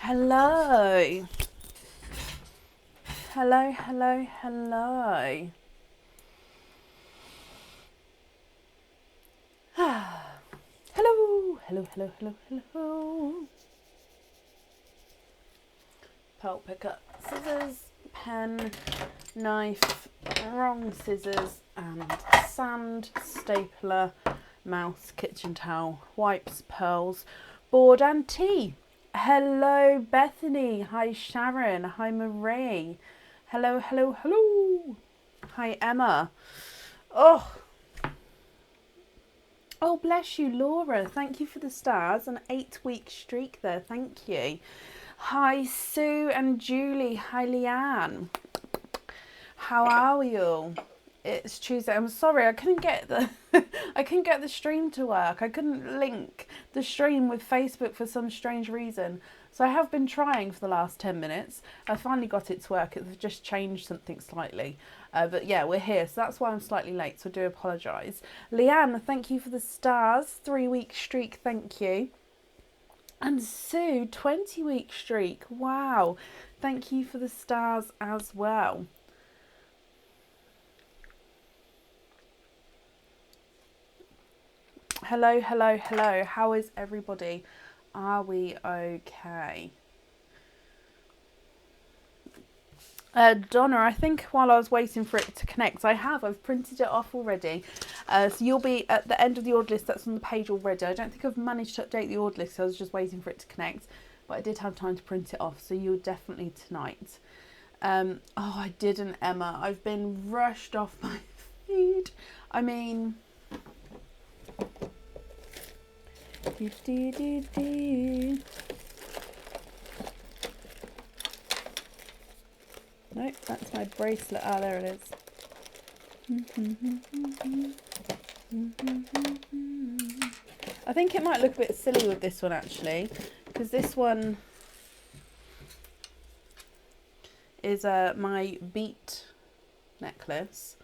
Hello. Hello, hello, hello. Hello, hello, hello, hello, hello. Pearl picker, scissors, pen, knife, wrong scissors, and sand, stapler, mouse, kitchen towel, wipes, pearls, board and tea. Hello, Bethany. Hi, Sharon. Hi, Marie. Hello, hello, hello. Hi, Emma. Oh, oh, bless you, Laura. Thank you for the stars. An 8-week streak there. Thank you. Hi, Sue and Julie. Hi, Leanne. How are you? It's Tuesday. I'm sorry, I couldn't get the I couldn't get the stream to work. I couldn't link the stream with Facebook for some strange reason. So I have been trying for the last 10 minutes. I finally got it to work. It's just changed something slightly. But yeah, we're here. So that's why I'm slightly late. So I do apologise. Leanne, thank you for the stars. 3-week streak, thank you. And Sue, 20-week streak. Wow. Thank you for the stars as well. Hello, hello, hello. How is everybody? Are we okay? Donna, I think while I was waiting for it to connect, I've printed it off already. So you'll be at the end of the order list that's on the page already. I don't think I've managed to update the order list, so I was just waiting for it to connect. But I did have time to print it off, so you'll definitely tonight. Oh, I didn't, Emma. I've been rushed off my feed. I mean... Nope, that's my bracelet. Ah, there it is. I think it might look a bit silly with this one actually, because this one is my beat necklace.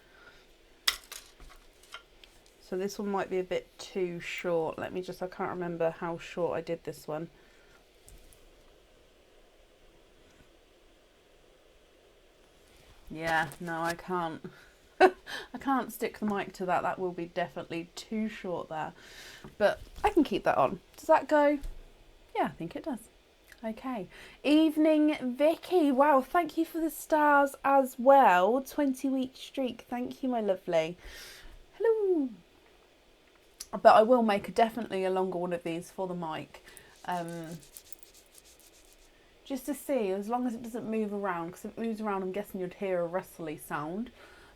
So this one might be a bit too short. I can't remember how short I did this one. Yeah, no, I can't. I can't stick the mic to that. That will be definitely too short there. But I can keep that on. Does that go? Yeah, I think it does. Okay. Evening, Vicky. Wow, thank you for the stars as well. 20-week streak. Thank you, my lovely. Hello. But I will make definitely a longer one of these for the mic. Just to see, as long as it doesn't move around, because if it moves around I'm guessing you'd hear a rustly sound.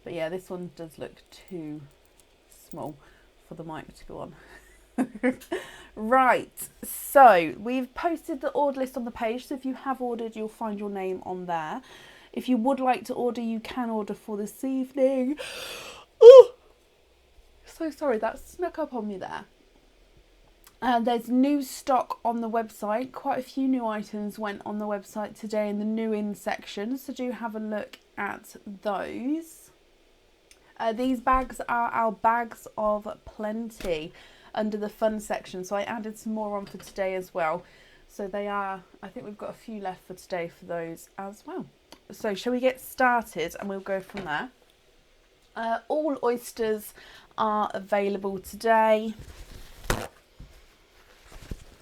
But yeah, this one does look too small for the mic to go on. Right, so we've posted the order list on the page, so if you have ordered you'll find your name on there. If you would like to order, you can order for this evening. Oh, so sorry, that snuck up on me there. There's new stock on the website. Quite a few new items went on the website today in the new in section, so do have a look at those. These bags are our bags of plenty under the fun section, so I added some more on for today as well. So they are, I think we've got a few left for today for those as well. So shall we get started and we'll go from there. All oysters are available today.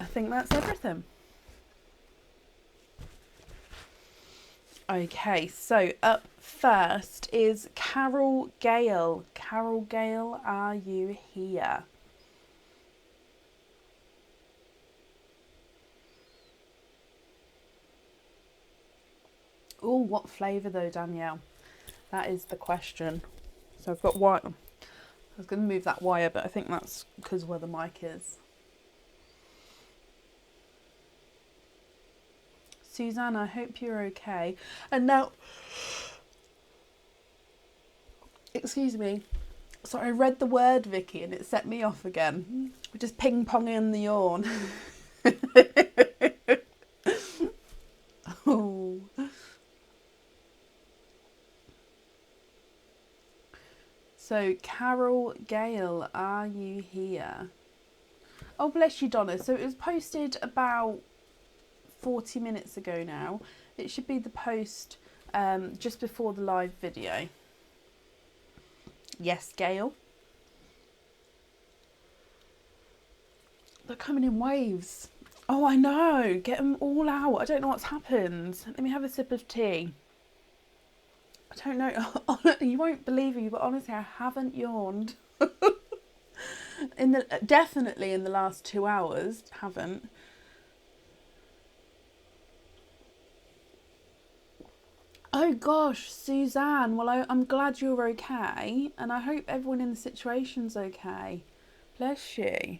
I think that's everything. Okay, so up first is Carol Gale. Carol Gale, are you here? Oh, what flavour though, Danielle? That is the question. So I've got wire. I was going to move that wire, but I think that's because where the mic is. Suzanne, I hope you're okay. And now, excuse me. So I read the word, Vicky, and it set me off again. We're just ping-ponging the yawn. Oh. So, Carol Gale, are you here? Oh, bless you, Donna. So it was posted about 40 minutes ago now. It should be the post just before the live video. Yes, Gail. They're coming in waves. Oh, I know. Get them all out. I don't know what's happened. Let me have a sip of tea. I don't know. You won't believe me, but honestly, I haven't yawned. Definitely in the last 2 hours. Haven't. Oh gosh, Suzanne. Well, I'm glad you're okay, and I hope everyone in the situation's okay. Bless you.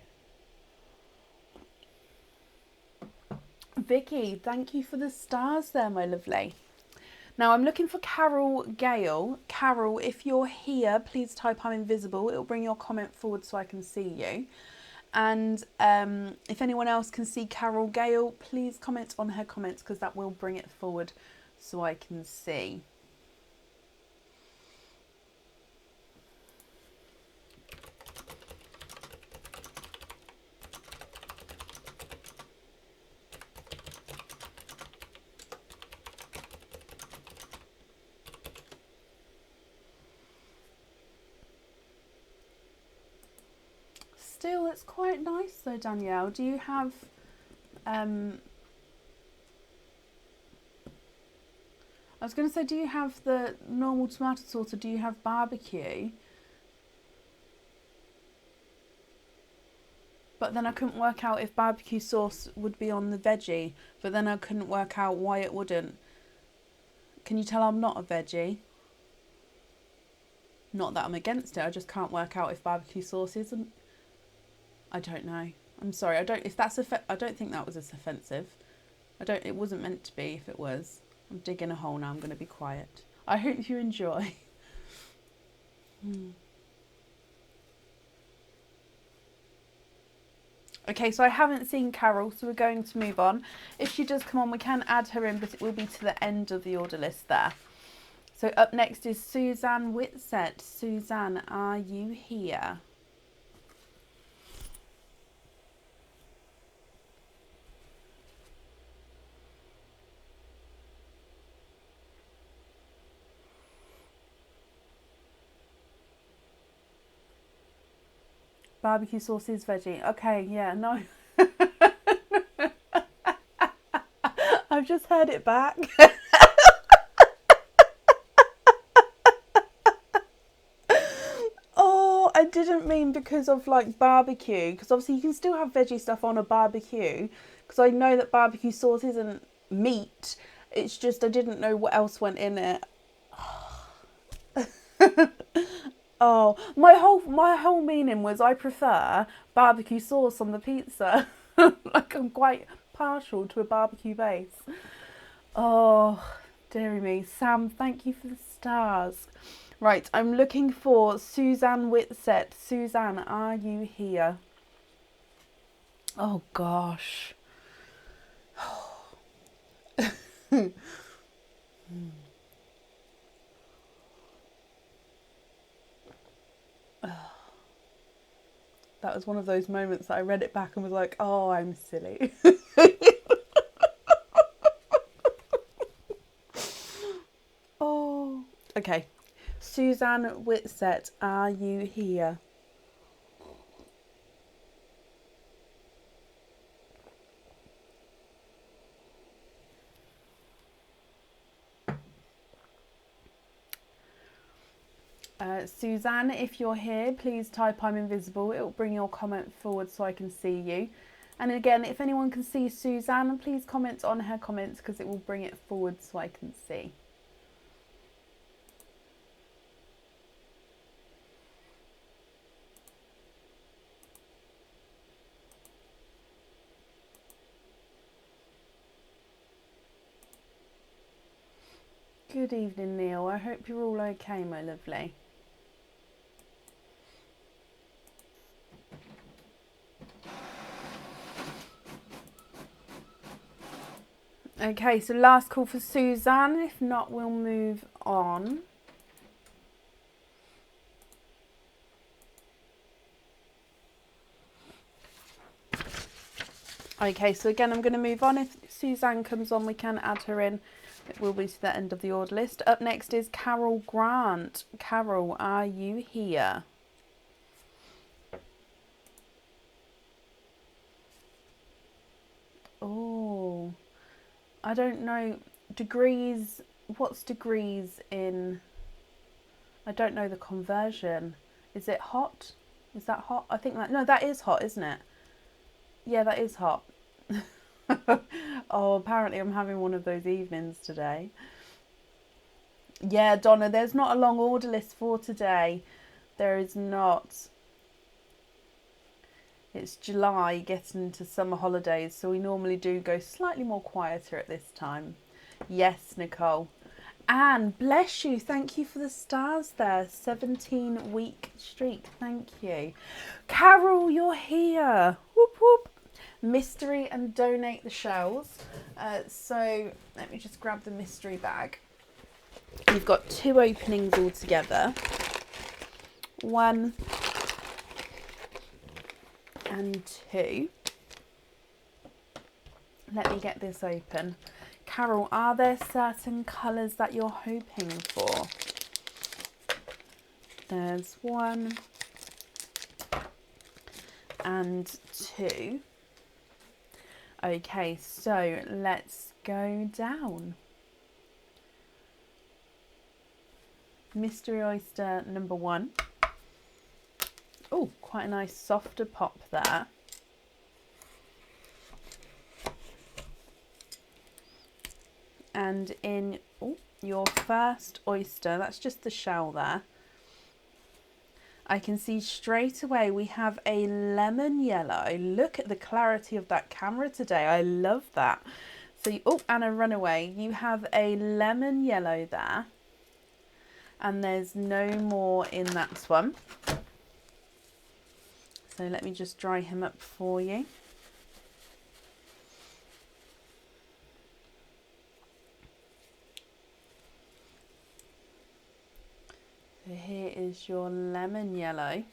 Vicky, thank you for the stars there, my lovely. Now I'm looking for Carol Gale. Carol, if you're here, please type I'm invisible. It'll bring your comment forward so I can see you. And if anyone else can see Carol Gale, please comment on her comments because that will bring it forward so I can see. Still, it's quite nice though, Danielle. Do you have I was going to say, do you have the normal tomato sauce or do you have barbecue? But then I couldn't work out if barbecue sauce would be on the veggie, but then I couldn't work out why it wouldn't. Can you tell I'm not a veggie? Not that I'm against it, I just can't work out if barbecue sauce isn't. I don't know. I'm sorry. I don't think that was as offensive. It wasn't meant to be if it was. I'm digging a hole now. I'm going to be quiet. I hope you enjoy. Okay, so I haven't seen Carol, so we're going to move on. If she does come on, we can add her in, but it will be to the end of the order list there. So up next is Suzanne Whitsett. Suzanne, are you here? Barbecue sauce is veggie. Okay, yeah, no. I've just heard it back. Oh, I didn't mean because of like barbecue, because obviously you can still have veggie stuff on a barbecue, because I know that barbecue sauce isn't meat. It's just I didn't know what else went in it. Oh, my whole meaning was I prefer barbecue sauce on the pizza. Like I'm quite partial to a barbecue base. Oh, dearie me. Sam, thank you for the stars. Right, I'm looking for Suzanne Whitsett. Suzanne, are you here? Oh gosh. That was one of those moments that I read it back and was like, oh, I'm silly. Oh, okay. Suzanne Whitsett, are you here? Suzanne, if you're here, please type I'm invisible. It will bring your comment forward so I can see you. And again, if anyone can see Suzanne, please comment on her comments because it will bring it forward so I can see. Good evening, Neil. I hope you're all okay, my lovely. Okay, so last call for Suzanne. If not, we'll move on. Okay, so again, I'm going to move on. If Suzanne comes on, we can add her in. It will be to the end of the order list. Up next is Carol Grant. Carol, are you here? Oh, I don't know. Degrees, what's degrees in? I don't know the conversion. Is it hot? Is that hot? I think that, no, that is hot, isn't it? Yeah, that is hot. Oh, apparently I'm having one of those evenings today. Yeah, Donna, there's not a long order list for today. There is not. It's July, getting into summer holidays, so we normally do go slightly more quieter at this time. Yes, Nicole. Anne, bless you. Thank you for the stars there. 17-week streak. Thank you. Carol, you're here. Whoop, whoop. Mystery and donate the shells. So let me just grab the mystery bag. You've got 2 openings altogether. 1 and 2. Let me get this open. Carol, are there certain colours that you're hoping for? There's 1 and 2. Okay, so let's go down. Mystery oyster number 1. Oh, quite a nice softer pop there. And in your first oyster, that's just the shell there. I can see straight away we have a lemon yellow. Look at the clarity of that camera today. I love that. So, and a runaway. You have a lemon yellow there. And there's no more in that one. So let me just dry him up for you. So here is your lemon yellow.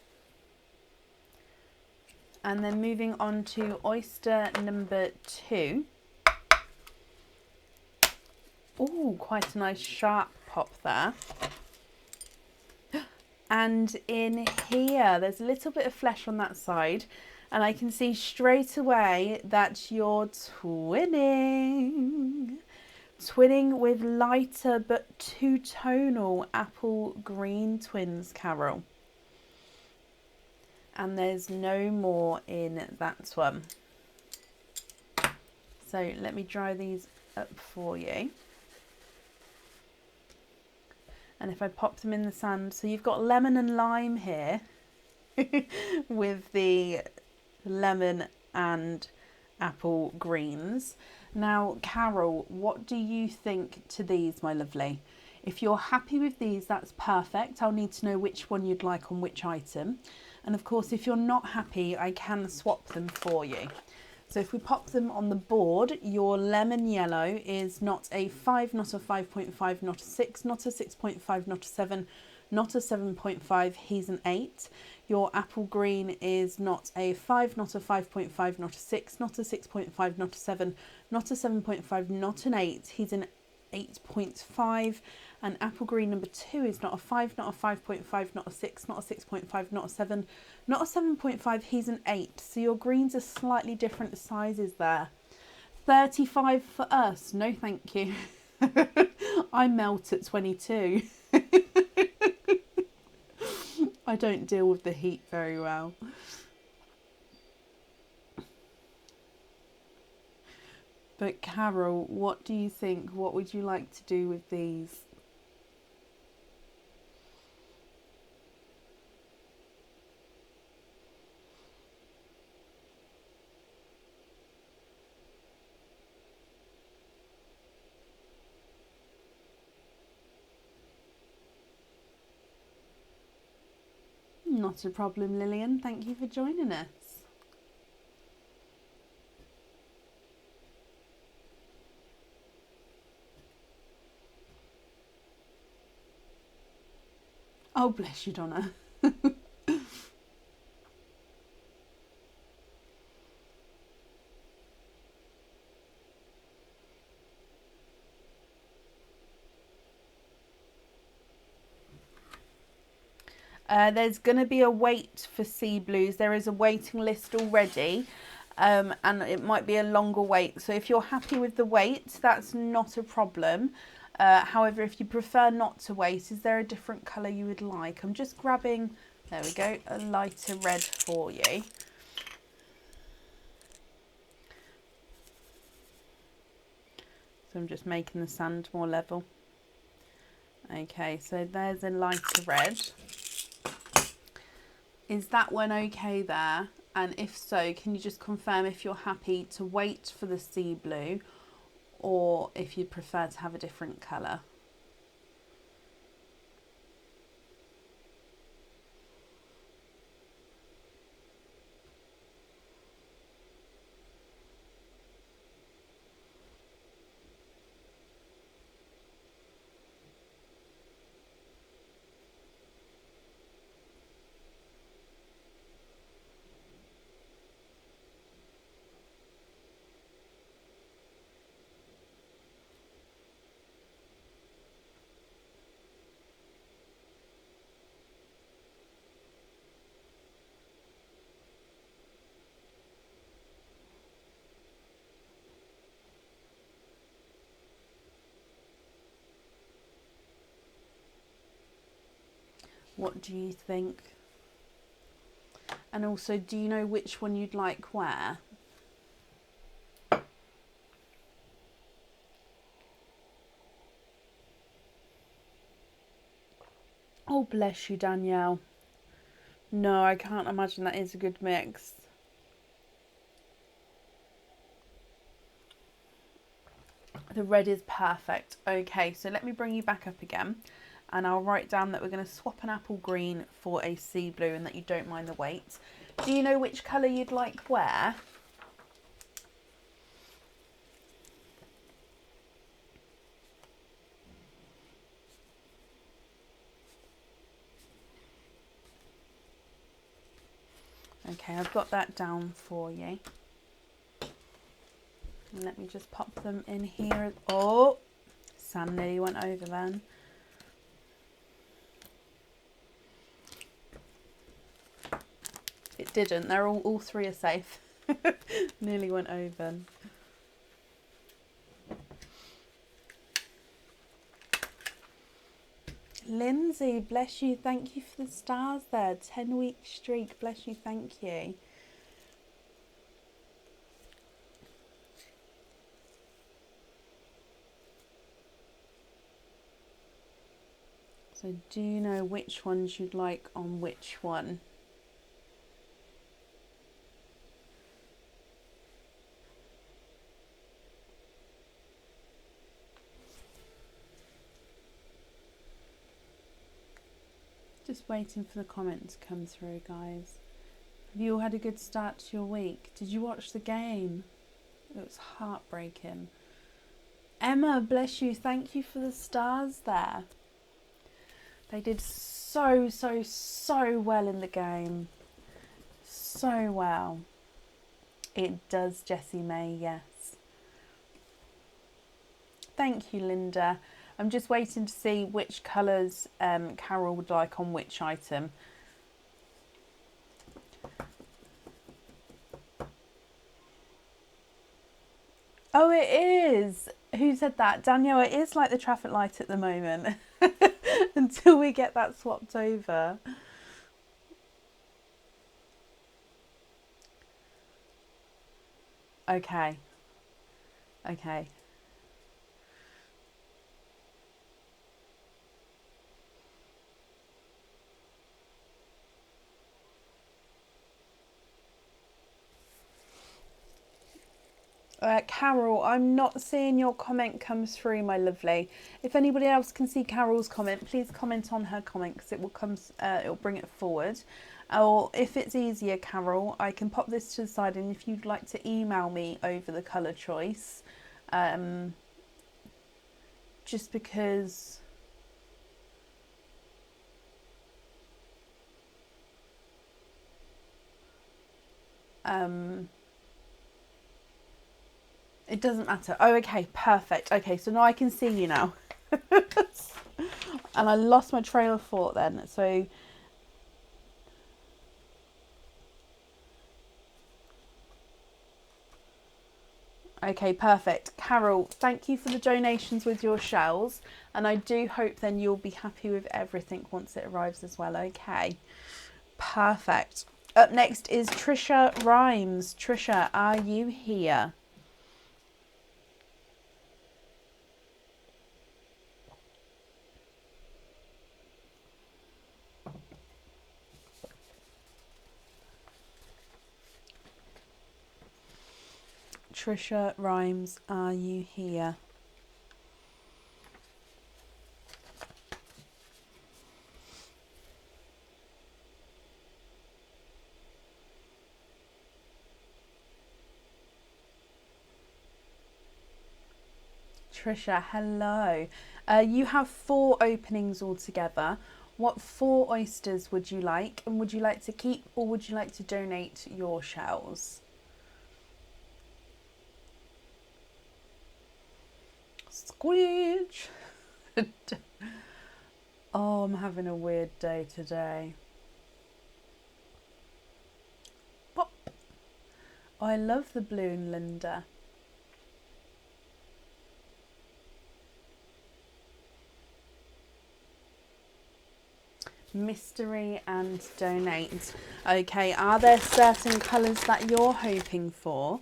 And then moving on to oyster number 2. Oh, quite a nice sharp pop there. And in here, there's a little bit of flesh on that side. And I can see straight away that you're twinning. Twinning with lighter but two-tonal apple green twins, Carol. And there's no more in that one. So let me dry these up for you. And if I pop them in the sand, so you've got lemon and lime here with the lemon and apple greens. Now, Carol, what do you think to these, my lovely? If you're happy with these, that's perfect. I'll need to know which one you'd like on which item. And of course, if you're not happy, I can swap them for you. So if we pop them on the board, your lemon yellow is not a 5, not a 5.5, not a 6, not a 6.5, not a 7, not a 7.5, he's an 8. Your apple green is not a 5, not a 5.5, not a 6, not a 6.5, not a 7, not a 7.5, not an 8, he's an 8.5. And apple green number 2 is not a 5, not a 5.5, not a 6, not a 6.5, not a 7, not a 7.5, he's an 8. So your greens are slightly different sizes there. 35 for us, no thank you. I melt at 22. I don't deal with the heat very well. But Carol, what do you think? What would you like to do with these? Not a problem, Lillian. Thank you for joining us. Oh, bless you, Donna. There's going to be a wait for sea blues. There is a waiting list already, and it might be a longer wait. So if you're happy with the wait, that's not a problem. However, if you prefer not to wait, is there a different colour you would like? I'm just grabbing, there we go, a lighter red for you. So I'm just making the sand more level. Okay, so there's a lighter red. Is that one okay there? And if so, can you just confirm if you're happy to wait for the sea blue or if you prefer to have a different colour? What do you think? And also, do you know which one you'd like where? Oh, bless you, Danielle. No, I can't imagine that is a good mix. The red is perfect. Okay, so let me bring you back up again. And I'll write down that we're going to swap an apple green for a sea blue and that you don't mind the weight. Do you know which colour you'd like where? Okay, I've got that down for you. And let me just pop them in here. Oh, sand nearly went over then. It didn't. They're all three are safe. Nearly went over. Lindsay, bless you. Thank you for the stars there. 10-week streak. Bless you. Thank you. So do you know which ones you'd like on which one? Just waiting for the comment to come through, guys. Have you all had a good start to your week? Did you watch the game? It was heartbreaking. Emma, bless you. Thank you for the stars there. They did so well in the game. So well. It does, Jessie May, yes. Thank you, Linda. I'm just waiting to see which colours Carol would like on which item. Oh, it is. Who said that? Danielle, it is like the traffic light at the moment. Until we get that swapped over. Okay. Okay. Carol, I'm not seeing your comment come through, my lovely. If anybody else can see Carol's comment, please comment on her comment because it will it'll bring it forward. Or if it's easier, Carol, I can pop this to the side, and if you'd like to email me over the colour choice, just because it doesn't matter. Oh, okay, perfect. Okay, so now I can see you now. And I lost my trail of thought then. So Okay, perfect. Carol, thank you for the donations with your shells, and I do hope then you'll be happy with everything once it arrives as well. Okay, perfect. Up next is Trisha Rhymes. Trisha, are you here? Trisha Rhymes, are you here? Trisha, hello. You have 4 openings altogether. What 4 oysters would you like? And would you like to keep or would you like to donate your shells? Squeech! Oh, I'm having a weird day today. Pop! Oh, I love the balloon, Linda. Mystery and donate. Okay, are there certain colours that you're hoping for?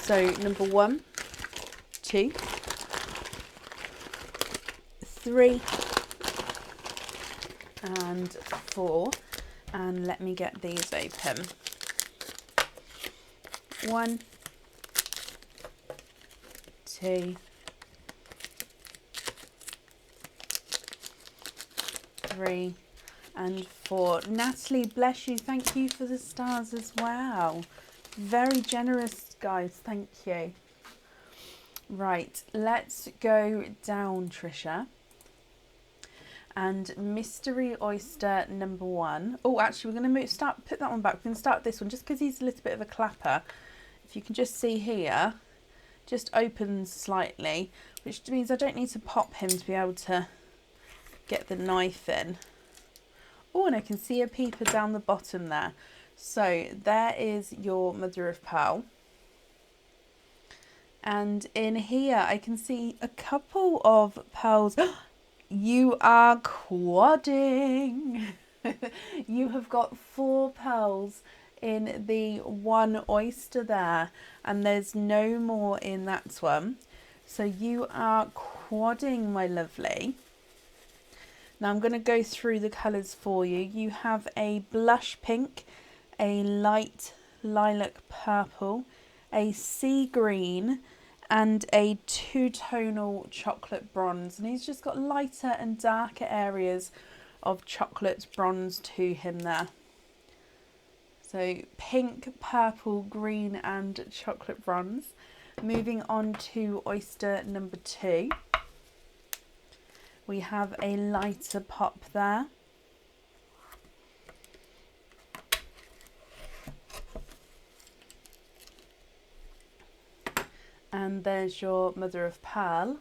So number 1, 2, 3 and 4. And let me get these open. 1, 2, 3 and 4. Natalie, bless you. Thank you for the stars as well. Very generous, guys. Thank you. Right, let's go down, Trisha. And mystery oyster number 1. Oh, actually, we're going to put that one back. We're going to start this one just because he's a little bit of a clapper. If you can just see here, just opens slightly, which means I don't need to pop him to be able to get the knife in. Oh, and I can see a peeper down the bottom there. So there is your mother of pearl. And in here I can see a couple of pearls. You are quadding. You have got 4 pearls in the 1 oyster there, and there's no more in that one. So you are quadding, my lovely. Now I'm going to go through the colours for you. You have a blush pink, a light lilac purple, a sea green, and a 2-tonal chocolate bronze. And he's just got lighter and darker areas of chocolate bronze to him there. So pink, purple, green and chocolate bronze. Moving on to oyster number 2. We have a lighter pop there. And there's your mother of pearl.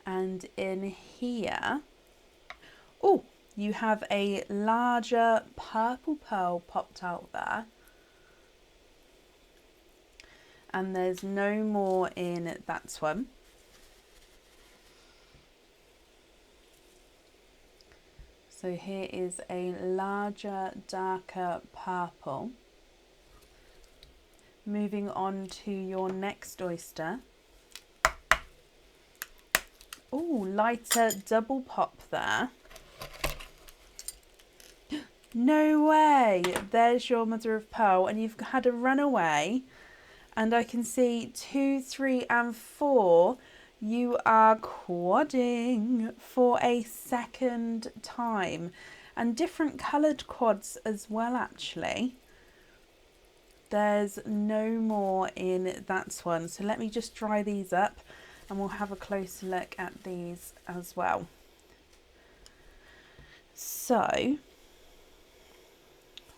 And in here, oh, you have a larger purple pearl popped out there. And there's no more in that one. So here is a larger, darker purple. Moving on to your next oyster. Oh, lighter double pop there. No way! There's your mother of pearl, and you've had a runaway. And I can see 2, 3 and 4. You are quadding for a second time. And different coloured quads as well, actually. There's no more in that one. So let me just dry these up and we'll have a closer look at these as well. So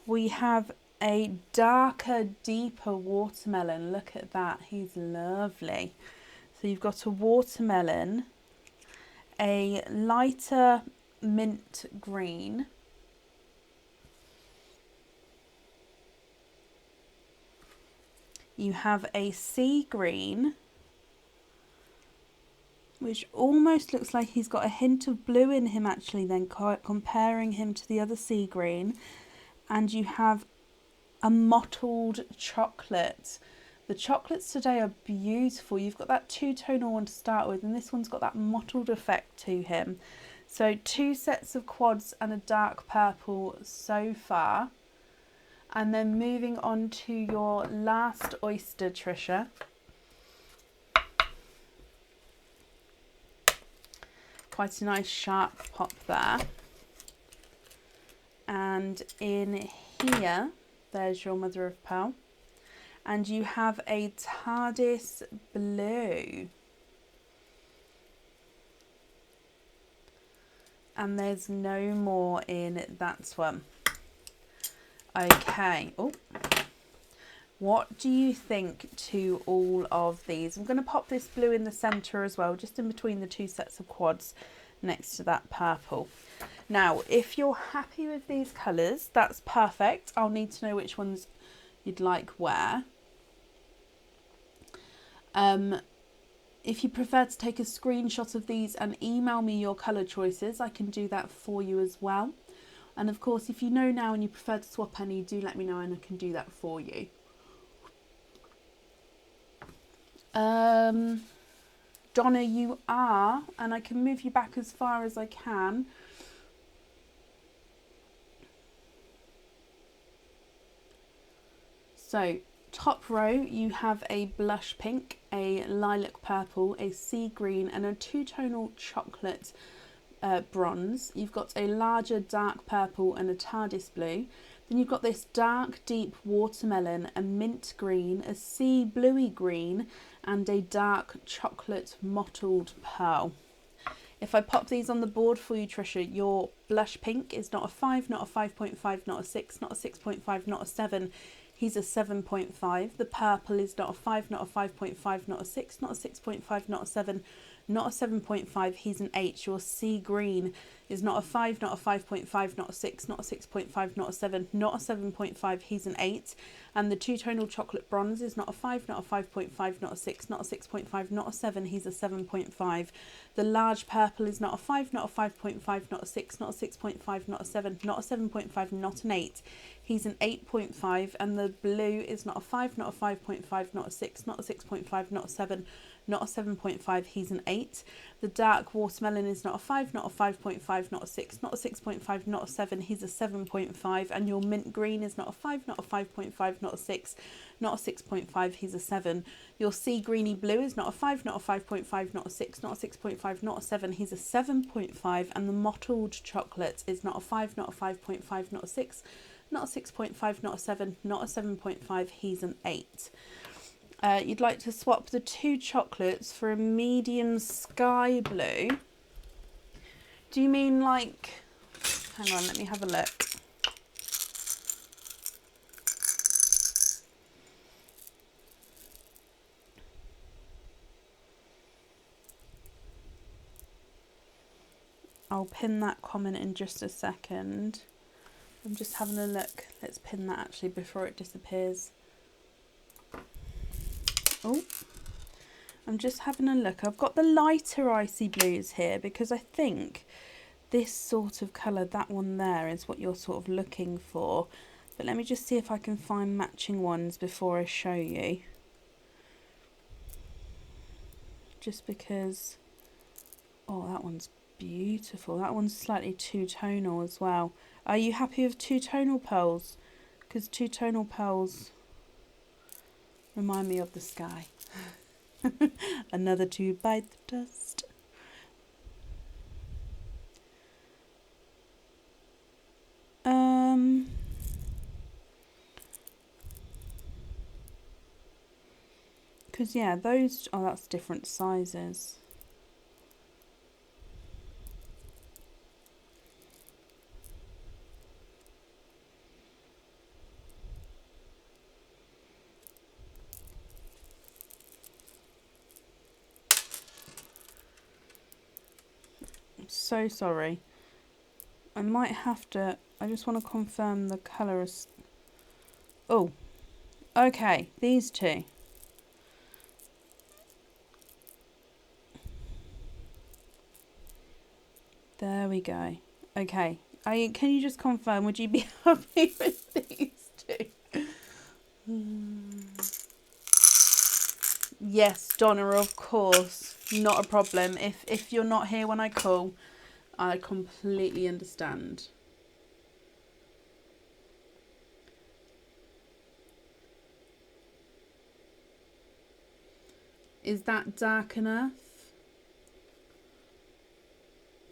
we have a darker, deeper watermelon. Look at that, he's lovely. So you've got a watermelon, a lighter mint green, You have a sea green, which almost looks like he's got a hint of blue in him actually, then comparing him to the other sea green. And you have a mottled chocolate. The chocolates today are beautiful. You've got that two-tonal one to start with, and this one's got that mottled effect to him. So 2 sets of quads and a dark purple so far. And then moving on to your last oyster, Trisha. Quite a nice sharp pop there. And in here, there's your mother of pearl. And you have a TARDIS blue. And there's no more in that one. Okay. Oh. What do you think to all of these? I'm going to pop this blue in the centre as well, just in between the 2 sets of quads next to that purple. Now, if you're happy with these colours, that's perfect. I'll need to know which ones you'd like where. If you prefer to take a screenshot of these and email me your colour choices, I can do that for you as well. And of course, if you know now and you prefer to swap any, do let me know and I can do that for you. Donna, you are, and I can move you back as far as I can. So, top row, you have a blush pink, a lilac purple, a sea green, and a two-tonal chocolate bronze. You've got a larger dark purple and a TARDIS blue. Then you've got this dark deep watermelon, a mint green, a sea bluey green, and a dark chocolate mottled pearl. If I pop these on the board for you, Trisha, your blush pink is not a 5, not a 5.5, not a 6, not a 6.5, not a 7. He's a 7.5. The purple is not a 5, not a 5.5, not a 6, not a 6.5, not a 7, not a 7.5. He's an 8. Your sea green is not a 5, not a 5.5, not a 6, not a 6.5, not a 7, not a 7.5. He's an 8. And the two-tonal chocolate bronze is not a 5, not a 5.5, not a 6, not a 6.5, not a 7. He's a 7.5. The large purple is not a 5, not a 5.5, not a 6, not a 6.5, not a 7, not a 7.5, not an 8. He's an 8.5. And the blue is not a 5, not a 5.5, not a 6, not a 6.5, not a 7, not a 7.5. He's an 8. The dark watermelon is not a 5, not a 5.5, not a 6, not a 6.5, not a 7. He's a 7.5. And your mint green is not a 5, not a 5.5, not a 6, not a 6.5. He's a 7. Your sea greeny blue is not a 5, not a 5.5, not a 6, not a 6.5, not a 7. He's a 7.5. And the mottled chocolate is not a 5, not a 5.5, not a 6, not a 6.5, not a 7, not a 7.5. He's an 8. You'd like to swap the 2 chocolates for a medium sky blue. Do you mean like, hang on, let me have a look. I'll pin that comment in just a second. I'm just having a look. Let's pin that actually before it disappears. Oh, I'm just having a look. I've got the lighter icy blues here because I think this sort of colour, that one there, is what you're sort of looking for. But let me just see if I can find matching ones before I show you. Just because, oh, that one's beautiful. That one's slightly two-tonal as well. Are you happy with two-tonal pearls? Because two-tonal pearls remind me of the sky. Another to bite the dust. Because yeah, those, oh, that's different sizes. So sorry. I might have to, I just want to confirm the colour is, oh, Okay, these two. There we go. Okay. Can you just confirm, would you be happy with these two? Yes, Donna, of course. Not a problem. If you're not here when I call, I completely understand. Is that dark enough?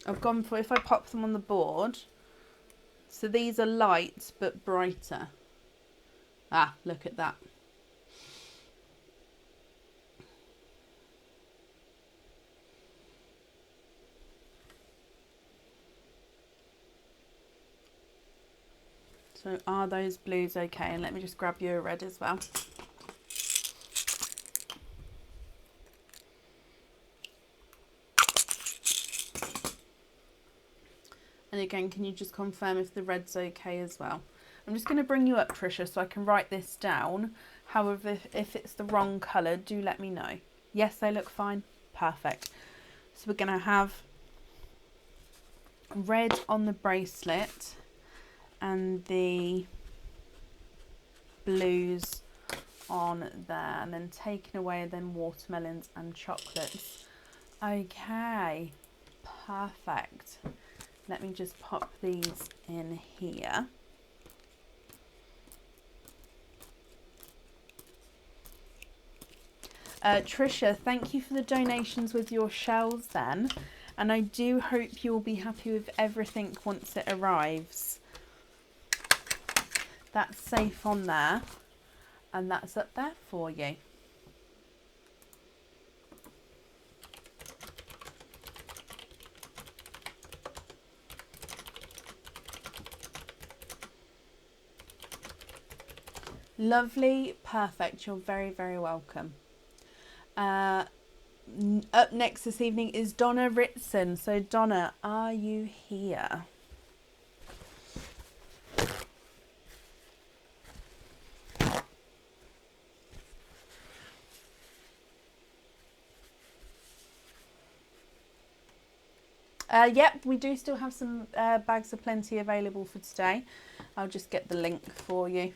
I've gone for, if I pop them on the board, so these are light but brighter. Ah, look at that. So are those blues okay? And let me just grab you a red as well. And again, can you just confirm if the red's okay as well? I'm just going to bring you up, Trisha, so I can write this down. However, if it's the wrong colour, do let me know. Yes, they look fine. Perfect. So we're going to have red on the bracelet and the blues on there, and then taken away then watermelons and chocolates. Okay, perfect. Let me just pop these in here. Trisha, thank you for the donations with your shells then, and I do hope you'll be happy with everything once it arrives. That's safe on there, and that's up there for you. Lovely, perfect. You're very, very welcome. Up next this evening is Donna Ritson. So Donna, are you here? Yep, we do still have some bags of plenty available for today. I'll just get the link for you.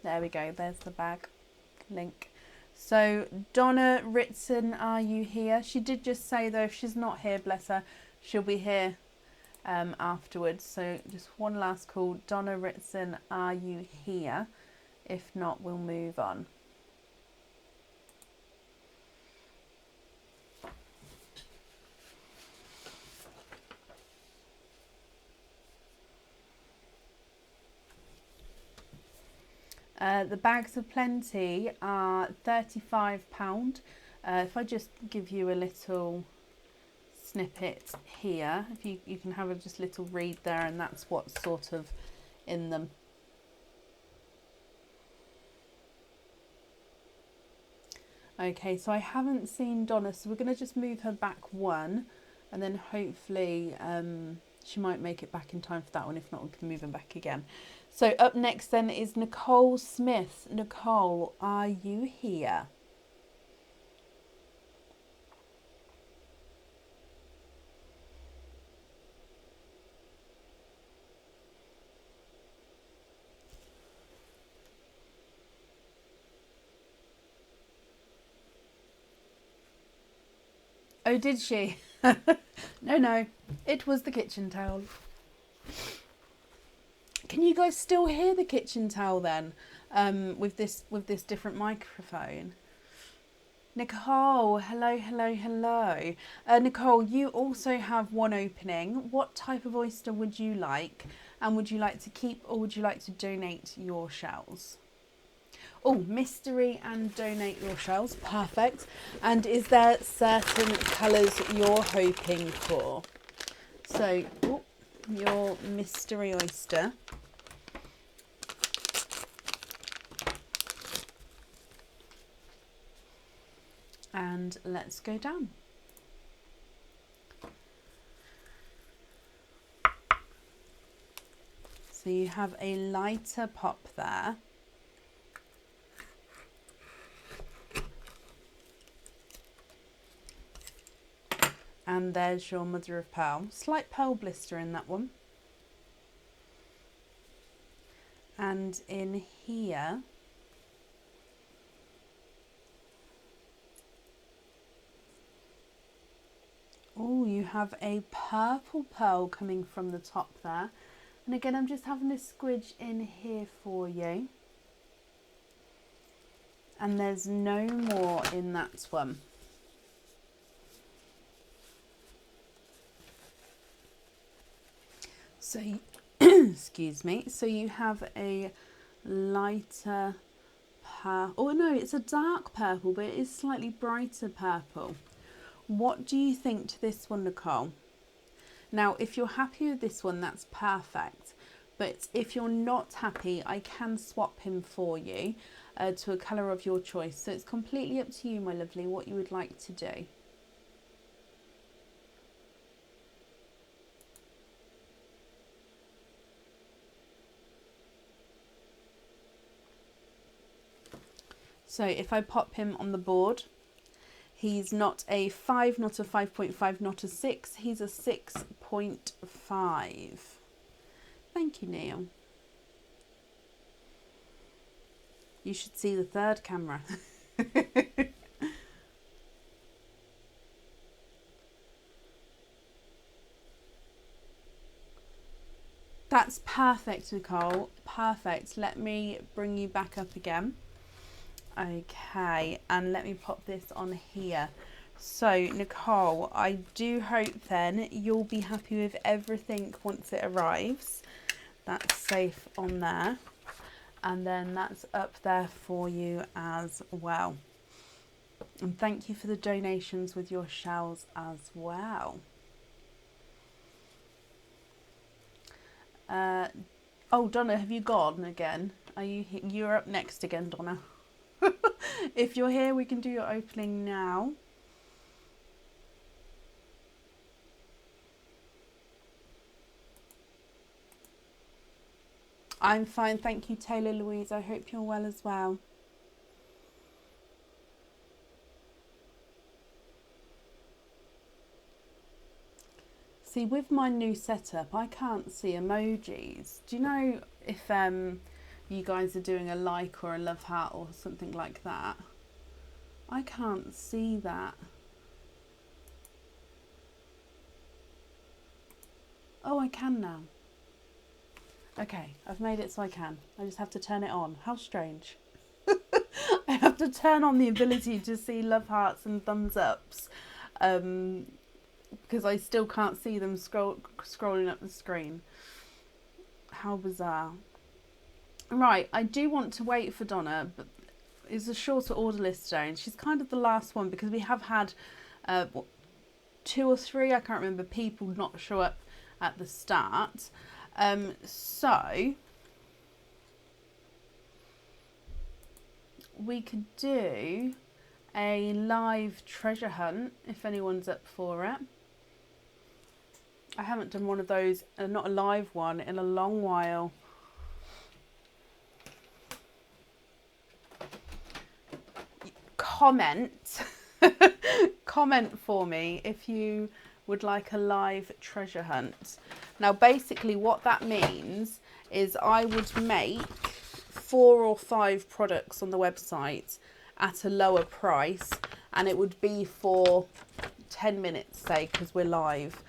There we go, there's the bag link. So Donna Ritson, are you here? She did just say though, if she's not here, bless her, she'll be here afterwards. So just one last call. Donna Ritson, are you here? If not, we'll move on. The bags of plenty are £35. If I just give you a little snippet here, if you can have a just little read there, and that's what's sort of in them. Okay, so I haven't seen Donna, so we're going to just move her back one, and then hopefully she might make it back in time for that one. If not, we can move her back again. So up next then is Nicole Smith. Nicole, are you here? Oh, did she? No, it was the kitchen towel. Can you guys still hear the kitchen towel then? With this different microphone. Nicole, hello. Nicole, you also have one opening. What type of oyster would you like? And would you like to keep, or would you like to donate your shells? Oh, mystery and donate your shells. Perfect. And is there certain colours you're hoping for? So, your mystery oyster. And let's go down. So you have a lighter pop there. And there's your mother of pearl. Slight pearl blister in that one. And in here, oh, you have a purple pearl coming from the top there. And again, I'm just having a squidge in here for you. And there's no more in that one. So, excuse me. So you have a lighter purple. Oh no, it's a dark purple, but it is slightly brighter purple. What do you think to this one, Nicole? Now, if you're happy with this one, that's perfect. But if you're not happy, I can swap him for you to a colour of your choice. So it's completely up to you, my lovely, what you would like to do. So if I pop him on the board, he's not a 5, not a 5.5, not a 6. He's a 6.5. Thank you, Neil. You should see the third camera. That's perfect, Nicole. Perfect. Let me bring you back up again. Okay, and let me pop this on here. So, Nicole, I do hope then you'll be happy with everything once it arrives. That's safe on there. And then that's up there for you as well. And thank you for the donations with your shells as well. Oh, Donna, have you gone again? You're up next again, Donna. If you're here, we can do your opening now. I'm fine, thank you, Taylor Louise. I hope you're well as well. See, with my new setup, I can't see emojis. Do you know if you guys are doing a like or a love heart or something like that? I can't see that. Oh, I can now. Okay, I've made it so I can. I just have to turn it on. How strange. I have to turn on the ability to see love hearts and thumbs ups because I still can't see them scrolling up the screen. How bizarre. Right, I do want to wait for Donna, but it's a shorter order list today, and she's kind of the last one because we have had 2 or 3, I can't remember, people not show up at the start. So we could do a live treasure hunt if anyone's up for it. I haven't done one of those, not a live one, in a long while. Comment comment for me if you would like a live treasure hunt. Now basically what that means is I would make 4 or 5 products on the website at a lower price, and it would be for 10 minutes, say, because we're live.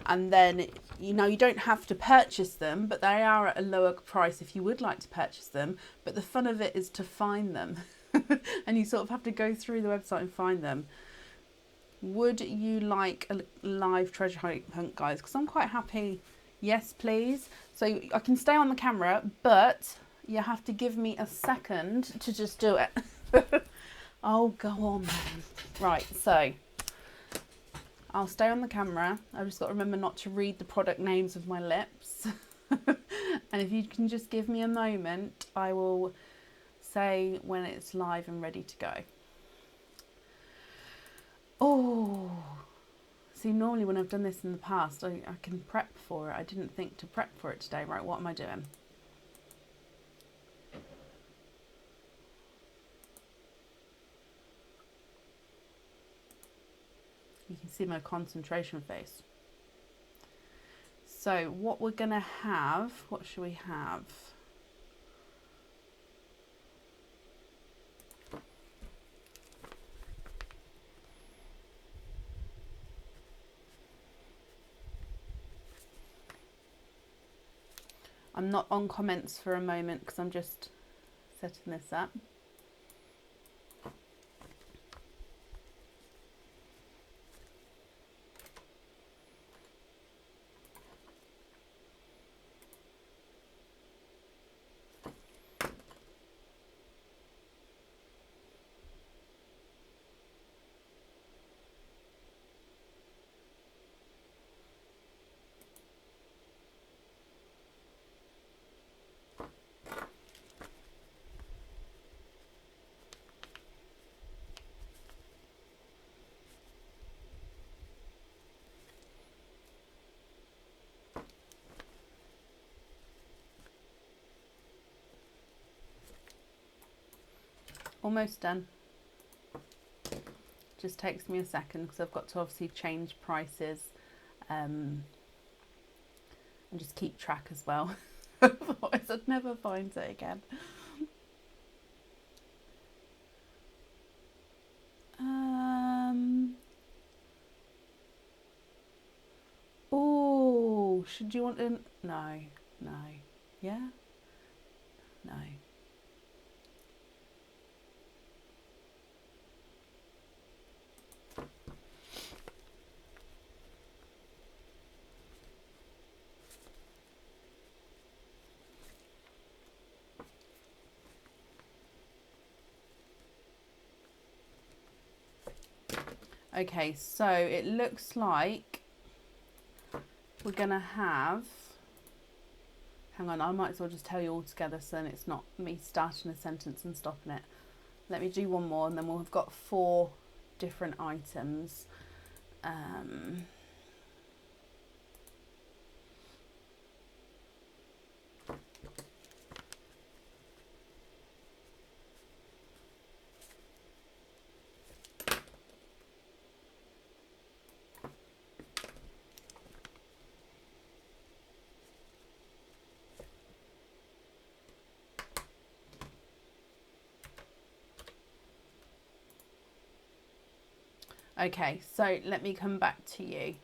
And then, you know, you don't have to purchase them, but they are at a lower price if you would like to purchase them. But the fun of it is to find them. And you sort of have to go through the website and find them. Would you like a live treasure hunt, guys? Because I'm quite happy. Yes, please. So I can stay on the camera, but you have to give me a second to just do it. Oh, go on then. Right, so I'll stay on the camera. I've just got to remember not to read the product names with my lips. And if you can just give me a moment, I will say when it's live and ready to go. Oh, see, normally when I've done this in the past, I can prep for it. I didn't think to prep for it today. Right, what am I doing? You can see my concentration face. So what we're going to have, what should we have? I'm not on comments for a moment because I'm just setting this up. Almost done. Just takes me a second because I've got to obviously change prices and just keep track as well. Otherwise I'd never find it again. Oh, should you want to? No, yeah, no. Okay, so it looks like we're gonna have, hang on, I might as well just tell you all together so then it's not me starting a sentence and stopping it. Let me do one more and then we'll have got 4 different items. Okay, so let me come back to you.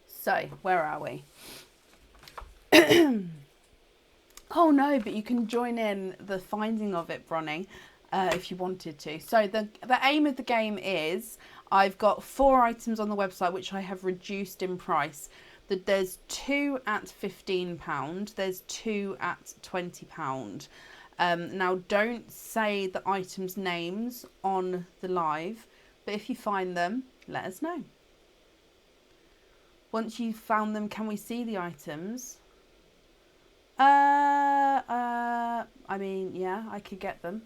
So, where are we? Oh no, but you can join in the finding of it, Bronnie, if you wanted to. So the aim of the game is, I've got 4 items on the website which I have reduced in price. There's 2 at £15, there's 2 at £20. Now don't say the items' names on the live, but if you find them, let us know. Once you've found them, can we see the items? I mean, yeah, I could get them.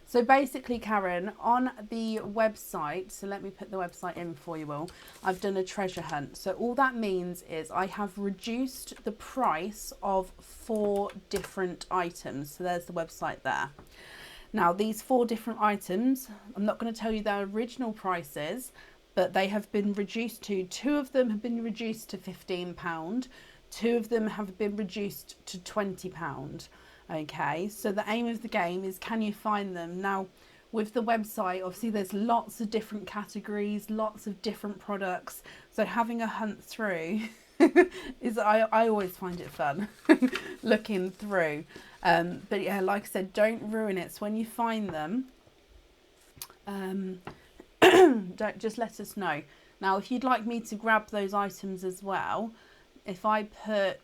So basically, Karen, on the website, so let me put the website in for you all, I've done a treasure hunt. So all that means is I have reduced the price of 4 different items. So there's the website there. Now, these 4 different items, I'm not going to tell you their original prices, but they have been reduced to, 2 of them have been reduced to £15, 2 of them have been reduced to £20. Okay, so the aim of the game is, can you find them? Now, with the website, obviously there's lots of different categories, lots of different products. So having a hunt through is, I always find it fun looking through. But yeah, like I said, don't ruin it. So when you find them, don't, just let us know. Now, if you'd like me to grab those items as well, if I put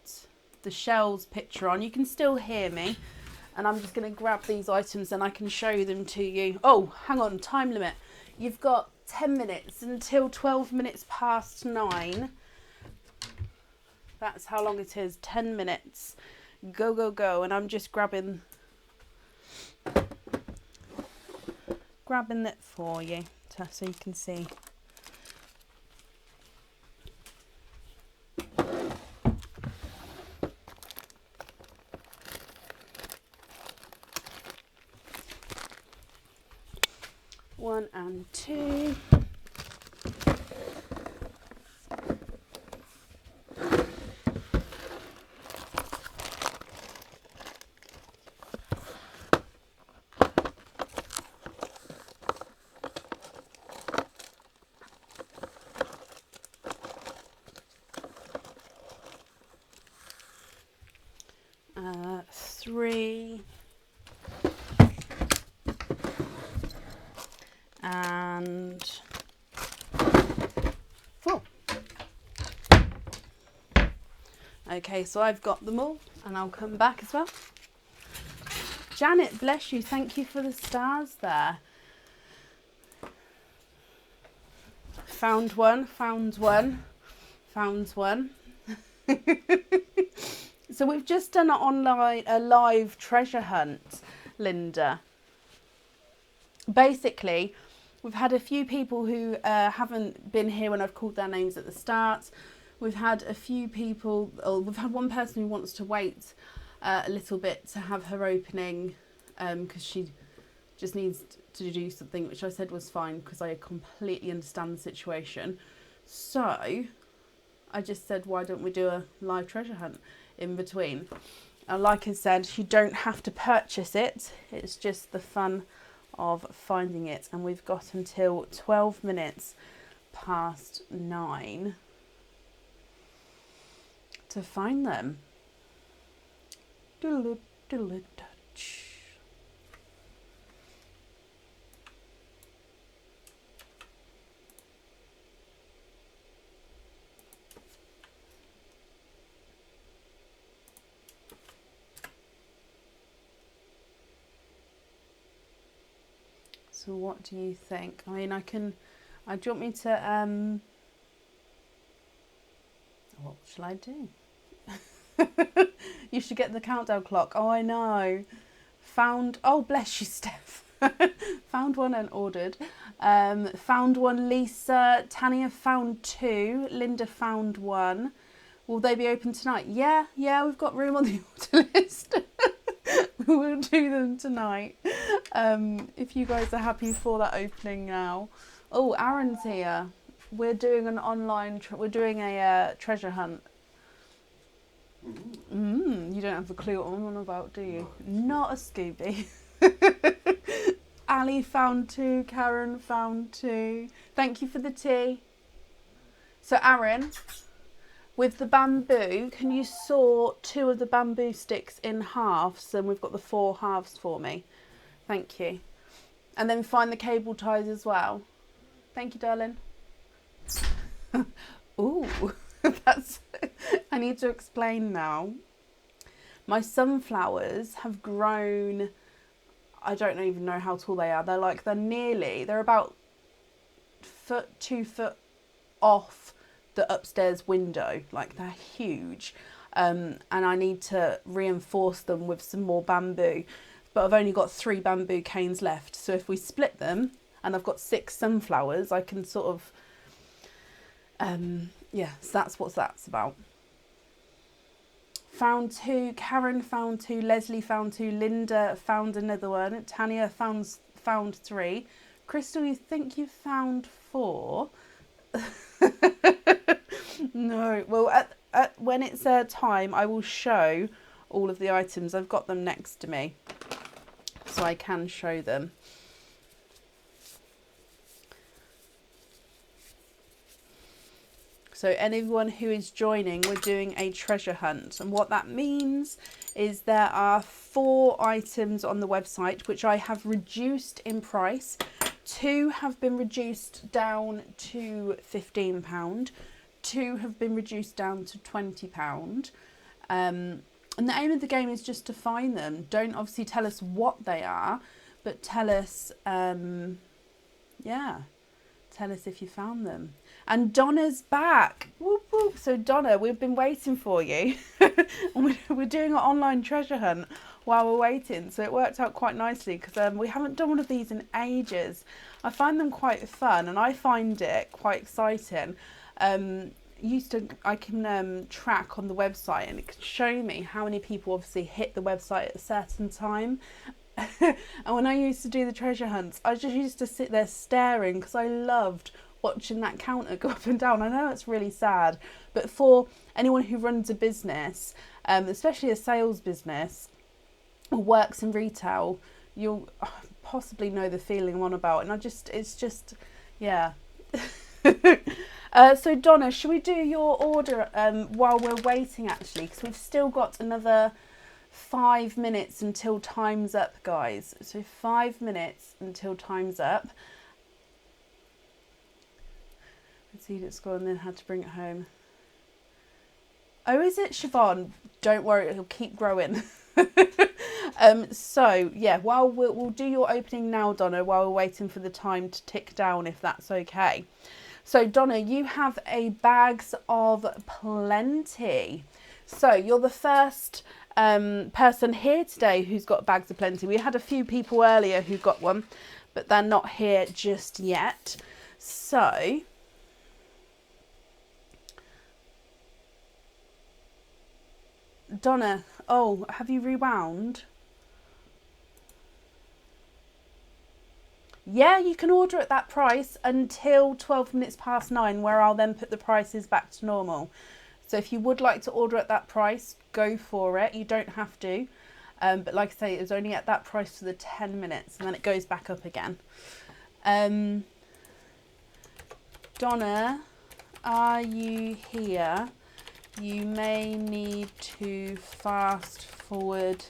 the shells picture on, you can still hear me, and I'm just going to grab these items and I can show them to you. Oh, hang on, time limit. You've got 10 minutes until 12 minutes past 9. That's how long it is, 10 minutes. Go, go, go. And I'm just grabbing grabbing it for you so you can see. One and two. Three. And 4. Okay, so I've got them all and I'll come back as well. Janet, bless you. Thank you for the stars there. Found one, found one, found one. So we've just done a live treasure hunt, Linda. Basically, we've had a few people who haven't been here when I've called their names at the start. We've had a few people, or we've had one person who wants to wait a little bit to have her opening because she just needs to do something, which I said was fine because I completely understand the situation. So I just said, why don't we do a live treasure hunt in between? And like I said, you don't have to purchase it. It's just the fun of finding it. And we've got until 12 minutes past 9 to find them. Doodle doodle touch. So what do you think? I mean, do you want me to, what shall I do? You should get the countdown clock. Oh, I know. Found, oh, bless you, Steph. Found one and ordered. Found one, Lisa. Tanya found 2. Linda found 1. Will they be open tonight? Yeah, we've got room on the order list. We'll do them tonight. If you guys are happy for that opening now. Oh, Aaron's here. We're doing an online, we're doing a treasure hunt. You don't have a clue what I'm on about, do you? Not a Scooby. Ali found 2. Karen found 2. Thank you for the tea. So Aaron, with the bamboo, can you saw 2 of the bamboo sticks in halves? And we've got the 4 halves for me. Thank you. And then find the cable ties as well. Thank you, darling. Ooh, that's, I need to explain now. My sunflowers have grown, I don't even know how tall they are. They're about 2 foot off the upstairs window. Like, they're huge. And I need to reinforce them with some more bamboo. But I've only got 3 bamboo canes left. So if we split them, and I've got 6 sunflowers, I can sort of, yeah, so that's what that's about. Found 2, Karen found 2, Leslie found 2, Linda found another one, Tanya found 3. Crystal, you think you found 4? No, well, when it's time, I will show all of the items. I've got them next to me, so I can show them. So anyone who is joining, we're doing a treasure hunt. And what that means is there are 4 items on the website, which I have reduced in price. 2 have been reduced down to £15. 2 have been reduced down to £20. And the aim of the game is just to find them. Don't obviously tell us what they are, but tell us, yeah, tell us if you found them. And Donna's back. Whoop, whoop. So Donna, we've been waiting for you. We're doing an online treasure hunt. while we're waiting. So it worked out quite nicely because we haven't done one of these in ages. I find them quite fun and I find it quite exciting. I can track on the website and it can show me how many people obviously hit the website at a certain time. And when I used to do the treasure hunts, I just used to sit there staring because I loved watching that counter go up and down. I know it's really sad, but for anyone who runs a business, especially a sales business or works in retail, you'll possibly know the feeling I'm on about. And it's just, yeah. So Donna, should we do your order while we're waiting actually? Because we've still got another 5 minutes until time's up, guys. So 5 minutes until time's up. Let's see, it's gone and then had to bring it home. Oh, is it, Siobhan? Don't worry, it'll keep growing. So yeah, while we'll do your opening now, Donna, while we're waiting for the time to tick down, if that's okay. So Donna, you have a Bags of Plenty. So you're the first person here today who's got Bags of Plenty. We had a few people earlier who got one, but they're not here just yet. So Donna, oh, have you rewound? Yeah, you can order at that price until 12 minutes past 9, where I'll then put the prices back to normal. So if you would like to order at that price, go for it. You don't have to. But like I say, it was only at that price for the 10 minutes and then it goes back up again. Donna, are you here? You may need to fast forward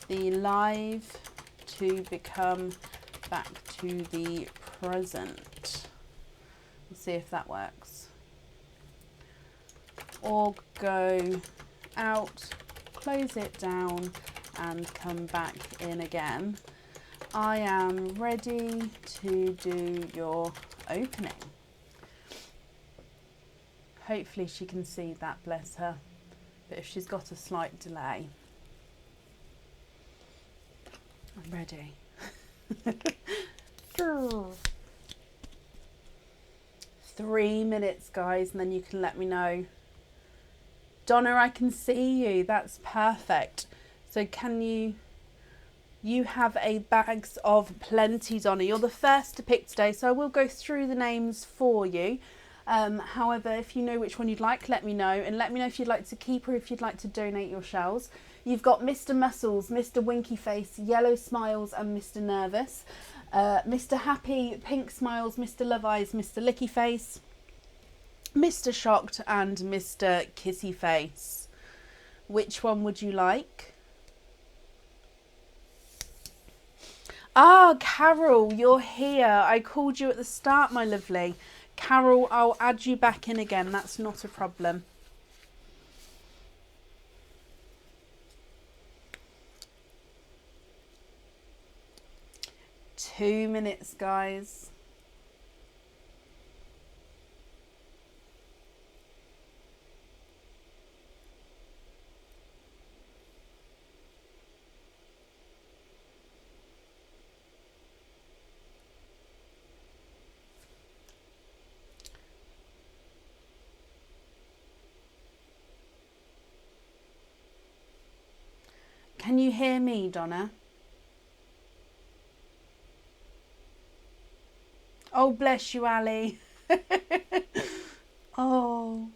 the live to become back to the present. We'll see if that works. Or go out, close it down and come back in again. I am ready to do your opening. Hopefully she can see that, bless her. But if she's got a slight delay. I'm ready. 3 minutes, guys, and then you can let me know. Donna, I can see you. That's perfect. So can you have a Bags of Plenty, Donna. You're the first to pick today, so I will go through the names for you. However, if you know which one you'd like, let me know, and let me know if you'd like to keep or if you'd like to donate your shells. You've got Mr. Muscles, Mr. Winky Face, Yellow Smiles and Mr. Nervous, Mr. Happy, Pink Smiles, Mr. Love Eyes, Mr. Licky Face, Mr. Shocked and Mr. Kissy Face. Which one would you like? Ah, Carol, you're here. I called you at the start, my lovely. Carol, I'll add you back in again. That's not a problem. Two minutes, guys. Can you hear me, Donna? Oh, bless you, Ali. Oh.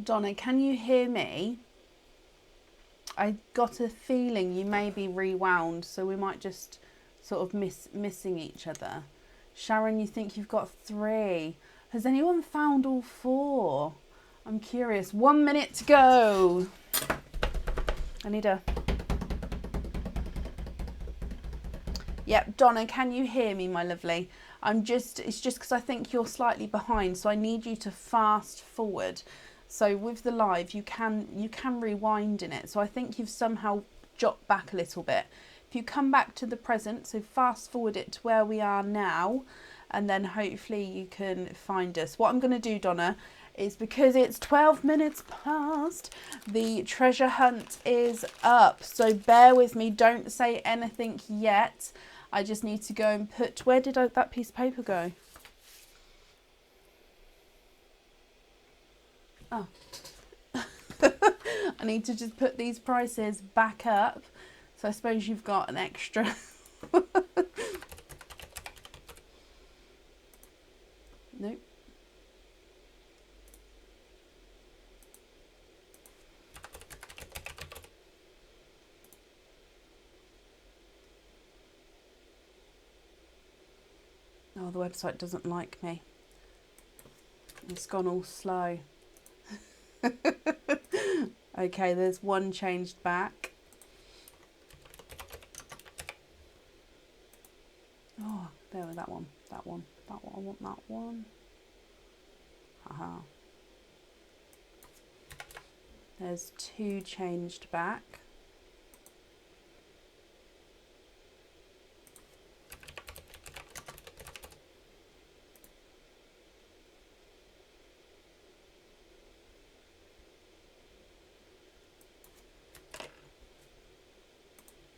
Donna, can you hear me? I got a feeling you may be rewound, so we might just sort of missing each other. Sharon, you think you've got 3. Has anyone found all 4? I'm curious. 1 minute to go. I need a... Yep, Donna, can you hear me, my lovely? It's just because I think you're slightly behind, so I need you to fast forward. So with the live, you can rewind in it. So I think you've somehow dropped back a little bit. If you come back to the present, so fast forward it to where we are now, and then hopefully you can find us. What I'm going to do, Donna, is because it's 12 minutes past, the treasure hunt is up. So bear with me. Don't say anything yet. I just need to go and put... Where did that piece of paper go? Oh. I need to just put these prices back up. So I suppose you've got an extra... Nope. Oh, the website doesn't like me. It's gone all slow. Okay, there's one changed back. Oh, there, that one. I want that one. Haha. There's two changed back.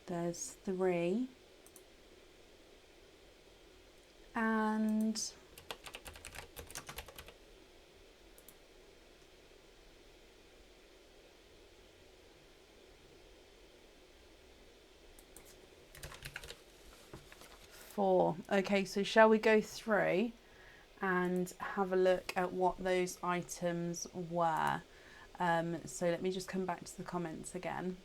There's three. And four. Okay, so shall we go through and have a look at what those items were? So let me just come back to the comments again.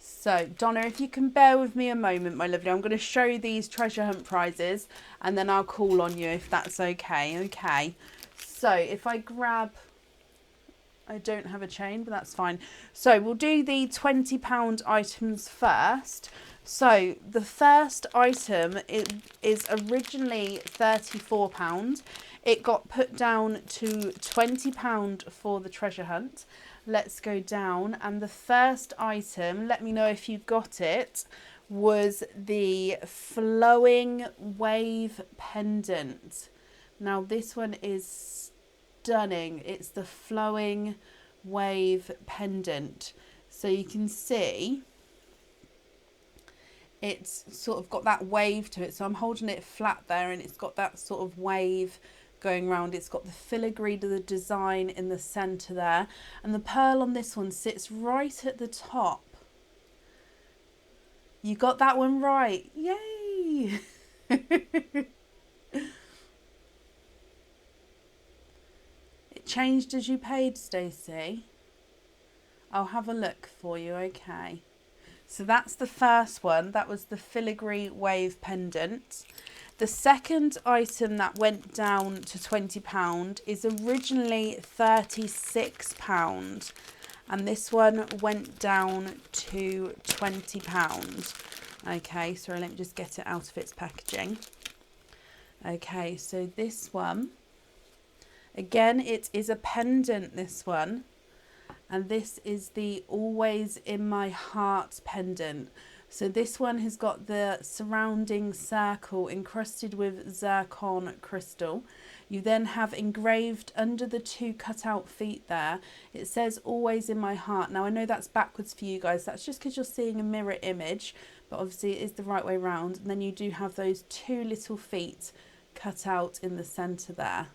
So, Donna, if you can bear with me a moment, my lovely, I'm going to show you these treasure hunt prizes and then I'll call on you if that's okay. Okay. So, if I grab... I don't have a chain, but that's fine. So, we'll do the £20 items first. So, the first item is originally £34. It got put down to £20 for the treasure hunt. Let's go down, and the first item, let me know if you got it, was the flowing wave pendant. Now this one is stunning. It's the flowing wave pendant. So you can see it's sort of got that wave to it. So I'm holding it flat there and it's got that sort of wave going round. It's got the filigree to the design in the centre there, and the pearl on this one sits right at the top. You got that one right. Yay! It changed as you paid, Stacey. I'll have a look for you. Okay, so that's the first one. That was the filigree wave pendant. The second item that went down to £20 is originally £36, and this one went down to £20. Okay, so let me just get it out of its packaging. Okay, so this one, again, it is a pendant, this one, and this is the Always in My Heart pendant. So this one has got the surrounding circle encrusted with zircon crystal. You then have engraved under the two cutout feet there, it says Always in My Heart. Now I know that's backwards for you guys, that's just because you're seeing a mirror image, but obviously it is the right way round. And then you do have those two little feet cut out in the centre there.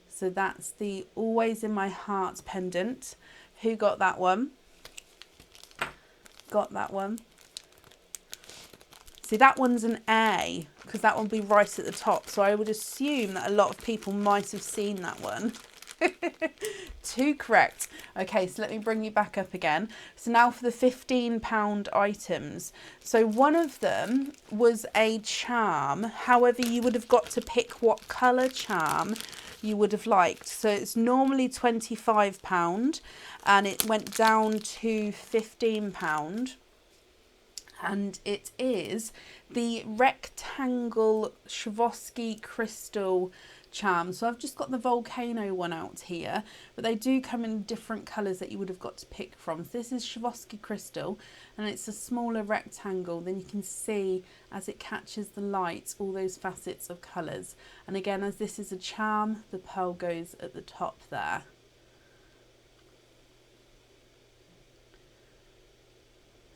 So that's the Always in My Heart pendant. Who got that one? Got that one. See, that one's an A, because that one will be right at the top. So I would assume that a lot of people might have seen that one. Two correct. Okay, so let me bring you back up again. So now for the £15 items. So one of them was a charm. However, you would have got to pick what colour charm you would have liked. So it's normally £25 and it went down to £15. and it is the rectangle Swarovski crystal charm. So I've just got the volcano one out here, but they do come in different colours that you would have got to pick from. So this is Swarovski crystal, and it's a smaller rectangle. Then you can see as it catches the light all those facets of colours, and again, as this is a charm, the pearl goes at the top there.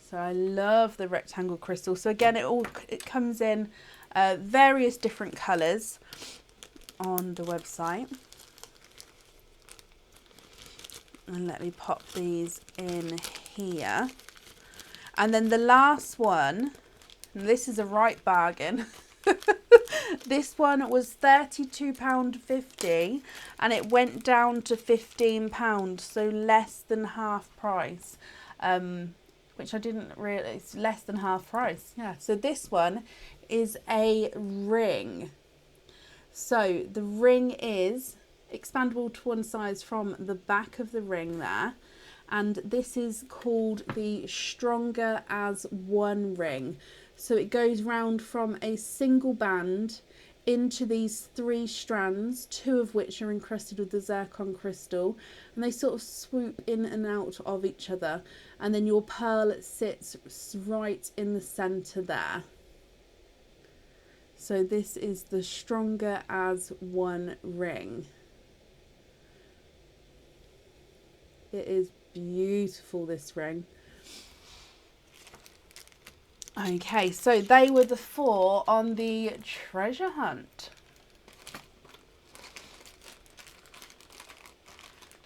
So I love the rectangle crystal. So again, it comes in various different colours on the website. And let me pop these in here. And then the last one, and this is a right bargain. This one was £32.50 and it went down to £15, so less than half price. Which I didn't realise, less than half price. Yeah, so this one is a ring. So the ring is expandable to one size from the back of the ring there, and this is called the Stronger as One ring. So it goes round from a single band into these 3 strands, 2 of which are encrusted with the zircon crystal, and they sort of swoop in and out of each other, and then your pearl sits right in the centre there. So this is the Stronger as One ring. It is beautiful, this ring. Okay, so they were the 4 on the treasure hunt.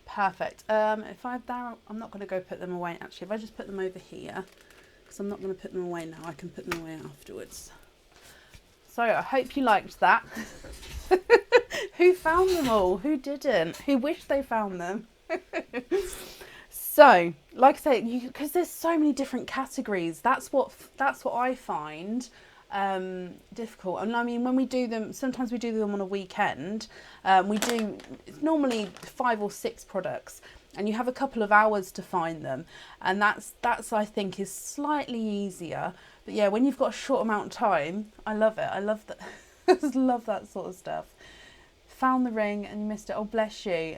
Perfect. If I'm not going to go put them away. Actually, if I just put them over here, because I'm not going to put them away now, I can put them away afterwards. So I hope you liked that. Who found them all? Who didn't? Who wished they found them? So, like I say, because there's so many different categories, that's what I find difficult. And I mean, when we do them, sometimes we do them on a weekend. It's normally 5 or 6 products, and you have a couple of hours to find them, and that's I think is slightly easier. But yeah, when you've got a short amount of time, I love it. I love that. I just love that sort of stuff. Found the ring and you missed it. Oh, bless you.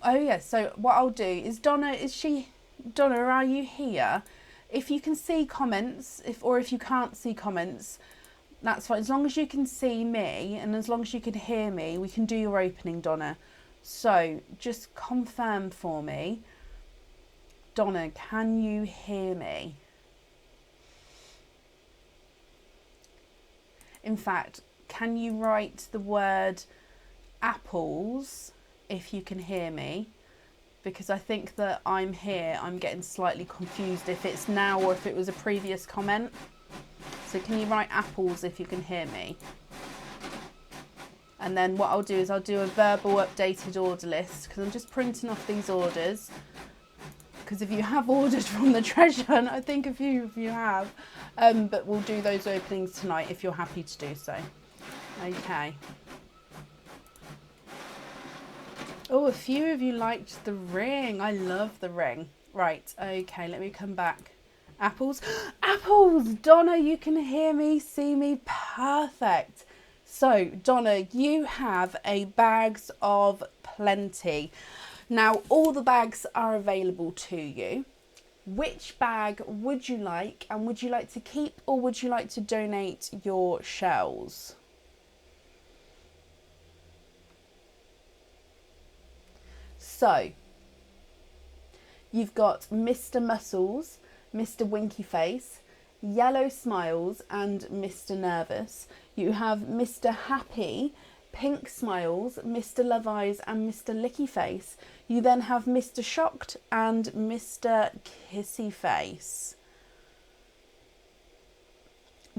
Oh yeah, so what I'll do is Donna, are you here? If you can see comments, or if you can't see comments, that's fine. As long as you can see me and as long as you can hear me, we can do your opening, Donna. So just confirm for me. Donna, can you hear me? In fact, can you write the word apples if you can hear me? Because I think that I'm here, I'm getting slightly confused if it's now or if it was a previous comment. So can you write apples if you can hear me? And then what I'll do is I'll do a verbal updated order list, because I'm just printing off these orders. Because if you have ordered from the treasure hunt, I think a few of you have. But we'll do those openings tonight if you're happy to do so. Okay. Oh, a few of you liked the ring. I love the ring. Right, okay, let me come back. Apples. Apples! Donna, you can hear me, see me. Perfect. So, Donna, you have a bags of plenty. Now, all the bags are available to you. Which bag would you like, and would you like to keep or would you like to donate your shells? So, you've got Mr. Muscles, Mr. Winky Face, Yellow Smiles and Mr. Nervous. You have Mr. Happy, Pink Smiles, Mr. Love Eyes and Mr. Licky Face. You then have Mr. Shocked and Mr. Kissy Face.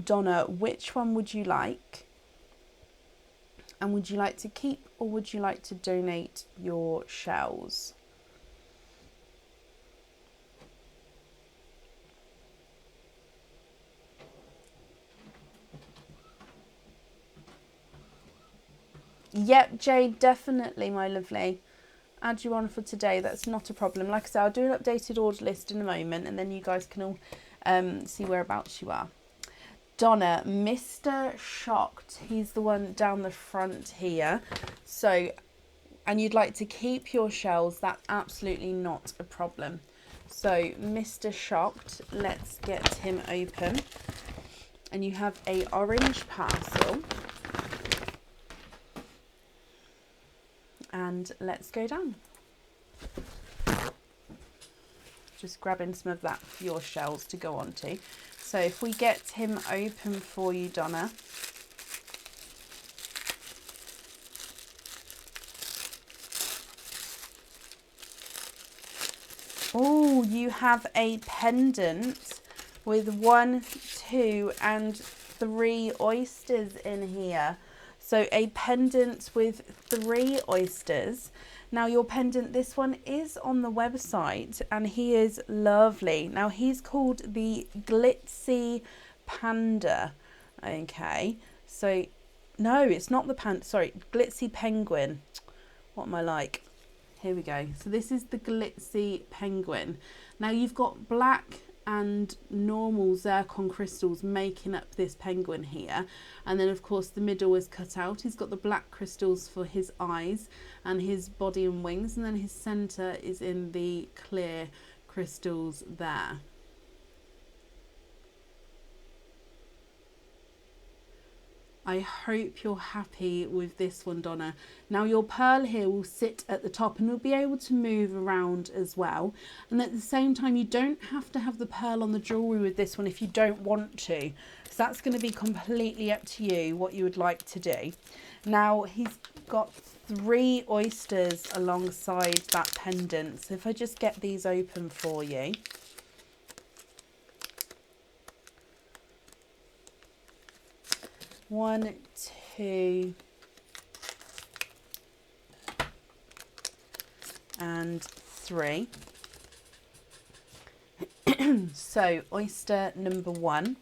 Donna, which one would you like? And would you like to keep or would you like to donate your shells? Yep, Jade, definitely, my lovely. add you on for today. That's not a problem. Like I said, I'll do an updated order list in a moment, and then you guys can all see whereabouts you are. Donna, Mr. Shocked. He's the one down the front here. So, and you'd like to keep your shells, that's absolutely not a problem. So, Mr. Shocked, let's get him open. And you have a orange parcel. And let's go down. Just grabbing some of that for your shells to go onto. So if we get him open for you, Donna. Oh, you have a pendant with 1, 2 and 3 oysters in here. So a pendant with 3 oysters. Now your pendant, this one is on the website and he is lovely. Now he's called the Glitzy Panda. Okay, so no, it's not the panda, sorry, Glitzy Penguin. What am I like? Here we go. So this is the Glitzy Penguin. Now you've got black and normal zircon crystals making up this penguin here, and then of course the middle is cut out. He's got the black crystals for his eyes and his body and wings, and then his center is in the clear crystals there. I hope you're happy with this one, Donna. Now your pearl here will sit at the top and you'll be able to move around as well. And at the same time, you don't have to have the pearl on the jewellery with this one if you don't want to. So that's going to be completely up to you what you would like to do. Now he's got 3 oysters alongside that pendant. So if I just get these open for you. One, 2, and 3. So oyster number 1.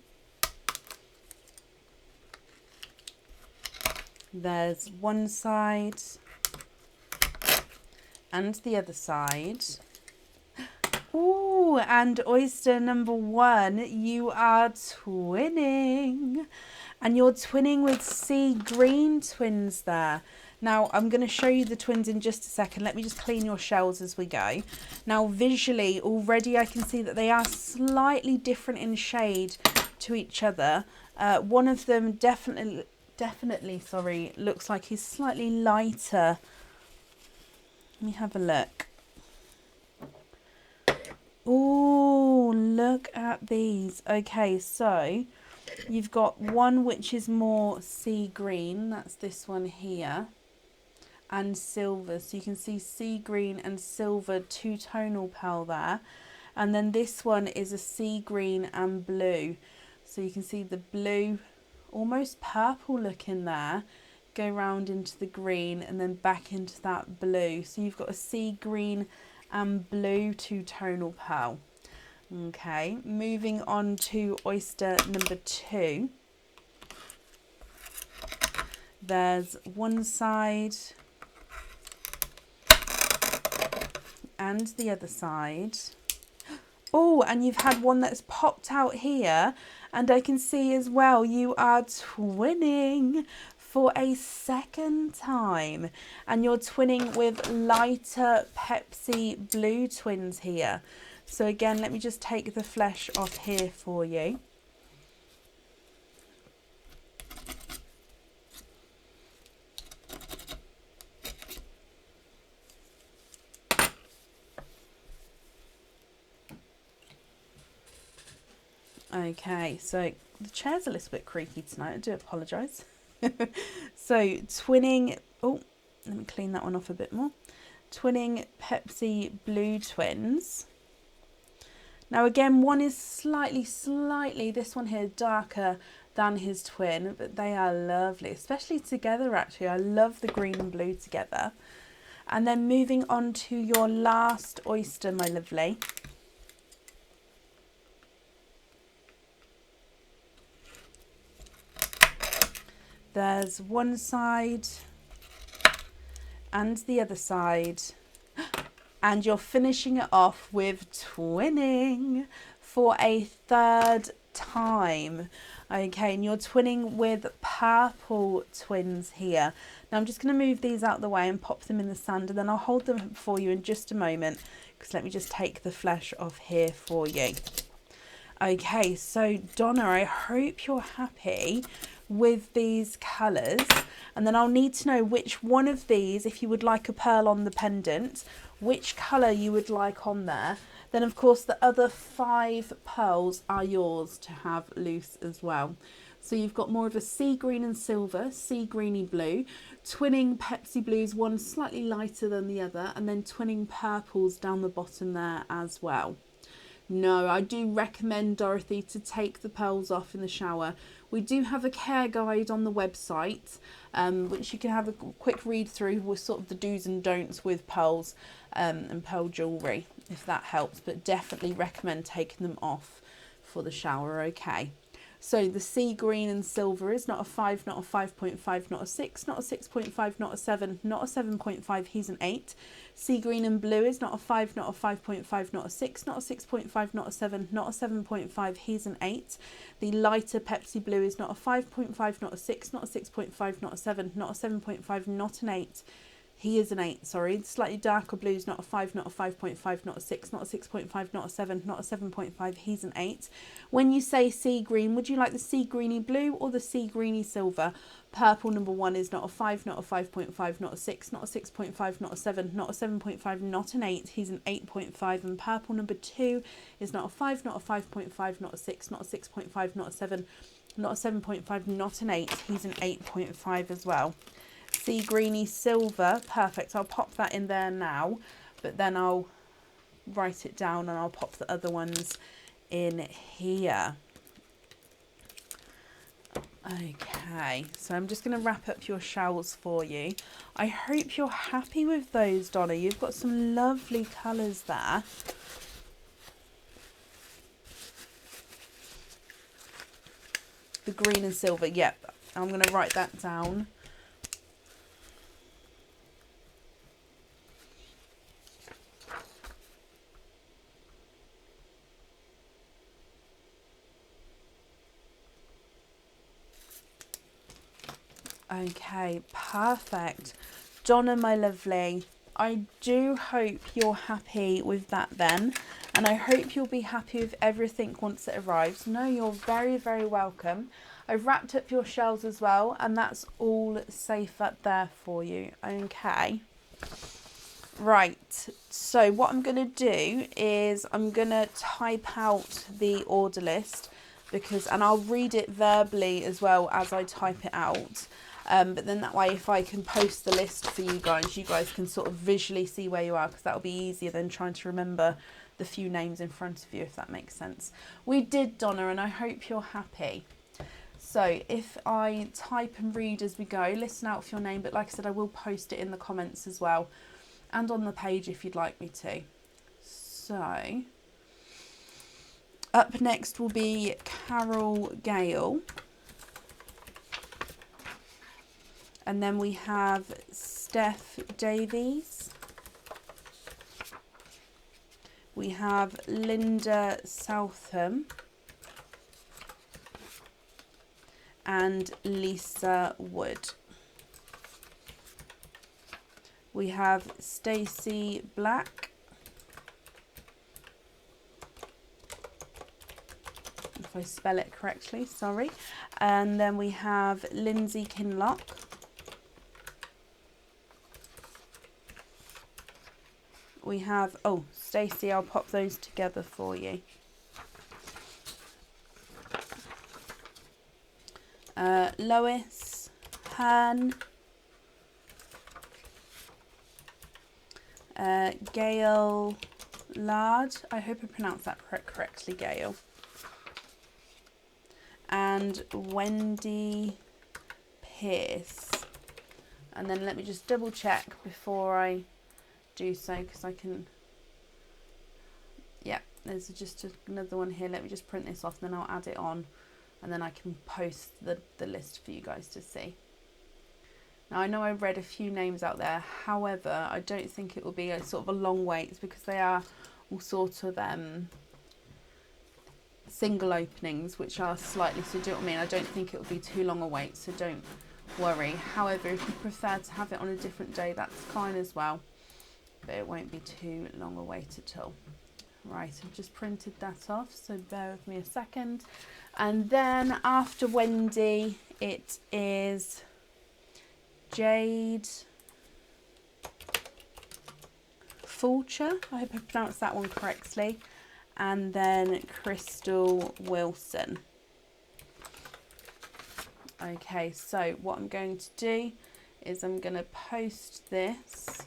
There's one side and the other side. Ooh, and oyster number 1, you are twinning. And you're twinning with sea green twins there. Now, I'm going to show you the twins in just a second. Let me just clean your shells as we go. Now, visually, already I can see that they are slightly different in shade to each other. One of them definitely, looks like he's slightly lighter. Let me have a look. Oh, look at these. Okay, so you've got one which is more sea green, that's this one here, and silver. So you can see sea green and silver two-tonal pearl there. And then this one is a sea green and blue. So you can see the blue, almost purple looking there, go round into the green and then back into that blue. So you've got a sea green and blue two-tonal pearl. Okay, moving on to oyster number 2. There's one side and the other side. Oh, and you've had one that's popped out here, and I can see as well you are twinning for a second time, and you're twinning with lighter Pepsi blue twins here. So again, let me just take the flesh off here for you. Okay, so the chair's a little bit creaky tonight, I do apologise. So twinning, oh, let me clean that one off a bit more. Twinning Pepsi blue twins. Now again, one is slightly, this one here darker than his twin, but they are lovely, especially together actually. I love the green and blue together. And then moving on to your last oyster, my lovely. There's one side and the other side. And you're finishing it off with twinning for a third time. Okay, and you're twinning with purple twins here. Now I'm just going to move these out of the way and pop them in the sand, and then I'll hold them for you in just a moment, because let me just take the flesh off here for you. Okay, so Donna, I hope you're happy with these colours, and then I'll need to know which one of these, if you would like a pearl on the pendant, which colour you would like on there. Then of course the other 5 pearls are yours to have loose as well. So you've got more of a sea green and silver, sea greeny blue, twinning Pepsi blues, one slightly lighter than the other, and then twinning purples down the bottom there as well. No, I do recommend, Dorothy, to take the pearls off in the shower. We do have a care guide on the website, which you can have a quick read through with sort of the do's and don'ts with pearls and pearl jewellery, if that helps. But definitely recommend taking them off for the shower, okay? So the sea green and silver is not a 5, not a 5.5, not a 6, not a 6.5, not a 7, not a 7.5, he's an 8. Sea green and blue is not a 5, not a 5.5, not a 6, not a 6.5, not a 7, not a 7.5, he's an 8. The lighter Pepsi blue is not a 5.5, not a 6, not a 6.5, not a 7, not a 7.5, not an 8. He is an 8, sorry. The slightly darker blue is not a 5, not a 5.5, not a 6, not a 6.5, not a 7, not a 7.5. He's an 8. When you say sea green, would you like the sea greeny blue or the sea greeny silver? Purple number 1 is not a 5, not a 5.5, not a 6, not a 6.5, not a 7, not a 7.5, not an 8. He's an 8.5. And purple number 2 is not a 5, not a 5.5, not a 6, not a 6.5, not a 7, not a 7.5, not an 8. He's an 8.5 as well. Sea greeny silver, perfect. I'll pop that in there now, but then I'll write it down and I'll pop the other ones in here. Okay, so I'm just going to wrap up your shells for you. I hope you're happy with those, Donna. You've got some lovely colours there. The green and silver, yep. I'm going to write that down. Okay, perfect. Donna, my lovely, I do hope you're happy with that then. And I hope you'll be happy with everything once it arrives. No, you're very, very welcome. I've wrapped up your shells as well, and that's all safe up there for you. Okay. Right, so what I'm going to do is I'm going to type out the order list, and I'll read it verbally as well as I type it out. But then that way, if I can post the list for you guys can sort of visually see where you are, because that'll be easier than trying to remember the few names in front of you, if that makes sense. We did, Donna, and I hope you're happy. So if I type and read as we go, listen out for your name, but like I said, I will post it in the comments as well, and on the page if you'd like me to. So up next will be Carol Gale. And then we have Steph Davies. We have Linda Southam. And Lisa Wood. We have Stacey Black. If I spell it correctly, sorry. And then we have Lindsay Kinlock. We have, Stacey, I'll pop those together for you. Lois Hearn. Gail Lard. I hope I pronounced that correctly, Gail. And Wendy Pierce. And then let me just double check before I do so, because I can, yeah, there's just another one here. Let me just print this off, and then I'll add it on, and then I can post the list for you guys to see. Now, I know I've read a few names out there, however, I don't think it will be a sort of a long wait because they are all sort of single openings, which are slightly, so do you know what I mean? I don't think it will be too long a wait, so don't worry. However, if you prefer to have it on a different day, that's fine as well, but it won't be too long a wait at all. Right, I've just printed that off, so bear with me a second. And then after Wendy, it is Jade Fulcher, I hope I pronounced that one correctly, and then Crystal Wilson. Okay, so what I'm going to do is I'm going to post this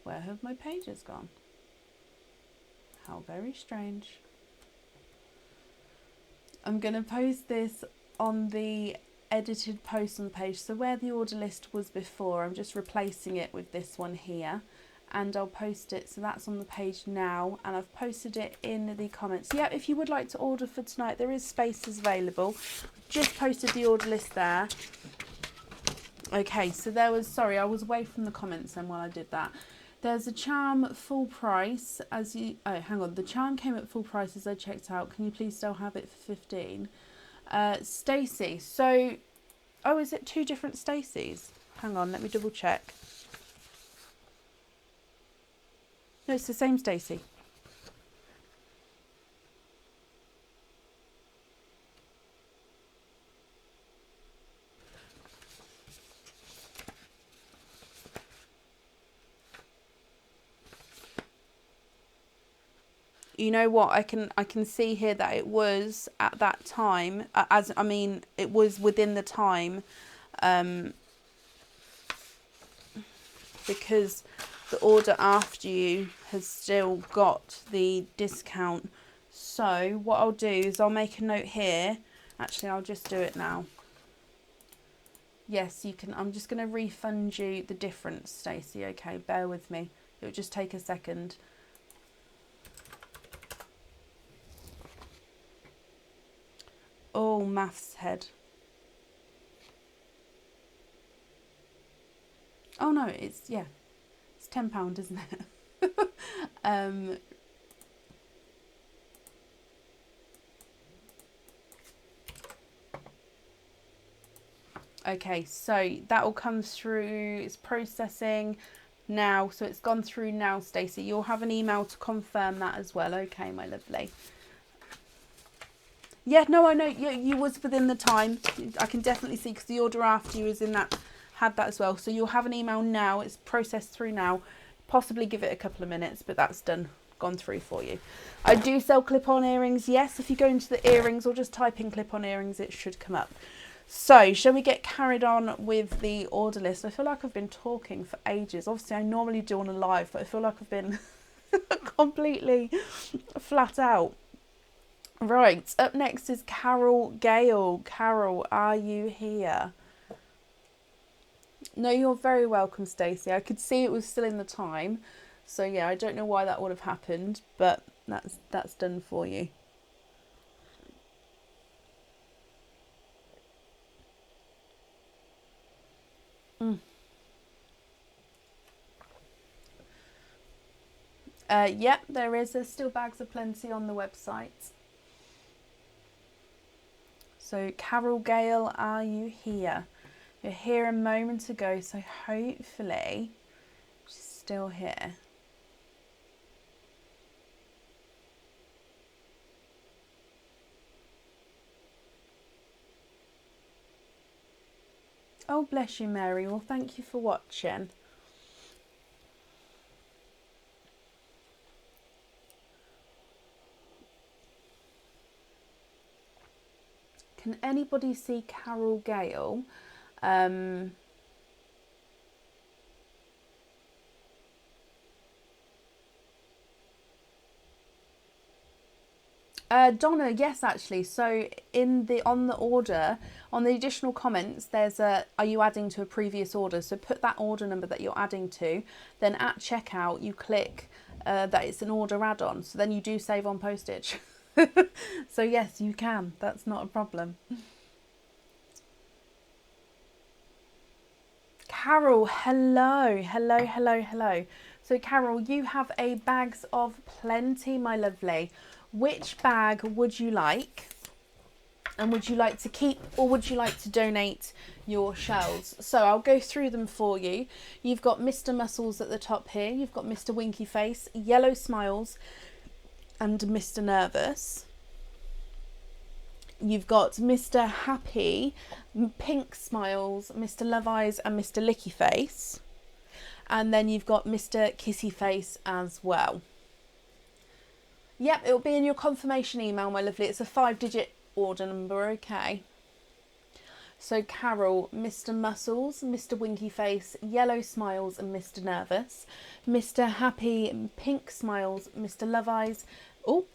Where have my pages gone? How very strange. I'm going to post this on the edited post on the page. So where the order list was before, I'm just replacing it with this one here. And I'll post it, so that's on the page now, and I've posted it in the comments. Yeah, if you would like to order for tonight, there is spaces available. Just posted the order list there. Okay, so there was, sorry, I was away from the comments then while I did that. There's a charm full price, as you, oh, hang on, the charm came at full price as I checked out. Can you please still have it for 15? Stacey, so, oh, is it two different Stacey's? Hang on, let me double check. No, it's the same Stacey. You know what, I can see here that it was at that time, it was within the time, because the order after you has still got the discount. So what I'll do is I'll make a note here. Actually, I'll just do it now. Yes, you can. I'm just going to refund you the difference, Stacey. Okay, bear with me. It'll just take a second. Oh, maths head. Oh no, it's, yeah, it's £10, isn't it? Okay, so that will come through, it's processing now, so it's gone through now, Stacey. You'll have an email to confirm that as well. Okay, my lovely. Yeah, no, I know you was within the time. I can definitely see because the order after you is in that, had that as well. So you'll have an email now. It's processed through now. Possibly give it a couple of minutes, but that's done, gone through for you. I do sell clip-on earrings. Yes, if you go into the earrings or just type in clip-on earrings, it should come up. So shall we get carried on with the order list? I feel like I've been talking for ages. Obviously, I normally do on a live, but I feel like I've been completely flat out. Right, up next is Carol Gale. Carol, are you here? No, you're very welcome, Stacey. I could see it was still in the time. So yeah, I don't know why that would have happened, but that's done for you. Yep, there is. There's still bags of plenty on the website. So Carol Gale, are you here? You're here a moment ago, so hopefully she's still here. Oh, bless you, Mary. Well, thank you for watching. Can anybody see Carol Gale? Donna, yes, actually. So on the order, on the additional comments, there's a, are you adding to a previous order? So put that order number that you're adding to, then at checkout, you click that it's an order add-on, so then you do save on postage. So yes, you can, that's not a problem. Carol, hello. So Carol, you have a bags of plenty, my lovely. Which bag would you like? And would you like to keep, or would you like to donate your shells? So I'll go through them for you. You've got Mr. Muscles at the top here. You've got Mr. Winky Face, Yellow Smiles, and Mr. Nervous. You've got Mr. Happy, Pink Smiles, Mr. Love Eyes, and Mr. Licky Face. And then you've got Mr. Kissy Face as well. Yep, it'll be in your confirmation email, my lovely. It's a 5-digit order number, okay? So Carol, Mr. Muscles, Mr. Winky Face, Yellow Smiles, and Mr. Nervous. Mr. Happy, Pink Smiles, Mr. Love Eyes, oh,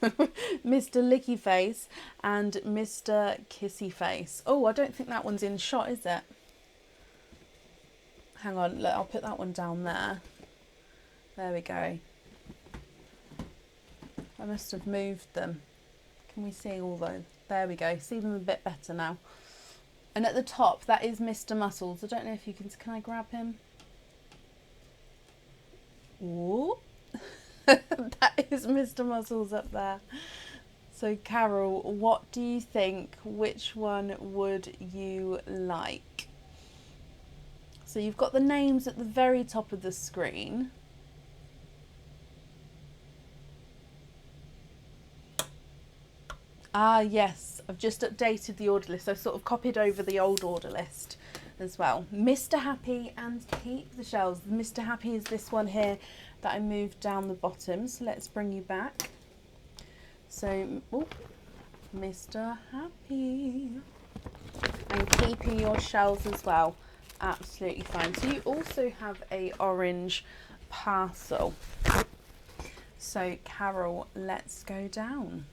Mr. Licky Face, and Mr. Kissy Face. Oh, I don't think that one's in shot, is it? Hang on, look, I'll put that one down there. There we go. I must have moved them. Can we see all those? There we go. See them a bit better now. And at the top, that is Mr. Muscles. I don't know if you can I grab him? Ooh. That is Mr. Muscles up there. So Carol, what do you think? Which one would you like? So you've got the names at the very top of the screen. Ah, yes, I've just updated the order list. I've sort of copied over the old order list as well. Mr. Happy and Keep the Shells. Mr. Happy is this one here that I moved down the bottom. So let's bring you back. So, oh, Mr. Happy. And keeping your shells as well. Absolutely fine. So you also have a orange parcel. So Carol, let's go down.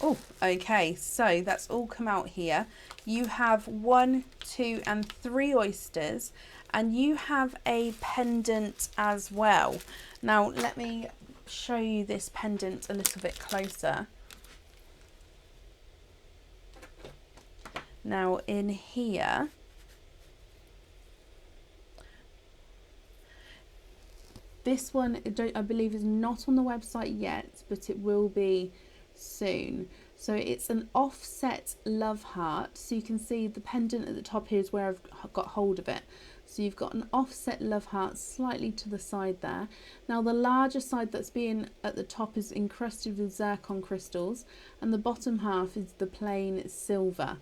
Oh, okay, so that's all come out here. You have 1, 2, and 3 oysters, and you have a pendant as well. Now, let me show you this pendant a little bit closer. Now, in here, this one, I believe, is not on the website yet, but it will be soon. So it's an offset love heart. So you can see the pendant at the top here is where I've got hold of it. So you've got an offset love heart slightly to the side there. Now the larger side that's being at the top is encrusted with zircon crystals, and the bottom half is the plain silver.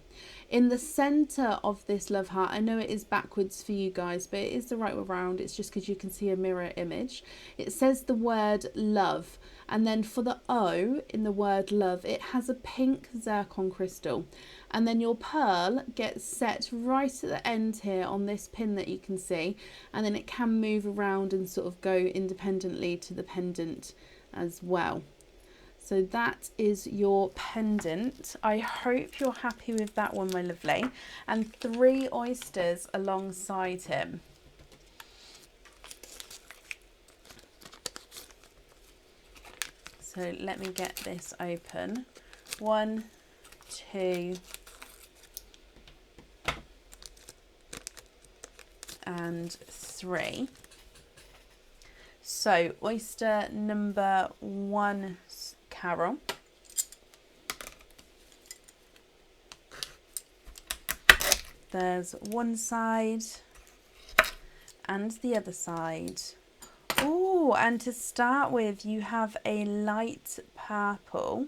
In the center of this love heart, I know it is backwards for you guys, but it is the right way around. It's just because you can see a mirror image. It says the word love, and then for the O in the word love, it has a pink zircon crystal. And then your pearl gets set right at the end here on this pin that you can see, and then it can move around and sort of go independently to the pendant as well. So that is your pendant. I hope you're happy with that one, my lovely. And 3 oysters alongside him. So let me get this open. 1, 2, and 3. So oyster number 1, Carol. There's one side and the other side. Oh, and to start with, you have a light purple,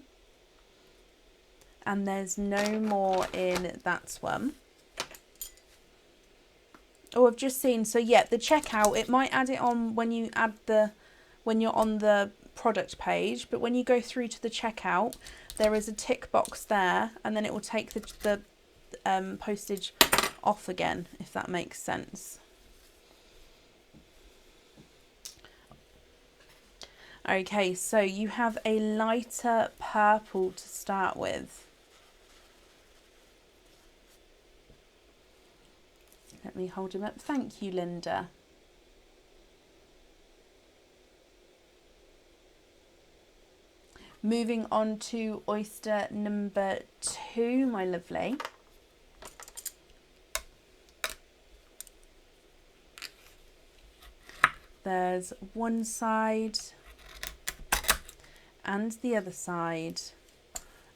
and there's no more in that one. Oh, I've just seen, so yeah, the checkout, it might add it on when you add when you're on the product page, but when you go through to the checkout, there is a tick box there, and then it will take the postage off again, if that makes sense. Okay, so you have a lighter purple to start with. Let me hold him up. Thank you, Linda. Moving on to oyster number 2, my lovely. There's one side and the other side.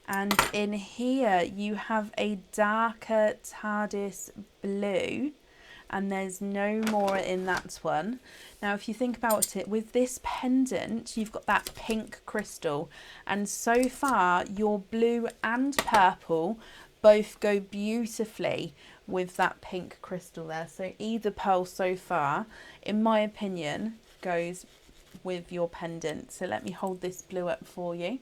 And in here you have a darker TARDIS blue, and there's no more in that one. Now, if you think about it, with this pendant, you've got that pink crystal, and so far your blue and purple both go beautifully with that pink crystal there. So either pearl so far, in my opinion, goes with your pendant. So let me hold this blue up for you.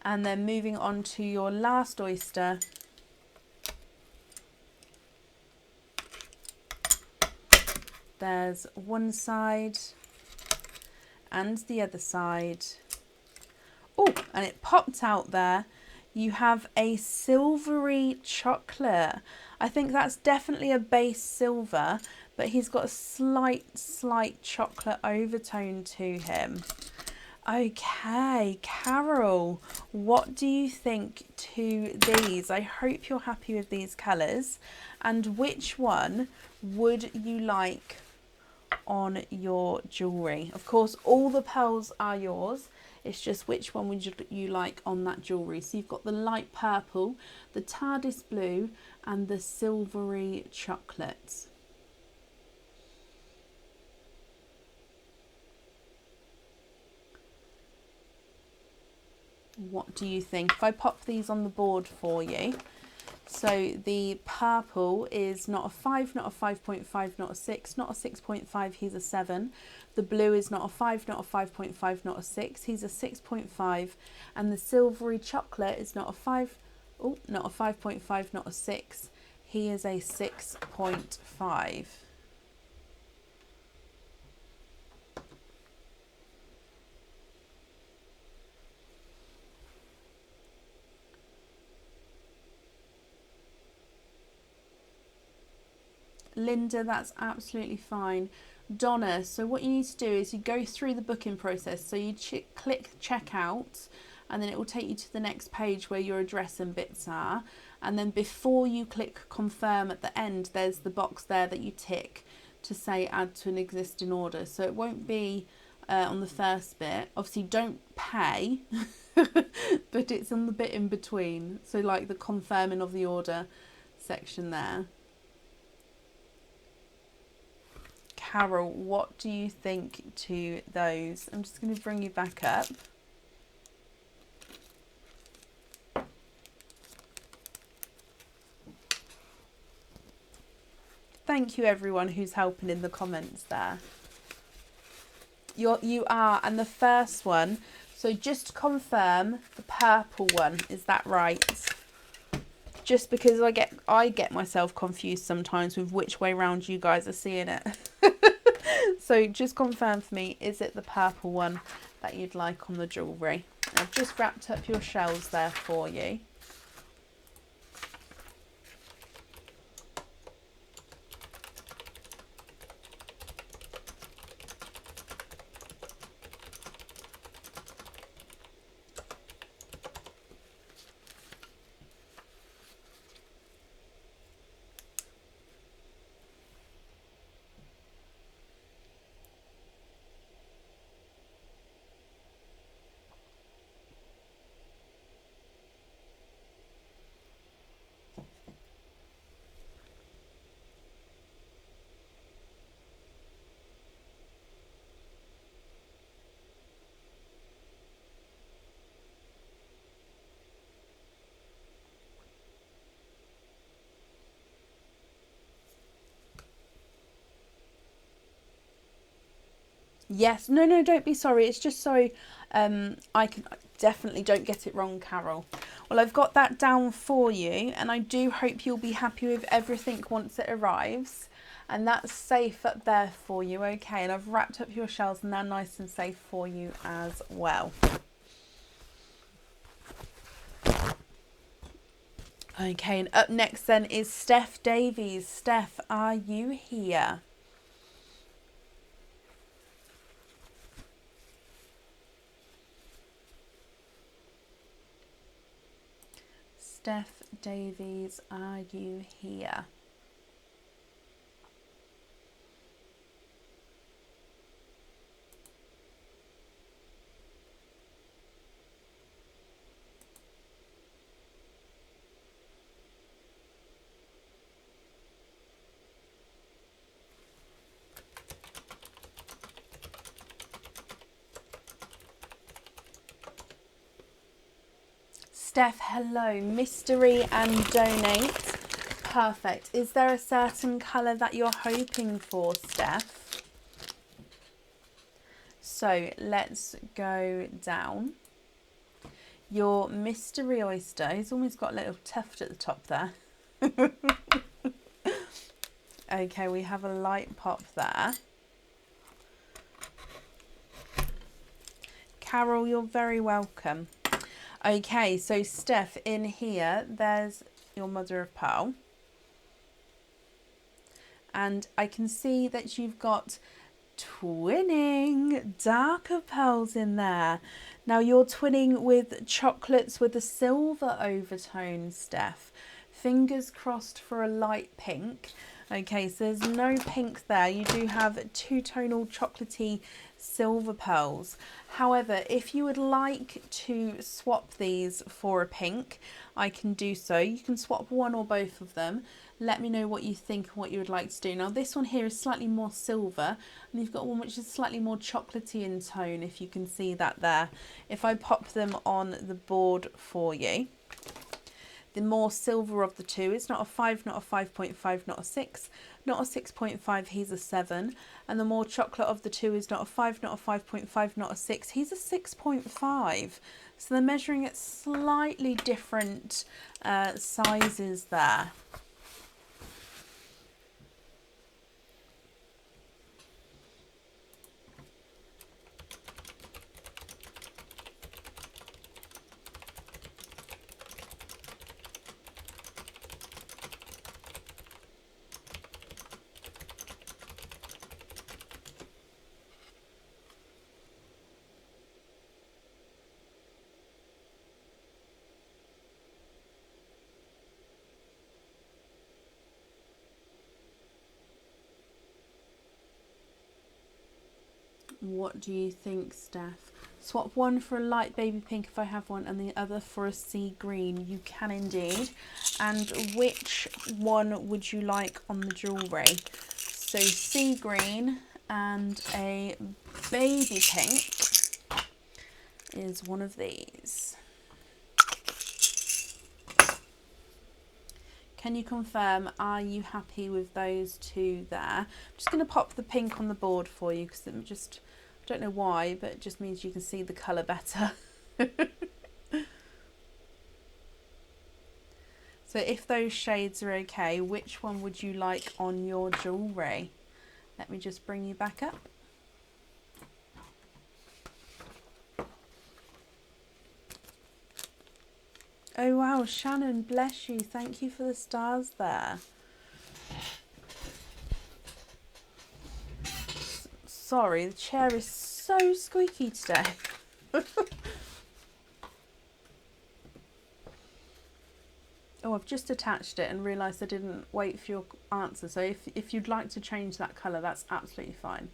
And then moving on to your last oyster. There's one side and the other side. Oh, and it popped out there. You have a silvery chocolate. I think that's definitely a base silver, but he's got a slight chocolate overtone to him. Okay, Carol, what do you think to these? I hope you're happy with these colours. And which one would you like on your jewellery? Of course, all the pearls are yours. It's just which one would you like on that jewellery. So you've got the light purple, the TARDIS blue, and the silvery chocolate. What do you think? If I pop these on the board for you. So the purple is not a 5, not a 5.5, not a 6, not a 6.5, he's a 7. The blue is not a 5, not a 5.5, not a 6, he's a 6.5. And the silvery chocolate is not a 5, oh, not a 5.5, not a 6, he is a 6.5. Linda, that's absolutely fine. Donna, so what you need to do is you go through the booking process. So you click checkout, and then it will take you to the next page where your address and bits are. And then before you click confirm at the end, there's the box there that you tick to say add to an existing order. So it won't be on the first bit. Obviously don't pay, but it's on the bit in between. So like the confirming of the order section there. Carol, what do you think to those? I'm just going to bring you back up. Thank you everyone who's helping in the comments there. You are, and the first one, so just confirm the purple one, is that right? Just because I get myself confused sometimes with which way round you guys are seeing it. So just confirm for me, is it the purple one that you'd like on the jewellery? I've just wrapped up your shells there for you. Yes, no, don't be sorry. It's just so I can definitely don't get it wrong, Carol. Well, I've got that down for you, and I do hope you'll be happy with everything once it arrives. And that's safe up there for you, okay? And I've wrapped up your shells and they're nice and safe for you as well. Okay, and up next then is Steph Davies. Steph, are you here? Steph Davies, are you here? Steph, hello. Mystery and donate. Perfect. Is there a certain colour that you're hoping for, Steph? So let's go down. Your mystery oyster, he's almost got a little tuft at the top there. Okay, we have a light pop there. Carol, you're very welcome. Okay, so Steph, in here, there's your mother of pearl. And I can see that you've got twinning darker pearls in there. Now you're twinning with chocolates with a silver overtone, Steph. Fingers crossed for a light pink. Okay, so there's no pink there. You do have two-tonal chocolatey silver pearls. However, if you would like to swap these for a pink, I can do so. You can swap one or both of them. Let me know what you think and what you would like to do. Now this one here is slightly more silver, and you've got one which is slightly more chocolatey in tone, if you can see that there. If I pop them on the board for you, the more silver of the two, it's not a 5, not a 5.5, not a 6, not a 6.5, he's a 7. And the more chocolate of the two is not a 5, not a 5.5, not a 6, he's a 6.5. So they're measuring at slightly different sizes there. What do you think, Steph? Swap one for a light baby pink if I have one, and the other for a sea green. You can indeed. And which one would you like on the jewellery? So sea green and a baby pink is one of these. Can you confirm, are you happy with those two there? I'm just going to pop the pink on the board for you because it just, I don't know why, but it just means you can see the colour better. So if those shades are okay, which one would you like on your jewellery? Let me just bring you back up. Oh wow, Shannon, bless you. Thank you for the stars there. Sorry, the chair is so squeaky today. Oh, I've just attached it and realised I didn't wait for your answer. So if you'd like to change that colour, that's absolutely fine.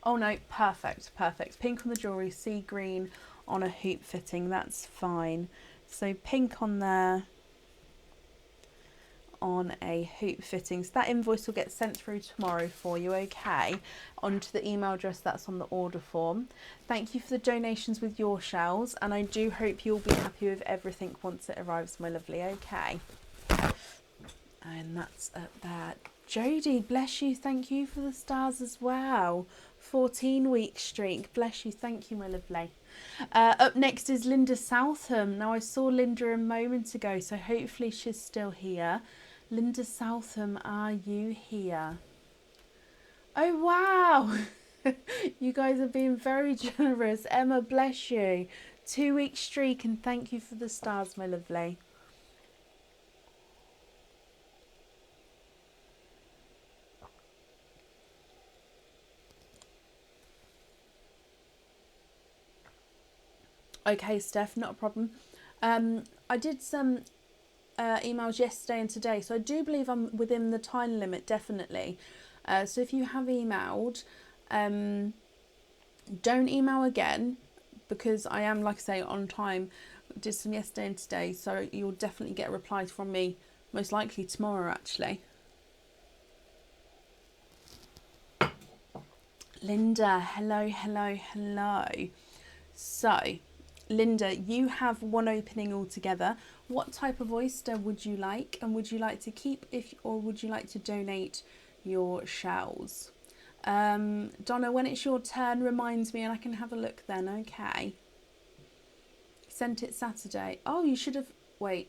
Oh no, perfect, perfect. Pink on the jewellery, sea green on a hoop fitting, that's fine. So pink on there on a hoop fitting. So that invoice will get sent through tomorrow for you, okay? Onto the email address that's on the order form. Thank you for the donations with your shells, and I do hope you'll be happy with everything once it arrives, my lovely, okay? And that's up there. Jodie, bless you. Thank you for the stars as well. 14-week streak. Bless you. Thank you, my lovely. Up next is Linda Southam. Now, I saw Linda a moment ago, so hopefully she's still here. Linda Southam, are you here? Oh, wow. You guys are being very generous. Emma, bless you. 2-week streak, and thank you for the stars, my lovely. Okay, Steph, not a problem. I did some emails yesterday and today, so I do believe I'm within the time limit, definitely. So if you have emailed, don't email again, because I am, like I say, on time. I did some yesterday and today, so you'll definitely get a reply from me, most likely tomorrow, actually. Linda, hello, hello, hello. So, Linda, you have one opening altogether. What type of oyster would you like, and would you like to keep or would you like to donate your shells? Donna, when it's your turn, reminds me and I can have a look then. Okay. Sent it Saturday. Oh, you should have... Wait.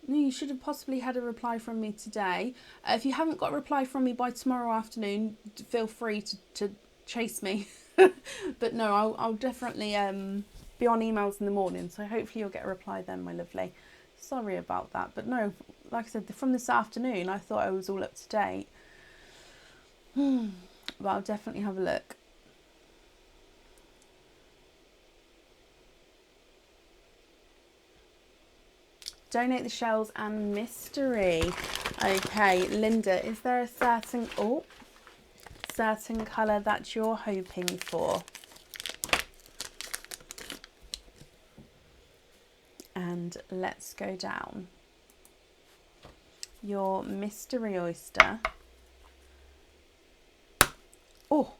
No, you should have possibly had a reply from me today. If you haven't got a reply from me by tomorrow afternoon, feel free to chase me. But no, I'll definitely be on emails in the morning, so hopefully you'll get a reply then, my lovely. Sorry about that, but no, like I said, from this afternoon I thought I was all up to date. But I'll definitely have a look. Donate the shells and mystery. Okay, Linda, is there a certain colour that you're hoping for? And let's go down. Your mystery oyster. Oh,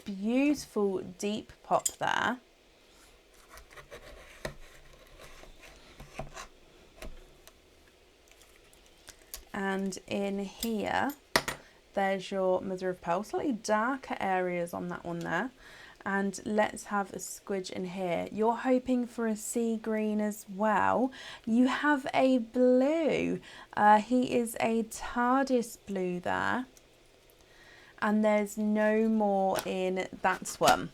beautiful deep pop there. And in here, there's your mother of pearl. Slightly darker areas on that one there. And let's have a squidge in here. You're hoping for a sea green as well. You have a blue. He is a TARDIS blue there. And there's no more in that one.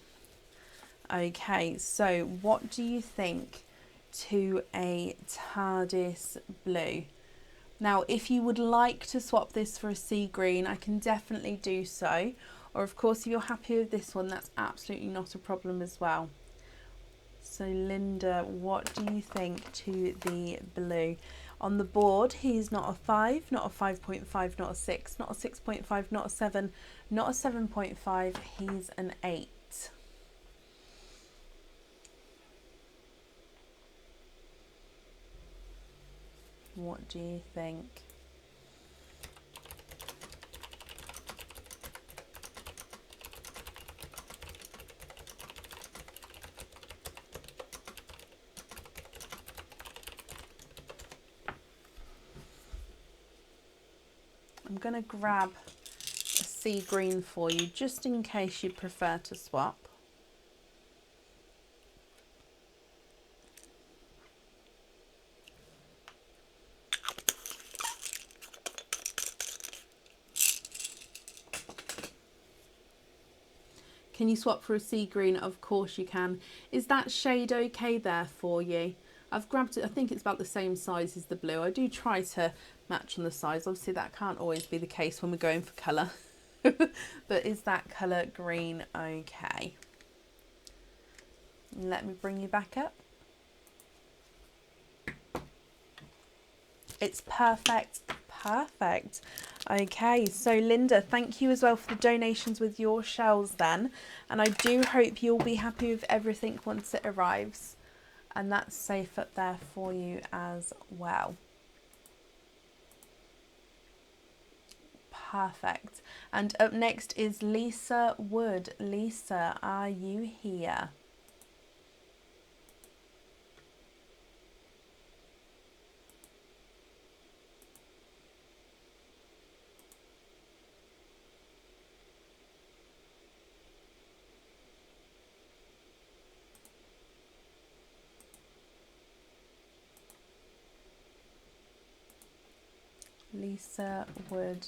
Okay, so what do you think to a TARDIS blue? Now, if you would like to swap this for a sea green, I can definitely do so. Or of course, if you're happy with this one, that's absolutely not a problem as well. So Linda, what do you think to the blue? On the board, he's not a 5, not a 5.5, not a 6, not a 6.5, not a 7, not a 7.5, he's an 8. What do you think? I'm going to grab a sea green for you, just in case you prefer to swap. Can you swap for a sea green? Of course you can. Is that shade okay there for you? I've grabbed it, I think it's about the same size as the blue. I do try to match on the size. Obviously that can't always be the case when we're going for colour. But is that colour green okay? Let me bring you back up. It's perfect. Perfect. Okay, so Linda, thank you as well for the donations with your shells then. And I do hope you'll be happy with everything once it arrives. And that's safe up there for you as well. Perfect. And up next is Lisa Wood. Lisa, are you here? Lisa would.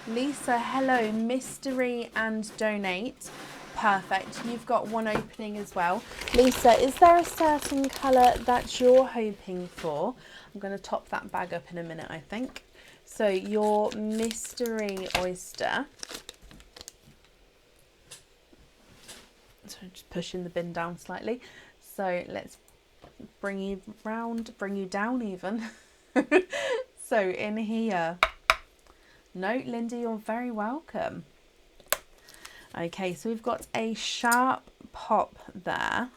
Lisa, hello, mystery and donate. Perfect. You've got one opening as well. Lisa, is there a certain colour that you're hoping for? I'm going to top that bag up in a minute, I think. So your mystery oyster. So just pushing the bin down slightly. So let's bring you round, bring you down even. So in here. No, Linda, you're very welcome. Okay, so we've got a sharp pop there.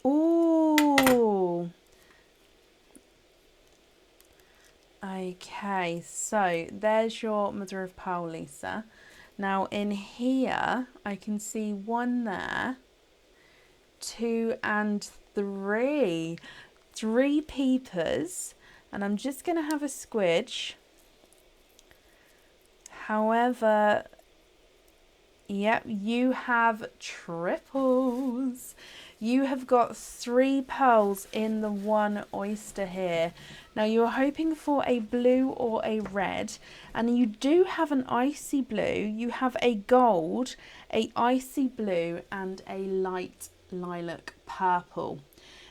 Ooh. Okay, so there's your mother of pearl, Lisa. Now in here, I can see 1 there, 2 and 3. 3 peepers, and I'm just going to have a squidge. However, yep, you have triples. You have got 3 pearls in the 1 oyster here. Now you're hoping for a blue or a red, and you do have an icy blue. You have a gold, a icy blue, and a light lilac purple.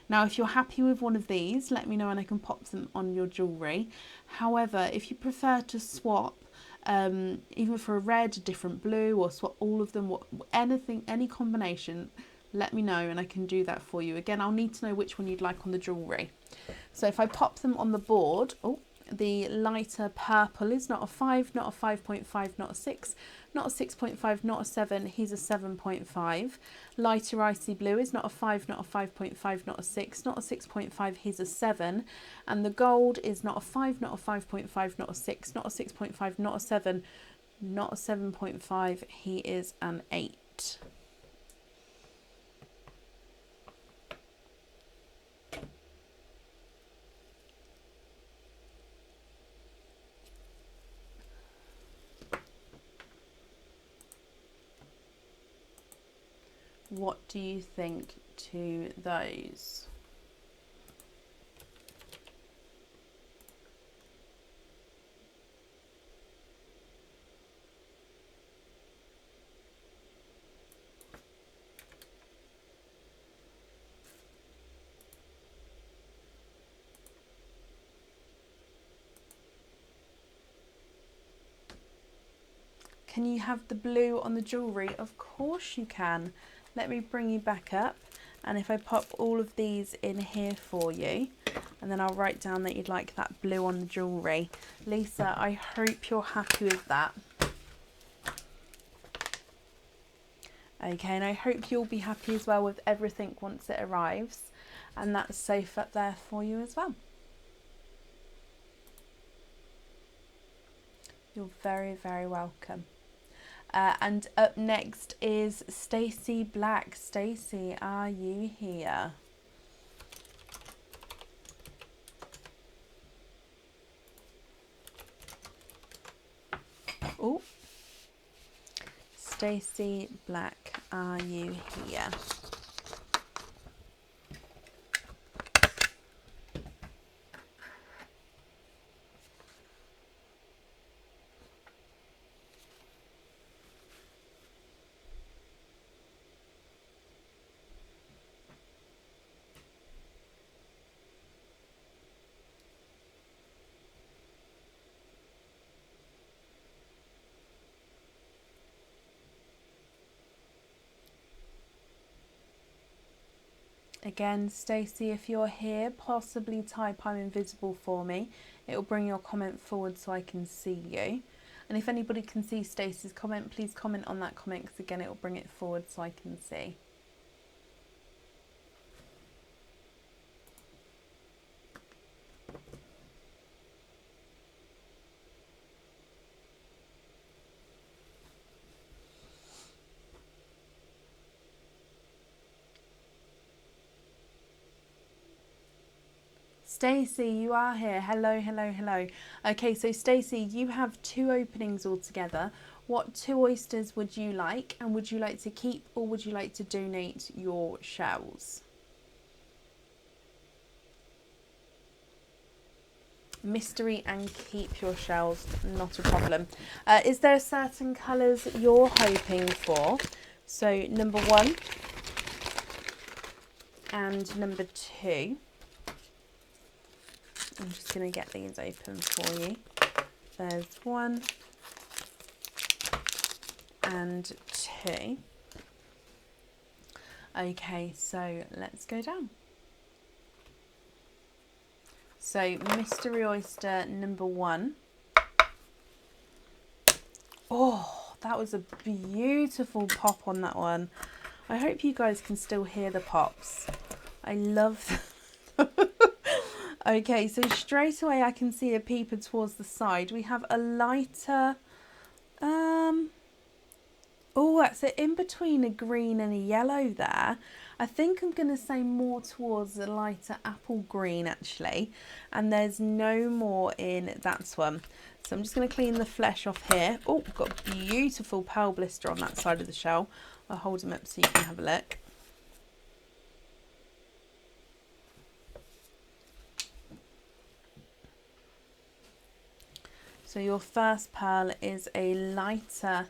Now, if you're happy with one of these, let me know and I can pop them on your jewellery. However, if you prefer to swap, even for a red, a different blue, or swap all of them, anything, any combination, let me know and I can do that for you. Again, I'll need to know which one you'd like on the jewellery. So if I pop them on the board, oh, the lighter purple is not a 5, not a 5.5, not a 6, not a 6.5, not a 7, he's a 7.5. Lighter icy blue is not a 5, not a 5.5, not a 6, not a 6.5, he's a 7. And the gold is not a 5, not a 5.5, not a 6, not a 6.5, not a 7, not a 7.5, he is an 8. What do you think to those? Can you have the blue on the jewellery? Of course you can. Let me bring you back up, and if I pop all of these in here for you, and then I'll write down that you'd like that blue on the jewellery. Lisa, I hope you're happy with that. Okay, and I hope you'll be happy as well with everything once it arrives, and that's safe up there for you as well. You're very, very welcome. And up next is Stacey Black. Stacey, are you here? Oh, Stacey Black, are you here? Again, Stacey, if you're here, possibly type I'm invisible for me. It will bring your comment forward so I can see you. And if anybody can see Stacey's comment, please comment on that comment, because again, it will bring it forward so I can see. Stacey, you are here. Hello, hello, hello. Okay, so Stacey, you have 2 openings altogether. What 2 oysters would you like? And would you like to keep, or would you like to donate your shells? mystery and keep your shells, not a problem. Is there certain colours you're hoping for? So number 1 and number 2. I'm just going to get these open for you. There's 1 and 2. Okay, so let's go down. So mystery oyster number 1. Oh, that was a beautiful pop on that one. I hope you guys can still hear the pops. I love Okay, so straight away I can see a peeper towards the side. We have a lighter, oh, that's it, in between a green and a yellow there. I think I'm going to say more towards a lighter apple green actually. And there's no more in that one. So I'm just going to clean the flesh off here. Oh, we've got a beautiful pearl blister on that side of the shell. I'll hold them up so you can have a look. So your first pearl is a lighter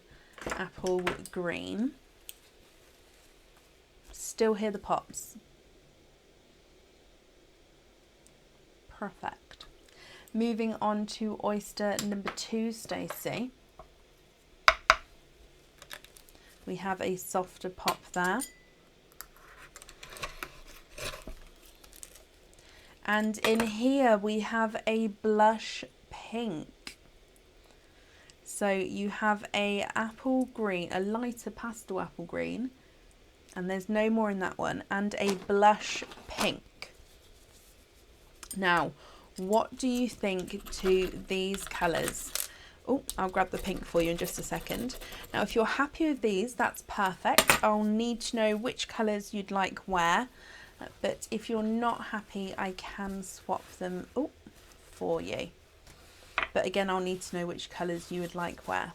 apple green. Still hear the pops. Perfect. Moving on to oyster number 2, Stacey. We have a softer pop there. And in here we have a blush pink. So you have a apple green, a lighter pastel apple green, and there's no more in that one, and a blush pink. Now, what do you think to these colours? Oh, I'll grab the pink for you in just a second. Now, if you're happy with these, that's perfect. I'll need to know which colours you'd like where, but if you're not happy, I can swap them for you. But again, I'll need to know which colours you would like where.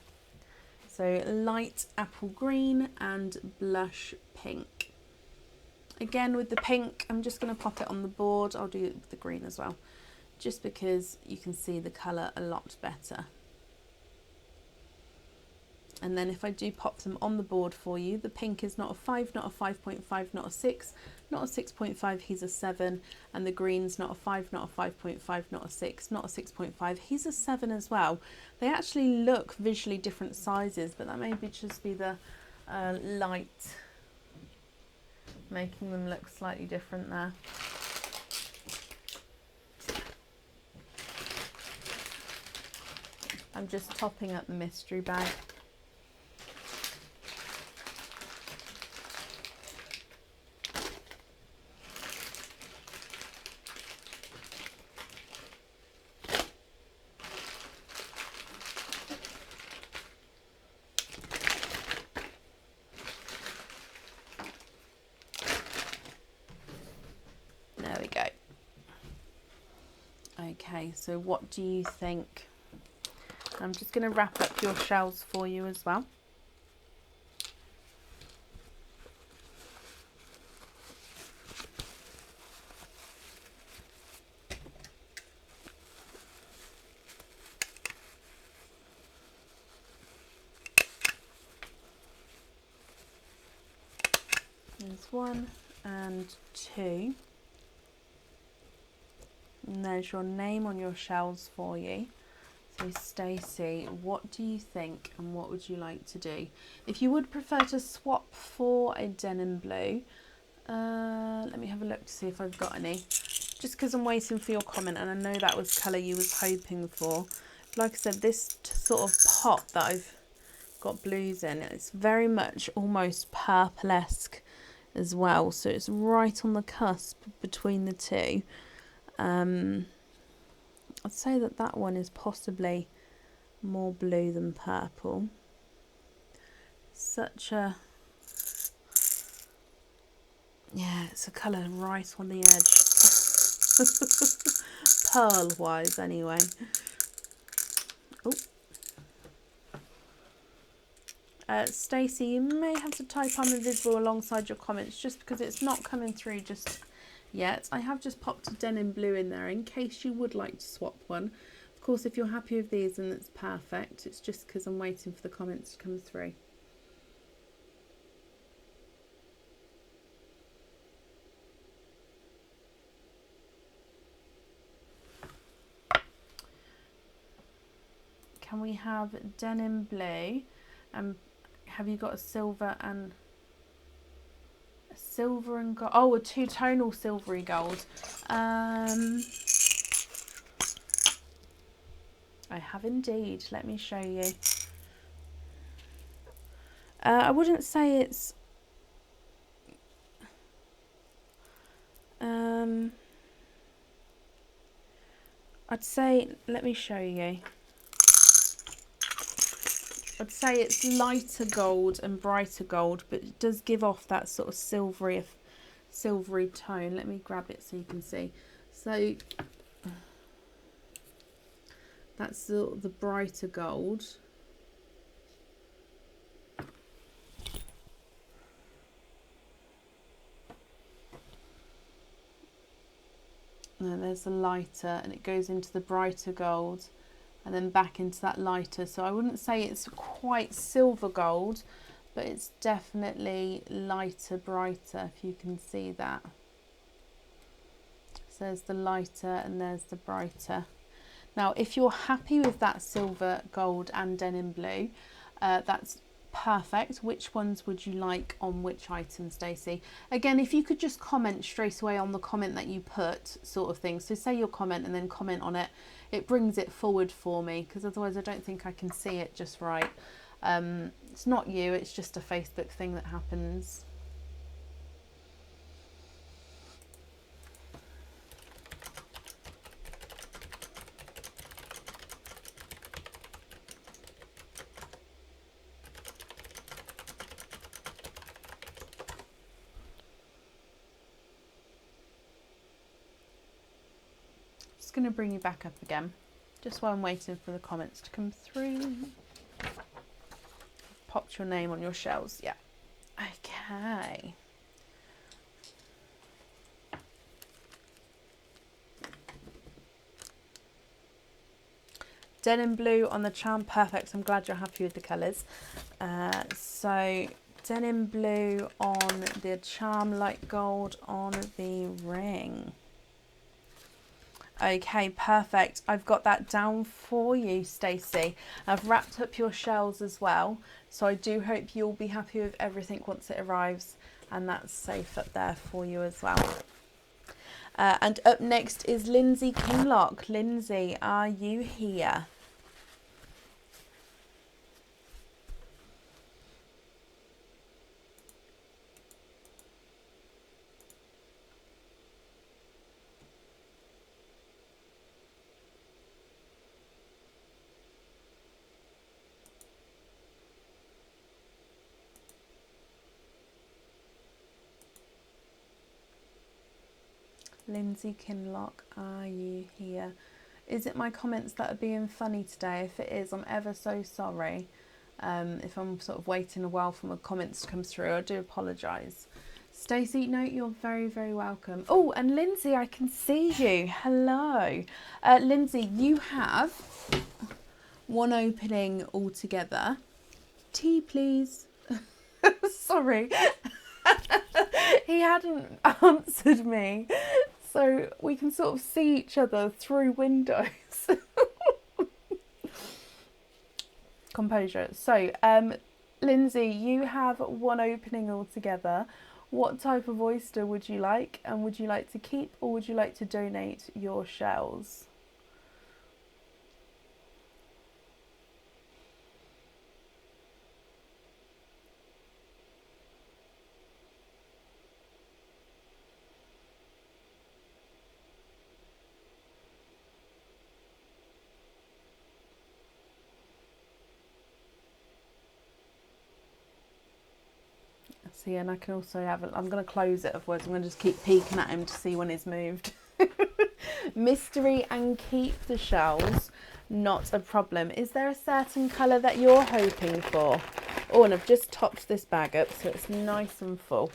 So light apple green and blush pink. Again, with the pink, I'm just going to pop it on the board. I'll do it with the green as well, just because you can see the colour a lot better. And then if I do pop them on the board for you, the pink is not a 5, not a 5.5, not a 6, not a 6.5, he's a 7. And the green's not a 5, not a 5.5, not a 6, not a 6.5, he's a 7 as well. They actually look visually different sizes, but that may just be the light making them look slightly different there. I'm just topping up the mystery bag. There we go. Okay, so what do you think? I'm just going to wrap up your shells for you as well. There's 1 and 2. And there's your name on your shells for you. So Stacey, what do you think and what would you like to do? If you would prefer to swap for a denim blue, let me have a look to see if I've got any. Just because I'm waiting for your comment, and I know that was colour you was hoping for. Like I said, this sort of pop that I've got blues in, it's very much almost purple-esque as well. So it's right on the cusp between the two. I'd say that one is possibly more blue than purple. Such a, yeah, it's a colour right on the edge. Pearl wise anyway. Stacey, you may have to type "I'm invisible" alongside your comments, just because it's not coming through just yet. I have just popped a denim blue in there in case you would like to swap one. Of course, if you're happy with these, then it's perfect. It's just because I'm waiting for the comments to come through. Can we have denim blue? Have you got a silver and gold? Oh, a two-tonal silvery gold. I have indeed. Let me show you. I wouldn't say it's I'd say, let me show you. I'd say it's lighter gold and brighter gold, but it does give off that sort of silvery tone. Let me grab it so you can see. So that's the brighter gold. And there's the lighter, and it goes into the brighter gold and then back into that lighter. So I wouldn't say it's quite silver gold, but it's definitely lighter, brighter, if you can see that. So there's the lighter and there's the brighter. Now, if you're happy with that silver, gold and denim blue, that's perfect. Which ones would you like on which item, Stacey? Again, if you could just comment straight away on the comment that you put, sort of thing. So say your comment and then comment on it. It brings it forward for me, because otherwise I don't think I can see it just right. It's not you, it's just a Facebook thing that happens. Going to bring you back up again just while I'm waiting for the comments to come through. Popped your name on your shells. Yeah, okay. Denim blue on the charm, perfect. I'm glad you're happy with the colours. So denim blue on the charm, light gold on the ring. Okay, perfect. I've got that down for you, Stacey. I've wrapped up your shells as well, so I do hope you'll be happy with everything once it arrives, and that's safe up there for you as well. And up next is Lindsay Kinlock. Lindsay, are you here? Lindsay Kinlock, are you here? Is it my comments that are being funny today? If it is, I'm ever so sorry. If I'm sort of waiting a while for my comments to come through, I do apologise. Stacey, no, you're very, very welcome. Oh, and Lindsay, I can see you. Hello. Lindsay, you have one opening altogether. Tea, please. Sorry. He hadn't answered me. So we can sort of see each other through windows. Composure. So, Lindsay, you have one opening altogether. What type of oyster would you like? And would you like to keep, or would you like to donate your shells? See, and I can also have I'm going to close it, otherwise I'm going to just keep peeking at him to see when he's moved. Mystery and keep the shells, not a problem. Is there a certain colour that you're hoping for? Oh, and I've just topped this bag up so it's nice and full.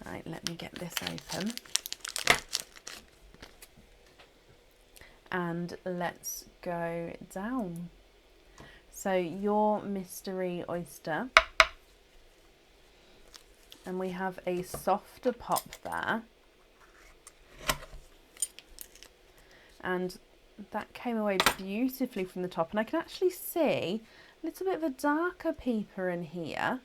Right, let me get this open. and let's go down. So your mystery oyster, and we have a softer pop there, and that came away beautifully from the top, and I can actually see a little bit of a darker peeper in here.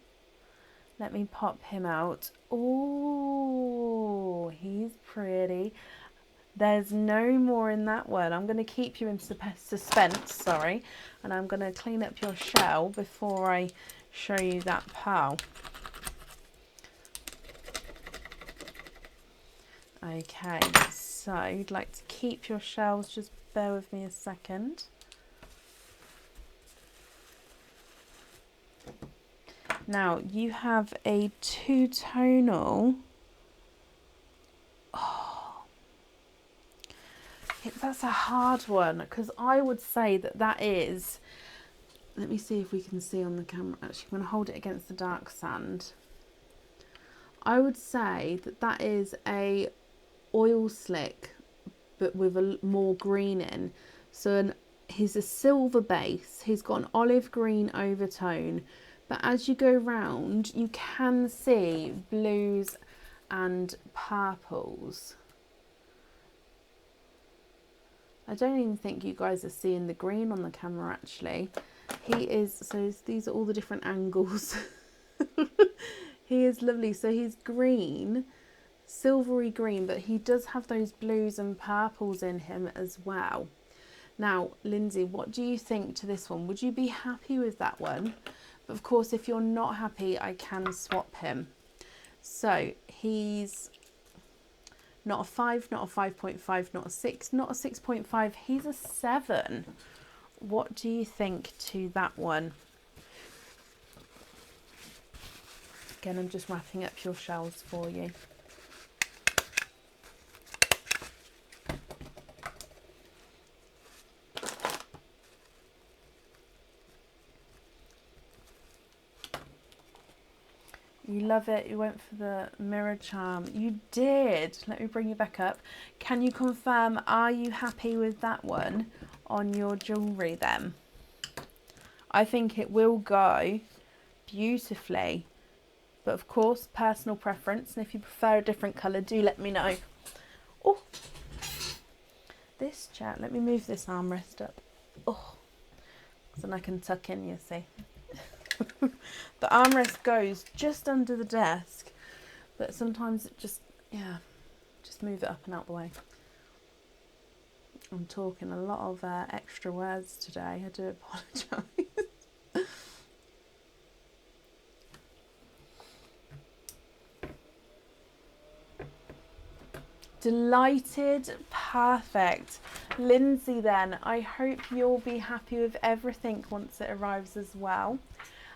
Let me pop him out. Oh, he's pretty. There's no more in that one. I'm going to keep you in suspense, sorry, and I'm going to clean up your shell before I show you that pearl. Okay, so you'd like to keep your shells, just bear with me a second. Now you have a two-tonal. Oh, that's a hard one, because I would say that that is, let me see if we can see on the camera. Actually, I'm going to hold it against the dark sand. I would say that that is a oil slick, but with a more green in. So he's a silver base. He's got an olive green overtone. But as you go round, you can see blues and purples. I don't even think you guys are seeing the green on the camera, actually. He is, so these are all the different angles. He is lovely. So he's green, silvery green, but he does have those blues and purples in him as well. Now, Lindsay, what do you think to this one? Would you be happy with that one? But of course, if you're not happy, I can swap him. So he's not a 5, not a 5.5, not a 6, not a 6.5. He's a 7. What do you think to that one? Again, I'm just wrapping up your shells for you. You love it. You went for the mirror charm. You did. Let me bring you back up. Can you confirm, are you happy with that one on your jewellery then? I think it will go beautifully. But of course, personal preference. And if you prefer a different colour, do let me know. Oh, this chair. Let me move this armrest up. Oh, so then I can tuck in, you see. The armrest goes just under the desk, but sometimes it just, yeah, just move it up and out the way. I'm talking a lot of extra words today. I do apologise. Delighted. Perfect. Lindsay, then, I hope you'll be happy with everything once it arrives as well.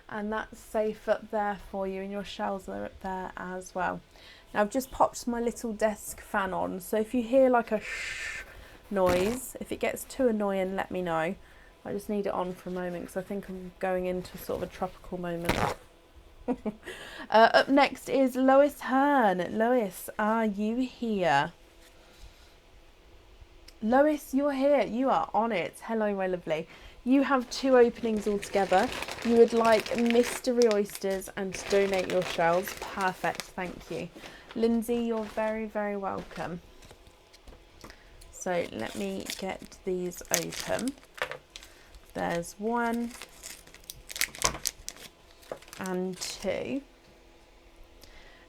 And that's safe up there for you, and your shells are up there as well. Now I've just popped my little desk fan on, so if you hear like a shh noise, if it gets too annoying, let me know. I just need it on for a moment because I think I'm going into sort of a tropical moment. Up next is Lois Hearn. Lois, are you here? Lois, you're here. You are on it. Hello, my lovely. You have 2 openings altogether. You would like mystery oysters and to donate your shells. Perfect, thank you. Lindsay, you're very, very welcome. So let me get these open. There's 1 and 2.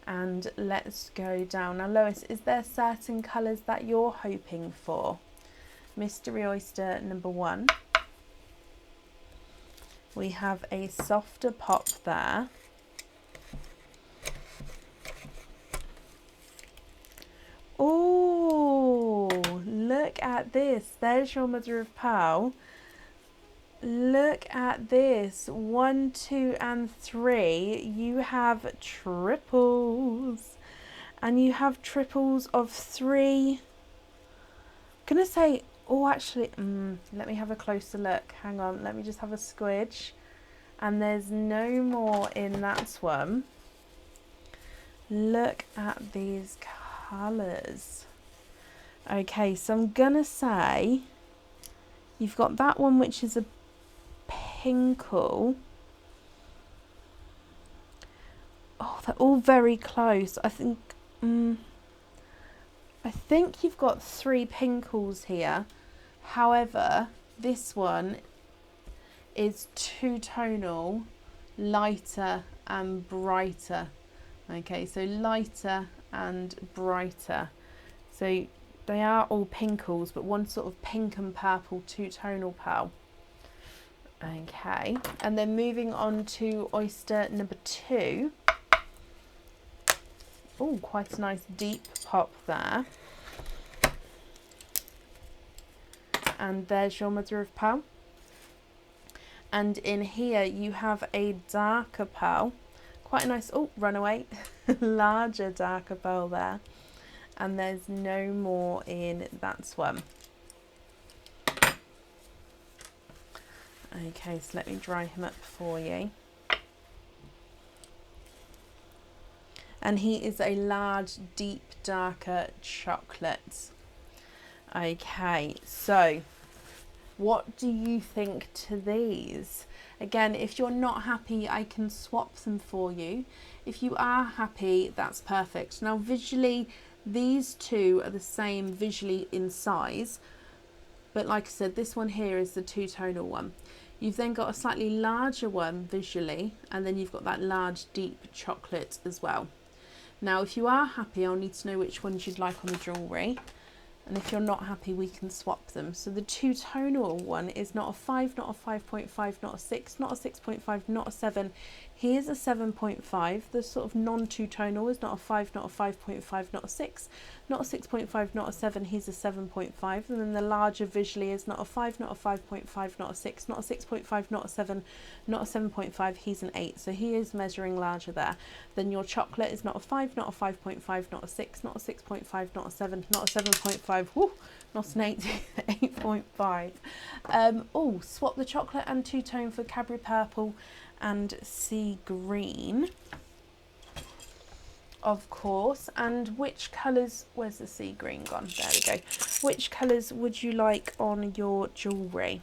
And let's go down. Now, Lois, is there certain colours that you're hoping for? Mystery oyster number 1. We have a softer pop there. Oh, look at this. There's your mother of pearl. Look at this. 1, 2, and 3. You have triples. And you have triples of 3. I'm going to say, oh, actually, let me have a closer look. Hang on, let me just have a squidge. And there's no more in that one. Look at these colours. Okay, so I'm going to say You've got that one, which is a pinkle. Oh, they're all very close. I think you've got 3 pinkles here. However, this one is two-tonal, lighter and brighter. Okay, so lighter and brighter. So they are all pinkles, but one sort of pink and purple two-tonal pearl. Okay, and then moving on to oyster number 2. Oh, quite a nice deep pop there. And there's your mother of pearl. And in here you have a darker pearl. Quite a nice, oh, runaway, larger darker pearl there. And there's no more in that one. Okay, so let me dry him up for you. And he is a large, deep, darker chocolate. Okay, so what do you think to these? Again, if you're not happy, I can swap them for you. If you are happy, that's perfect. Now, visually, these two are the same visually in size. But like I said, this one here is the two-tonal one. You've then got a slightly larger one visually, and then you've got that large, deep chocolate as well. Now, if you are happy, I'll need to know which ones you'd like on the jewellery. And if you're not happy, we can swap them. So the two-tonal one is not a 5, not a 5.5, not a 6, not a 6.5, not a 7. Here's a 7.5. The sort of non-two-tonal is not a 5, not a 5.5, not a 6, not a 6.5, not a 7. Here's a 7.5. And then the larger visually is not a 5, not a 5.5, not a 6, not a 6.5, not a 7, not a 7.5. He's an 8. So he is measuring larger there. Then your chocolate is not a 5, not a 5.5, not a 6, not a 6.5, not a 7, not a 7.5. Woo, not an 8, 8.5. Oh, swap the chocolate and two-tone for Cadbury Purple and Sea Green, of course. And which colours, where's the Sea Green gone? There we go. Which colours would you like on your jewellery?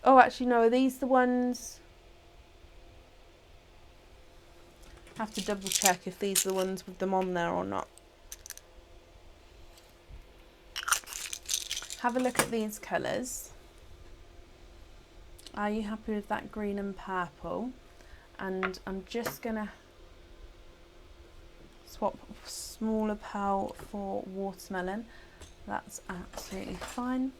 Oh, actually, no, are these the ones? I have to double check if these are the ones with them on there or not. Have a look at these colours. Are you happy with that green and purple? And I'm just going to swap smaller pearl for watermelon. That's absolutely fine.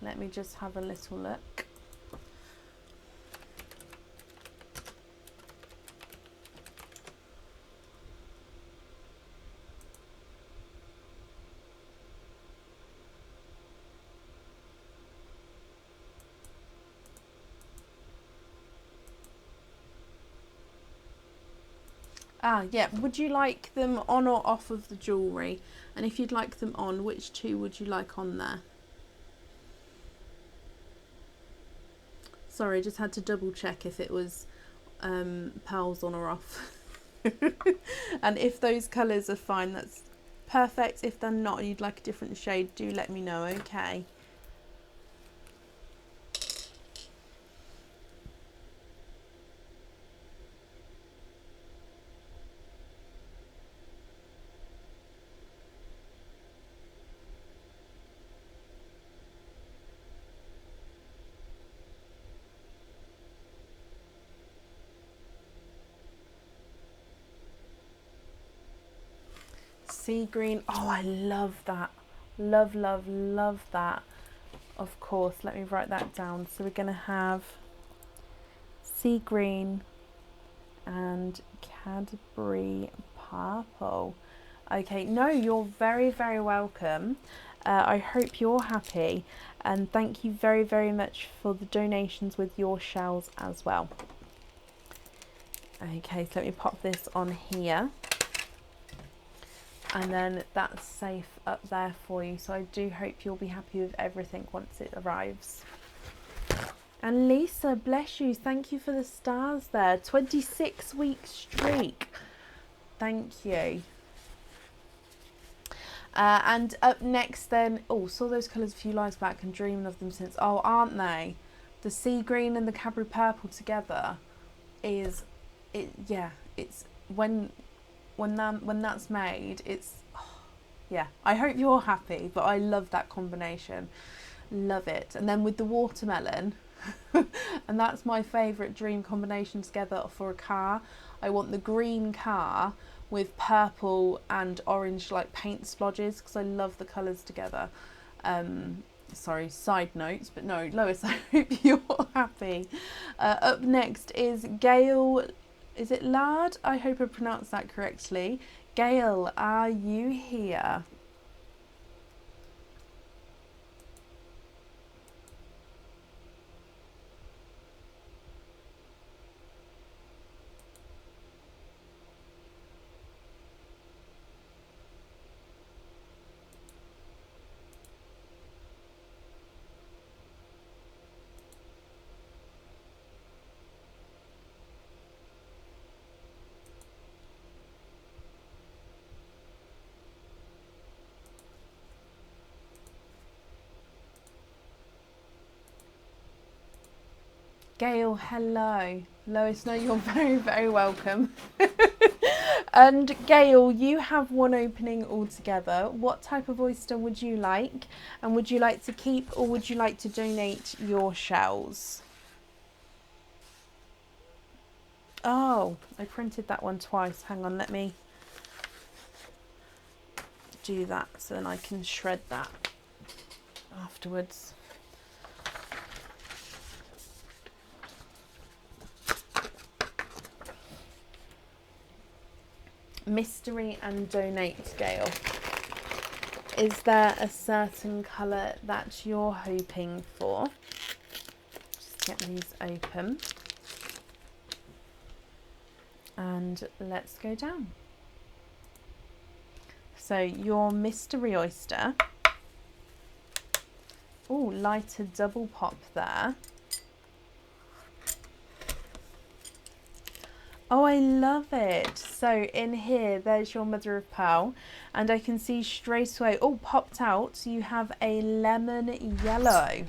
Let me just have a little look. Yeah, would you like them on or off of the jewellery? And if you'd like them on, which two would you like on there? Sorry, just had to double check if it was pearls on or off. And if those colours are fine, that's perfect. If they're not and you'd like a different shade, do let me know, okay? Sea green, oh, I love that. Love, love, love that. Of course, let me write that down. So we're going to have sea green and Cadbury Purple. Okay, no, you're very, very welcome. I hope you're happy, and thank you very, very much for the donations with your shells as well. Okay, so let me pop this on here. And then that's safe up there for you. So I do hope you'll be happy with everything once it arrives. And Lisa, bless you. Thank you for the stars there. 26-week streak. Thank you. And up next then, oh, saw those colours a few lives back and dreaming of them since. Oh, aren't they? The sea green and the Cadbury purple together is, yeah, it's when that's made, it's, oh, yeah. I hope you're happy, but I love that combination. Love it. And then with the watermelon, and that's my favourite dream combination together for a car. I want the green car with purple and orange like paint splodges because I love the colours together. Sorry, side notes, but no, Lois, I hope you're happy. Up next is Gail, is it Lard? I hope I pronounced that correctly. Gail, are you here? Gail, hello. Lois, no, you're very, very welcome. And Gail, you have one opening altogether. What type of oyster would you like? And would you like to keep or would you like to donate your shells? Oh, I printed that one twice. Hang on, let me do that so then I can shred that afterwards. Mystery and donate, Gail. Is there a certain colour that you're hoping for? Just get these open. And let's go down. So your mystery oyster. Oh, lighter double pop there. Oh, I love it. So in here, there's your mother of pearl, and I can see straight away, oh, popped out, you have a lemon yellow.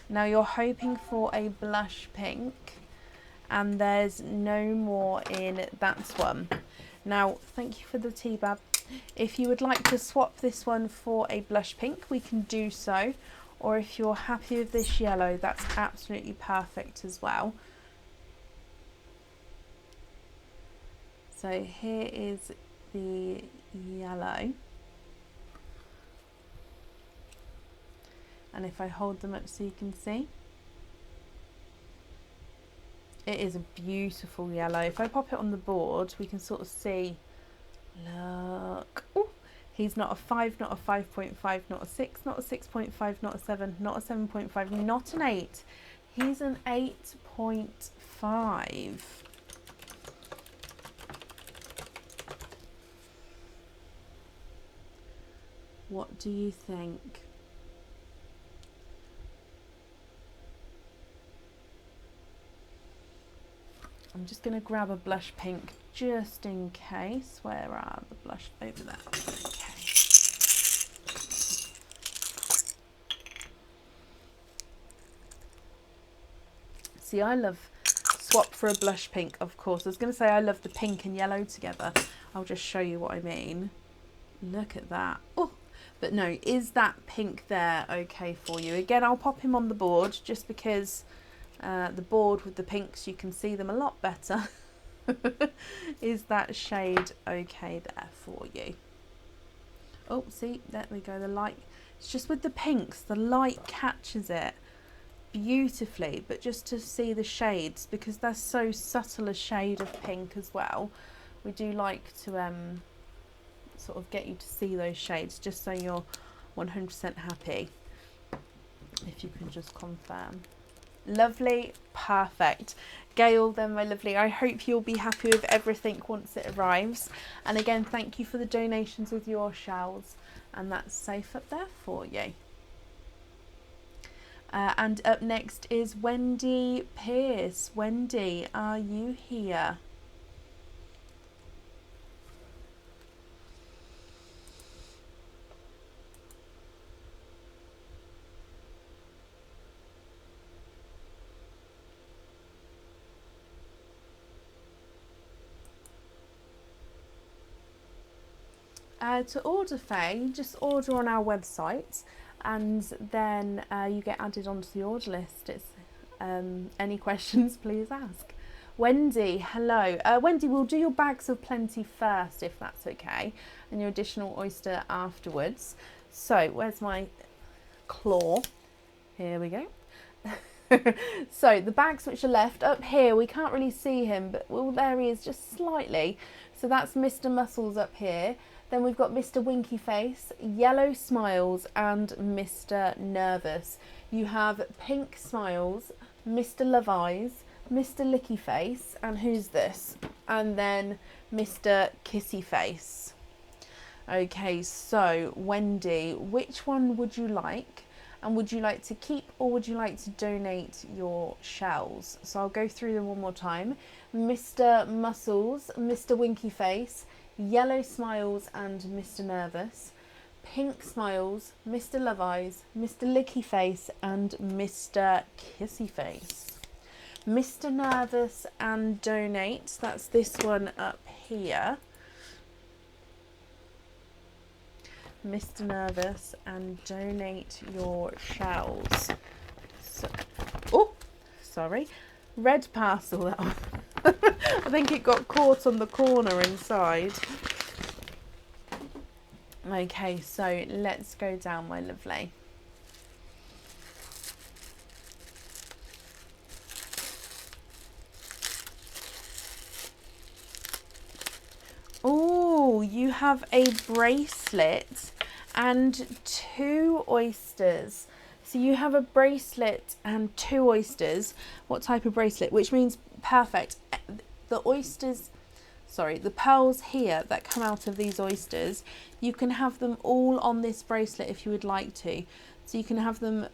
Now you're hoping for a blush pink, and there's no more in that one. Now, thank you for the tea, Bab. If you would like to swap this one for a blush pink, we can do so. Or if you're happy with this yellow, that's absolutely perfect as well. So here is the yellow. And if I hold them up so you can see, it is a beautiful yellow. If I pop it on the board, we can sort of see, look. Ooh, he's not a 5, not a 5.5, not a 6, not a 6.5, not a 7, not a 7.5, not an 8. He's an 8.5. What do you think? I'm just going to grab a blush pink just in case. Where are the blush? Over there. Okay. See, I love swap for a blush pink, of course. I was going to say I love the pink and yellow together. I'll just show you what I mean. Look at that. Oh, but no, is that pink there okay for you? Again, I'll pop him on the board just because the board with the pinks, you can see them a lot better. Is that shade okay there for you? Oh, see, there we go. The light, it's just with the pinks, the light catches it beautifully, but just to see the shades, because they're so subtle a shade of pink as well, we do like to sort of get you to see those shades just so you're 100% happy. If you can just confirm. Lovely, perfect. Gail, then, my lovely, I hope you'll be happy with everything once it arrives. And again, thank you for the donations with your shells. And that's safe up there for you. And up next is Wendy Pierce. Wendy, are you here? To order Faye, you just order on our website, and then you get added onto the order list. It's any questions, please ask. Wendy, hello. Wendy, we'll do your bags of plenty first, if that's okay, and your additional oyster afterwards. So, where's my claw? Here we go. So, the bags which are left up here, we can't really see him, but well, there he is just slightly. So that's Mr. Muscles up here. Then we've got Mr. Winky Face, Yellow Smiles, and Mr. Nervous. You have Pink Smiles, Mr. Love Eyes, Mr. Licky Face, and who's this? And then Mr. Kissy Face. Okay, so Wendy, which one would you like? And would you like to keep or would you like to donate your shells? So I'll go through them one more time. Mr. Muscles, Mr. Winky Face, Yellow Smiles, and Mr. Nervous. Pink Smiles, Mr. Love Eyes, Mr. Licky Face, and Mr. Kissy Face. Mr. Nervous and donate, that's this one up here. Mr. Nervous and donate your shells. So, oh, sorry. Red parcel, that one. I think it got caught on the corner inside. Okay, so let's go down, my lovely. Oh, you have a bracelet and 2 oysters. So you have a bracelet and 2 oysters. What type of bracelet? Which means perfect. The oysters, sorry, the pearls here that come out of these oysters, you can have them all on this bracelet if you would like to. So you can have them,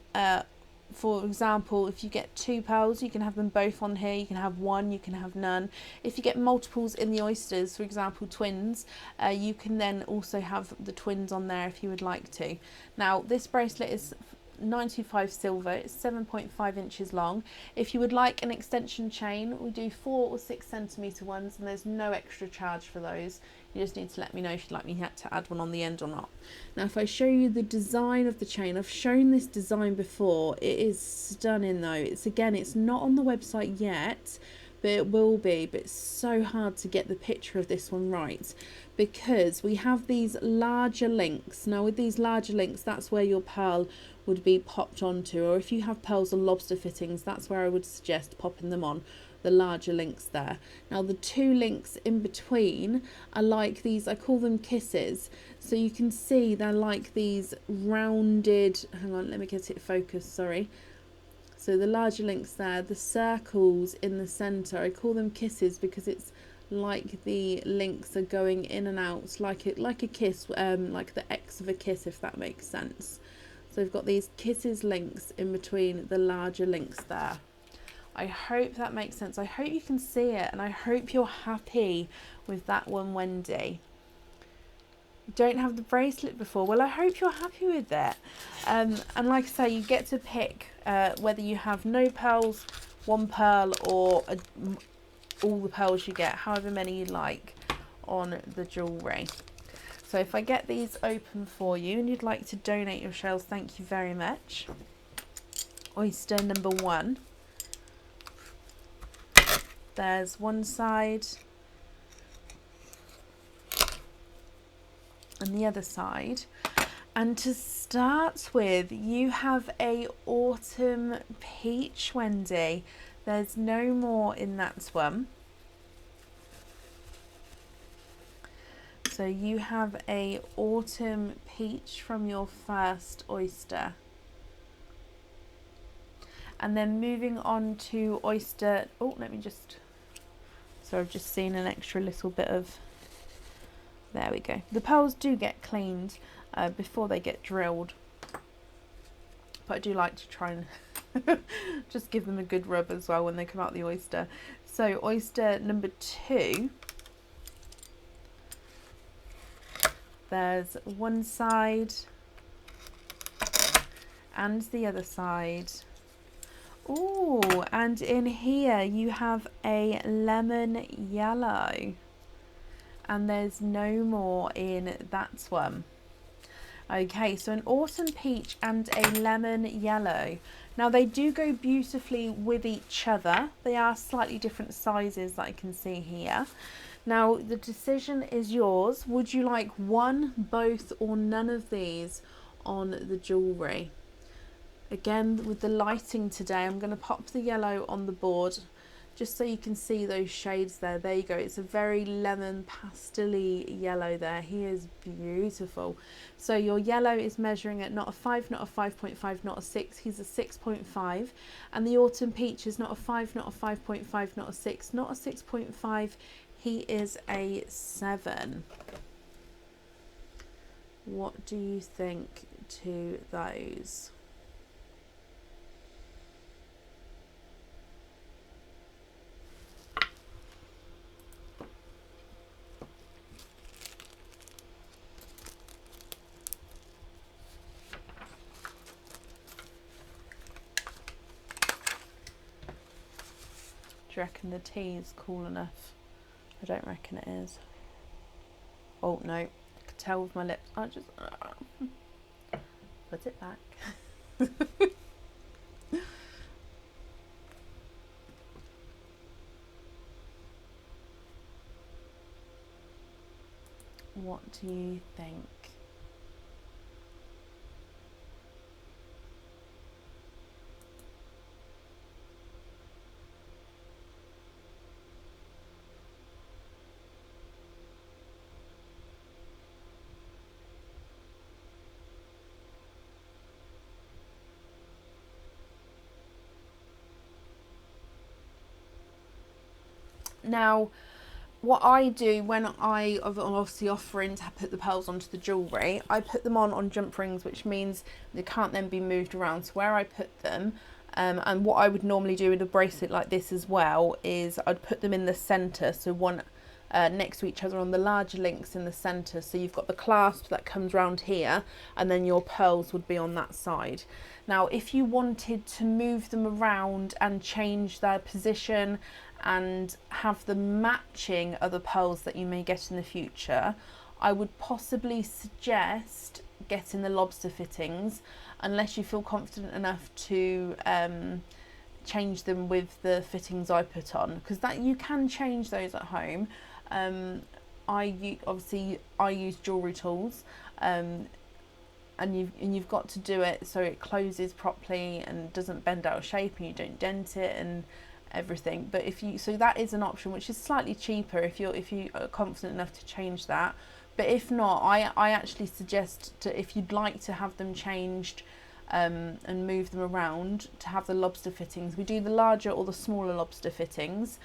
for example, if you get 2 pearls, you can have them both on here. You can have 1, you can have none. If you get multiples in the oysters, for example, twins, you can then also have the twins on there if you would like to. Now, this bracelet is 925 silver, it's 7.5 inches long. If you would like an extension chain, we do 4 or 6 centimetre ones, and there's no extra charge for those. You just need to let me know if you'd like me to add one on the end or not. Now, if I show you the design of the chain, I've shown this design before. It is stunning though. It's not on the website yet, but it will be. But it's so hard to get the picture of this one right, because we have these larger links. Now with these larger links, that's where your pearl would be popped onto, or if you have pearls or lobster fittings, that's where I would suggest popping them on, the larger links there. Now the 2 links in between are like these, I call them kisses. So you can see they're like these rounded, hang on, let me get it focused, sorry. So the larger links there, the circles in the centre, I call them kisses because it's like the links are going in and out, like a kiss, like the X of a kiss, if that makes sense. So we've got these kisses links in between the larger links there. I hope that makes sense. I hope you can see it, and I hope you're happy with that one, Wendy. Don't have the bracelet before. Well, I hope you're happy with it. And like I say, you get to pick whether you have no pearls, 1 pearl, or all the pearls you get, however many you like on the jewellery. So if I get these open for you and you'd like to donate your shells, thank you very much. Oyster number 1. There's one side and the other side. And to start with, you have a autumn peach, Wendy. There's no more in that one. So you have a autumn peach from your first oyster. And then moving on to oyster. Oh, let me just. So I've just seen an extra little bit of. There we go. The pearls do get cleaned before they get drilled, but I do like to try and just give them a good rub as well when they come out the oyster. So oyster number 2. There's one side and the other side. Oh, and in here you have a lemon yellow, and there's no more in that one. Okay, so an autumn peach and a lemon yellow. Now they do go beautifully with each other. They are slightly different sizes that I can see here. Now the decision is yours. Would you like one, both, or none of these on the jewellery? Again, with the lighting today, I'm going to pop the yellow on the board just so you can see those shades there. There you go. It's a very lemon pastel-y yellow there. He is beautiful. So your yellow is measuring at not a 5, not a 5.5, not a 6. He's a 6.5. And the autumn peach is not a 5, not a 5.5, not a 6, not a 6.5. He is a 7. What do you think to those? Do you reckon the tea is cool enough? I don't reckon it is. Oh no, I could tell with my lips. I just put it back. What do you think? Now, what I do when I'm obviously offering to put the pearls onto the jewellery, I put them on jump rings, which means they can't then be moved around. So where I put them, and what I would normally do with a bracelet like this as well, is I'd put them in the centre, so one next to each other on the larger links in the centre. So you've got the clasp that comes round here, and then your pearls would be on that side. Now, if you wanted to move them around and change their position and have them matching other pearls that you may get in the future, I would possibly suggest getting the lobster fittings, unless you feel confident enough to change them with the fittings I put on, because that you can change those at home. I use jewellery tools, and you've got to do it so it closes properly and doesn't bend out of shape and you don't dent it and everything. But so that is an option, which is slightly cheaper if you are confident enough to change that. But if not, I actually suggest if you'd like to have them changed and move them around, to have the lobster fittings. We do the larger or the smaller lobster fittings.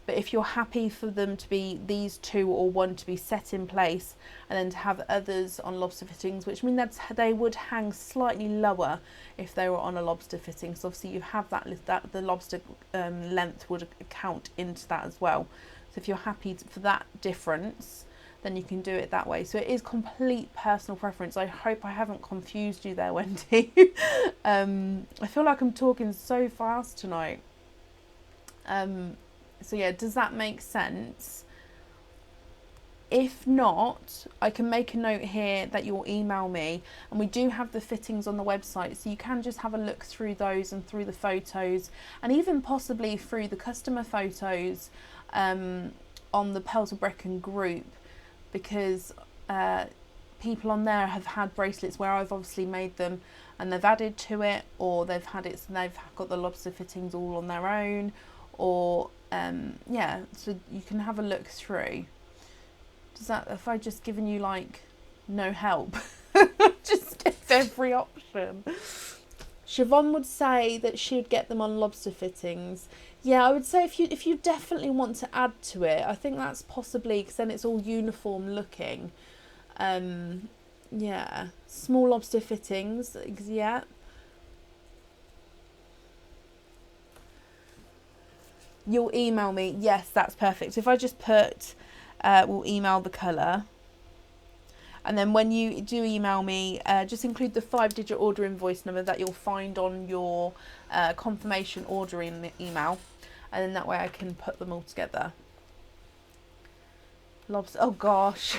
But if you're happy for them to be these two or one to be set in place, and then to have others on lobster fittings, which means that they would hang slightly lower if they were on a lobster fitting. So obviously you have that the lobster length would count into that as well. So if you're happy for that difference, then you can do it that way. So it is complete personal preference. I hope I haven't confused you there, Wendy. I feel like I'm talking so fast tonight. So yeah, does that make sense? If not, I can make a note here that you'll email me, and we do have the fittings on the website, so you can just have a look through those and through the photos, and even possibly through the customer photos on the Pearls of Brecon group, because people on there have had bracelets where I've obviously made them and they've added to it, or they've had it and they've got the lobster fittings all on their own, or yeah, so you can have a look through. Does that, if I just given you like no help, just give every option. Siobhan would say that she would get them on lobster fittings. Yeah, I would say if you definitely want to add to it, I think that's possibly, because then it's all uniform looking. Yeah, small lobster fittings. Yeah. You'll email me. Yes, that's perfect. If I just put, we'll email the colour. And then when you do email me, just include the 5-digit order invoice number that you'll find on your confirmation ordering email. And then that way I can put them all together. Lobster, oh gosh.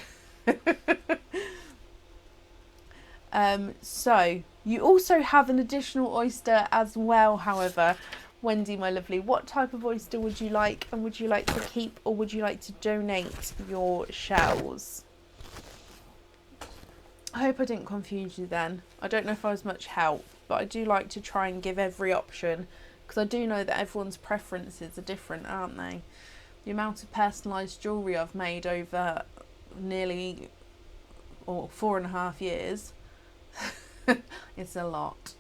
So you also have an additional oyster as well, however. Wendy, my lovely, what type of oyster would you like, and would you like to keep or would you like to donate your shells? I hope I didn't confuse you then. I don't know if I was much help, but I do like to try and give every option, because I do know that everyone's preferences are different, aren't they? The amount of personalised jewellery I've made over nearly 4.5 years, it's a lot.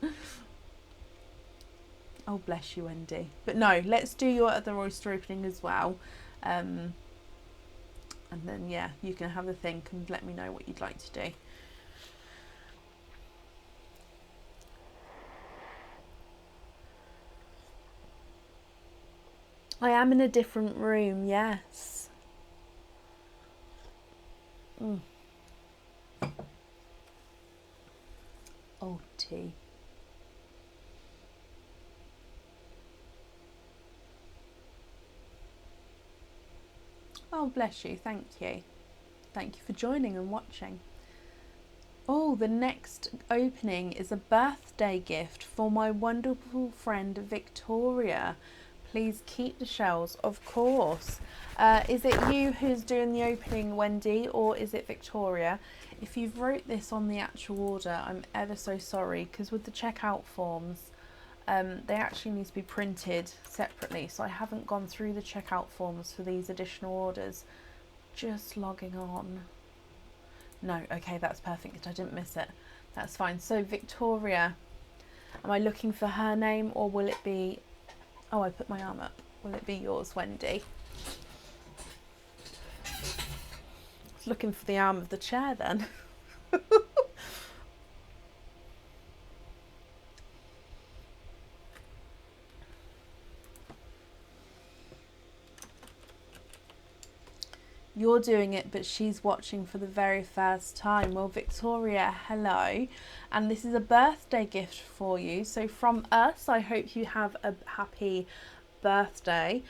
Oh, bless you, Wendy. But no, let's do your other oyster opening as well. And then, yeah, you can have a think and let me know what you'd like to do. I am in a different room, yes. Oh, tea. Oh, bless you. Thank you. Thank you for joining and watching. Oh, the next opening is a birthday gift for my wonderful friend Victoria. Please keep the shells, of course. Is it you who's doing the opening, Wendy, or is it Victoria? If you've wrote this on the actual order, I'm ever so sorry, because with the checkout forms, they actually need to be printed separately, so I haven't gone through the checkout forms for these additional orders. Just logging on. No, okay, that's perfect. I didn't miss it. That's fine. So Victoria, am I looking for her name, or will it be... Oh, I put my arm up. Will it be yours, Wendy? I was looking for the arm of the chair then. You're doing it, but she's watching for the very first time. Well, Victoria, hello. And this is a birthday gift for you. So from us, I hope you have a happy birthday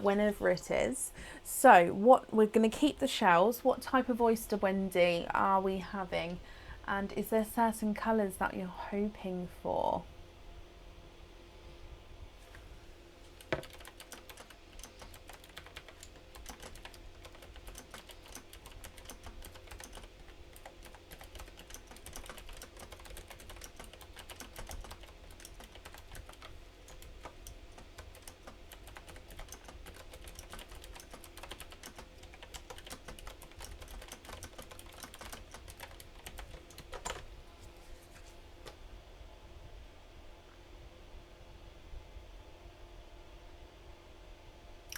whenever it is. So what we're going to keep the shells. What type of oyster, Wendy, are we having? And is there certain colours that you're hoping for?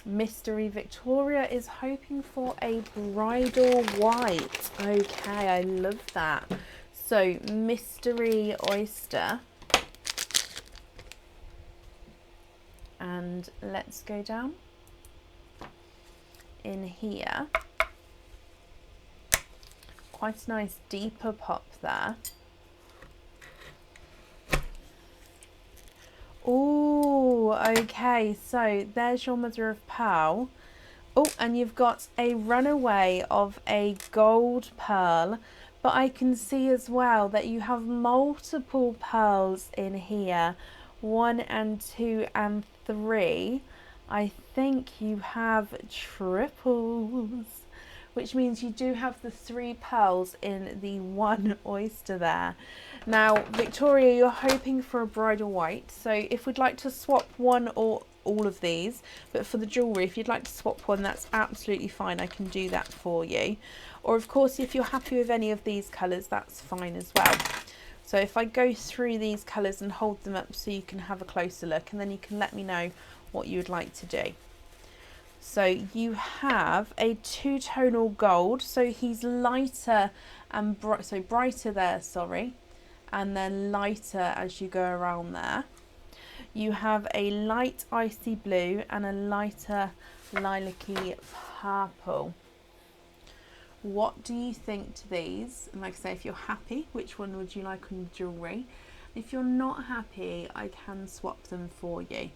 Mystery Victoria is hoping for a bridal white. Okay, I love that. So mystery oyster. And let's go down in here. Quite a nice deeper pop there. Oh, okay, so there's your mother of pearl. Oh, and you've got a runaway of a gold pearl, but I can see as well that you have multiple pearls in here. 1 and 2 and 3. I think you have triples, which means you do have the 3 pearls in the 1 oyster there. Now, Victoria, you're hoping for a bridal white, so if we'd like to swap one or all of these, but for the jewellery, if you'd like to swap one, that's absolutely fine. I can do that for you. Or, of course, if you're happy with any of these colours, that's fine as well. So if I go through these colours and hold them up so you can have a closer look, and then you can let me know what you would like to do. So you have a two-tonal gold, so he's lighter and brighter there, sorry, and then lighter as you go around there. You have a light icy blue and a lighter lilac-y purple. What do you think to these? And like I say, if you're happy, which one would you like on jewellery? If you're not happy, I can swap them for you.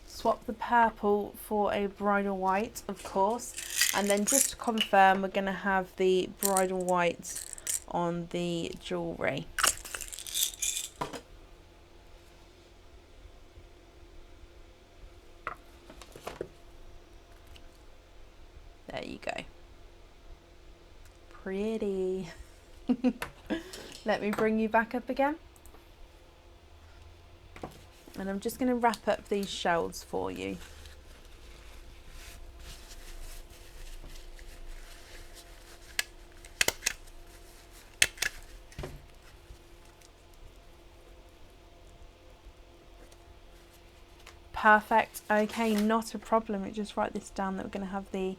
Swap the purple for a bridal white, of course, and then just to confirm, we're going to have the bridal white on the jewellery. There you go. Pretty. Let me bring you back up again. And I'm just going to wrap up these shells for you. Perfect. Okay, not a problem. Let me just write this down that we're going to have the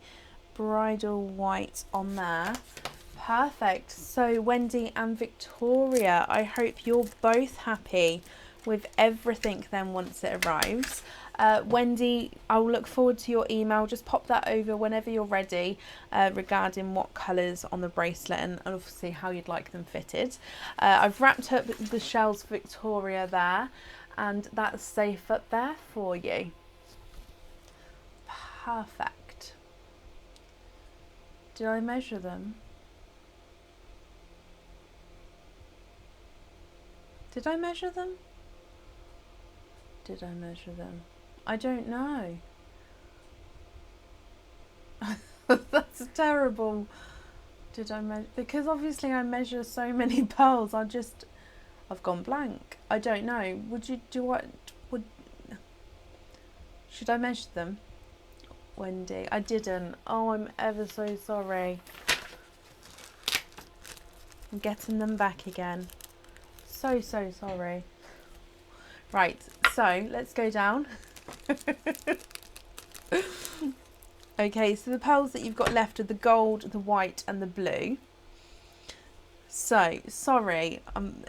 bridal white on there. Perfect. So Wendy and Victoria, I hope you're both happy with everything then once it arrives. Wendy, I'll look forward to your email. Just pop that over whenever you're ready regarding what colours on the bracelet and obviously how you'd like them fitted. I've wrapped up the shells for Victoria there, and that's safe up there for you. Perfect. Did I measure them? Did I measure them? Did I measure them? I don't know. That's terrible. Did I measure? Because obviously I measure so many pearls. I've gone blank. I don't know. Should I measure them? Wendy, I didn't. Oh, I'm ever so sorry. I'm getting them back again. So sorry. Right, so let's go down. Okay, so the pearls that you've got left are the gold, the white and the blue. So, sorry,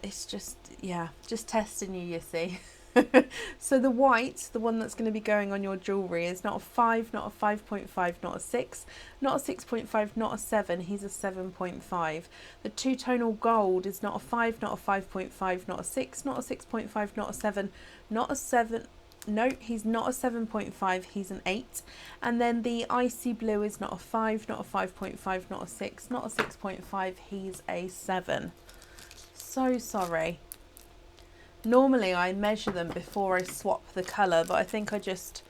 it's just, yeah, just testing you see. So the white, the one that's going to be going on your jewellery, is not a 5, not a 5.5, not a 6, not a 6.5, not a 7, he's a 7.5. The two-tonal gold is not a 5, not a 5.5, not a 6, not a 6.5, not a 7, not a 7, no, he's not a 7.5, he's an 8. And then the icy blue is not a 5, not a 5.5, not a 6, not a 6.5, he's a 7. So sorry. Normally I measure them before I swap the colour, but I think I just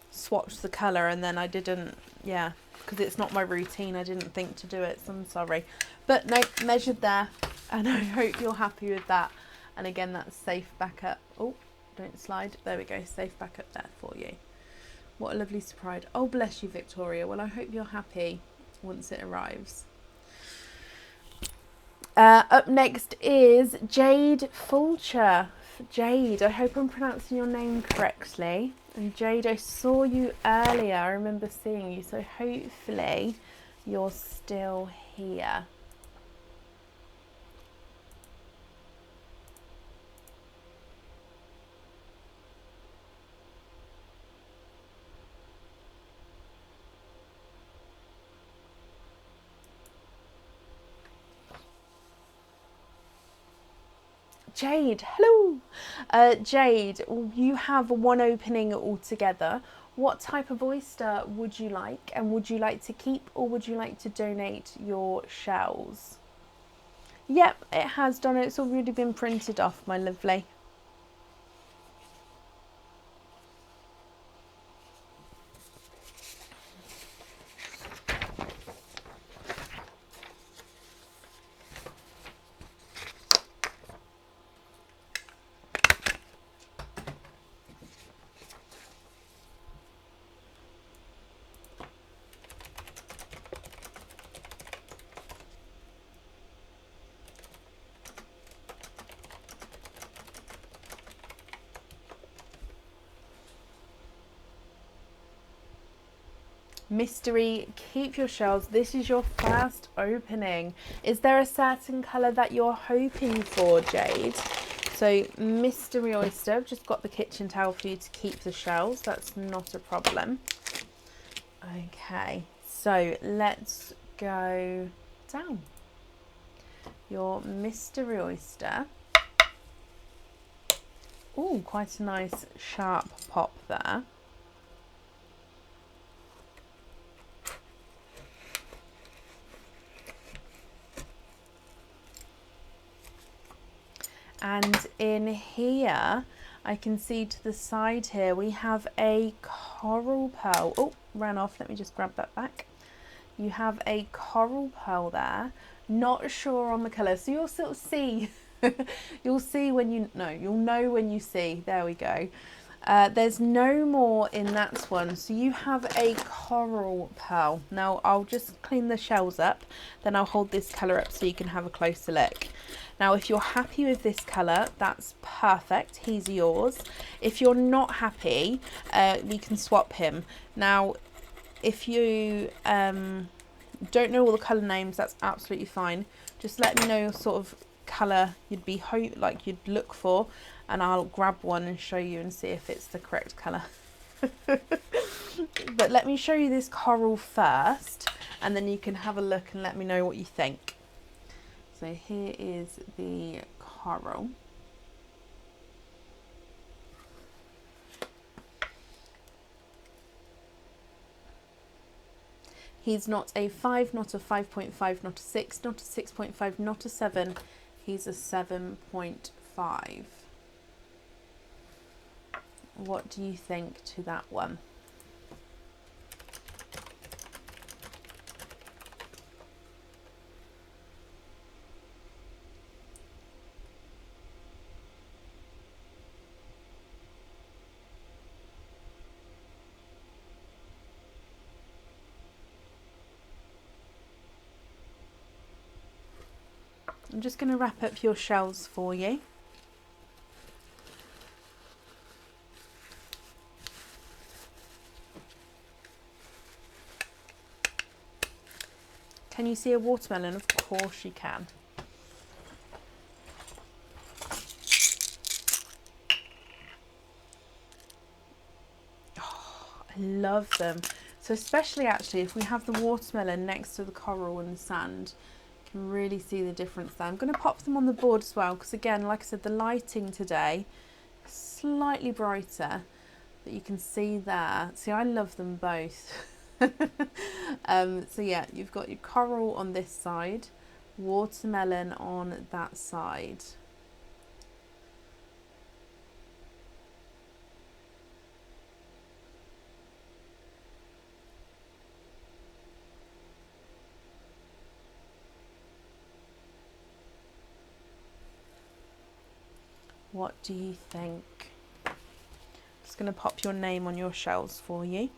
swapped the colour and then I didn't, yeah, because it's not my routine, I didn't think to do it, so I'm sorry. But no, measured there, and I hope you're happy with that. And again, that's safe back up. Oh, don't slide. There we go, safe back up there for you. What a lovely surprise. Oh, bless you, Victoria. Well, I hope you're happy once it arrives. Up next is Jade Fulcher. Jade, I hope I'm pronouncing your name correctly. And Jade, I saw you earlier. I remember seeing you. So hopefully you're still here. Jade, hello. Jade, you have one opening altogether. What type of oyster would you like, and would you like to keep or would you like to donate your shells? Yep, it has done. It's already been printed off, my lovely. Mystery, keep your shells. This is your first opening. Is there a certain colour that you're hoping for, Jade? So mystery oyster, I've just got the kitchen towel for you to keep the shells. That's not a problem. Okay, so let's go down. Your mystery oyster. Oh, quite a nice sharp pop there. And in here, I can see to the side here, we have a coral pearl. Oh, ran off. Let me just grab that back. You have a coral pearl there. Not sure on the colour. So you'll sort of see. You'll see when you know. You'll know when you see. There we go. There's no more in that one. So you have a coral pearl. Now I'll just clean the shells up. Then I'll hold this colour up so you can have a closer look. Now, if you're happy with this colour, that's perfect. He's yours. If you're not happy, we can swap him. Now, if you don't know all the colour names, that's absolutely fine. Just let me know your sort of colour you'd be you'd look for, and I'll grab one and show you and see if it's the correct colour. But let me show you this coral first, and then you can have a look and let me know what you think. So here is the coral. He's not a 5, not a 5.5, not a 6, not a 6.5, not a 7. He's a 7.5. What do you think to that one? I'm just going to wrap up your shells for you. Can you see a watermelon? Of course you can. Oh, I love them. So especially actually if we have the watermelon next to the coral and the sand, you can really see the difference there. I'm going to pop them on the board as well because again, like I said, the lighting today is slightly brighter, but you can see there. See, I love them both. So yeah, you've got your coral on this side, watermelon on that side. What do you think? Just going to pop your name on your shells for you.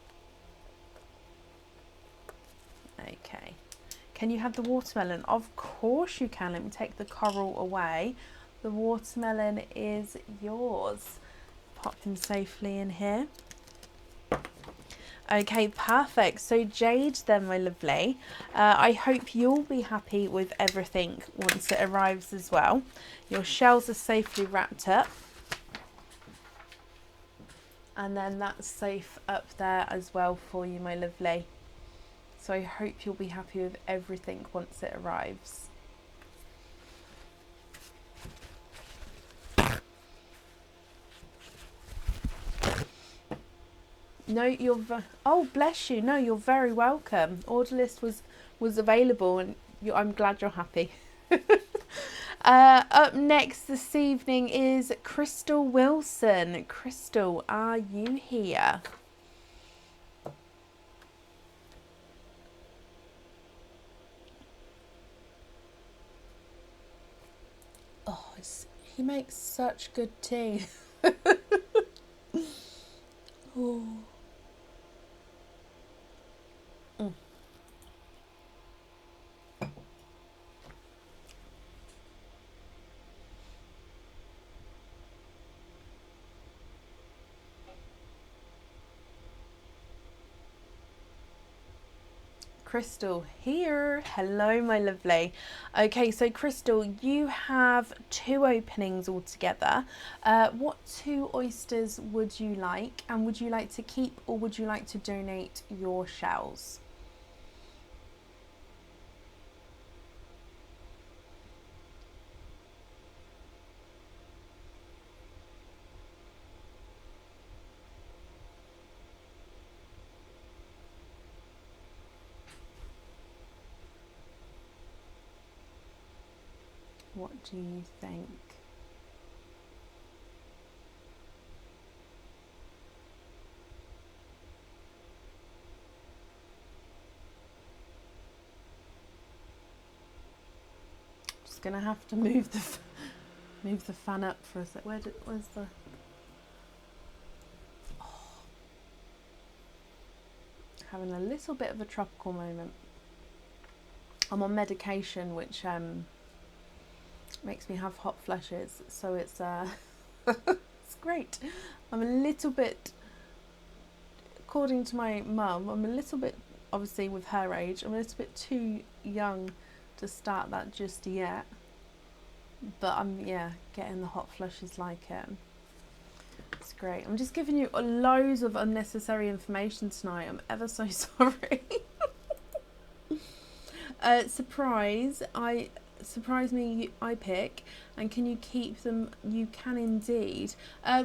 Okay. Can you have the watermelon? Of course you can. Let me take the coral away. The watermelon is yours. Pop him safely in here. Okay, perfect. So Jade then, my lovely, I hope you'll be happy with everything once it arrives as well. Your shells are safely wrapped up. And then that's safe up there as well for you, my lovely. So I hope you'll be happy with everything once it arrives. No, oh, bless you. No, you're very welcome. Order list was available, and I'm glad you're happy. Up next this evening is Crystal Wilson. Crystal, are you here? Oh, he makes such good tea. Oh. Mm. Crystal here. Hello, my lovely. Okay, so Crystal, you have 2 openings altogether. What 2 oysters would you like, and would you like to keep or would you like to donate your shells? What do you think? Just gonna have to move the fan up for a sec. Where's the? Oh. Having a little bit of a tropical moment. I'm on medication, which makes me have hot flushes, so it's it's great. I'm a little bit, according to my mum, I'm a little bit, obviously with her age, I'm a little bit too young to start that just yet, but I'm getting the hot flushes like it. It's great. I'm just giving you loads of unnecessary information tonight. I'm ever so sorry. Surprise me, I pick, and can you keep them? You can indeed.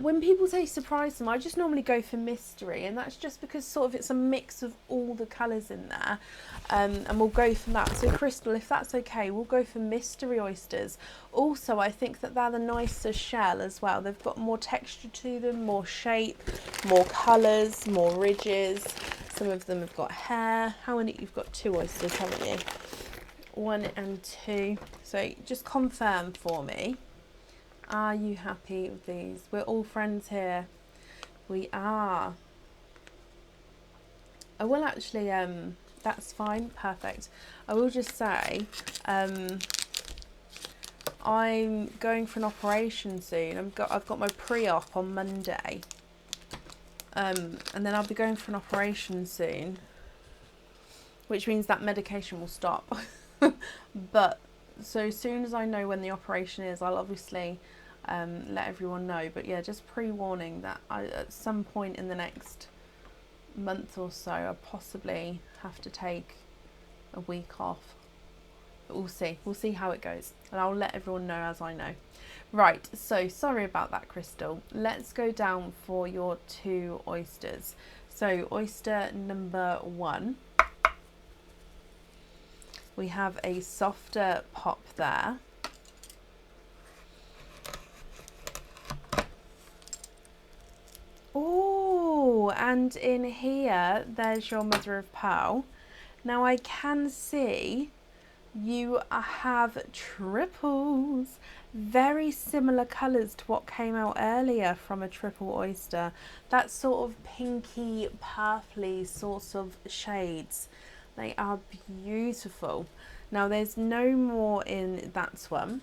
When people say surprise them, I just normally go for mystery, and that's just because sort of it's a mix of all the colours in there, and we'll go for that. So Crystal, if that's okay, we'll go for mystery oysters. Also, I think that they're the nicer shell as well. They've got more texture to them, more shape, more colours, more ridges. Some of them have got hair. How many? You've got 2 oysters, haven't you? 1 and 2. So just confirm for me. Are you happy with these? We're all friends here. We are. I will actually, that's fine, perfect. I will just say, I'm going for an operation soon. I've got my pre-op on Monday. And then I'll be going for an operation soon, which means that medication will stop. But so as soon as I know when the operation is, I'll obviously let everyone know. But yeah, just pre-warning that at some point in the next month or so, I possibly have to take a week off. But we'll see how it goes, and I'll let everyone know as I know. Right, so sorry about that, Crystal. Let's go down for your 2 oysters. So oyster number 1, we have a softer pop there. Oh, and in here, there's your mother of pearl. Now I can see you have triples, very similar colours to what came out earlier from a triple oyster. That sort of pinky, purpley sort of shades. They are beautiful. Now there's no more in that one.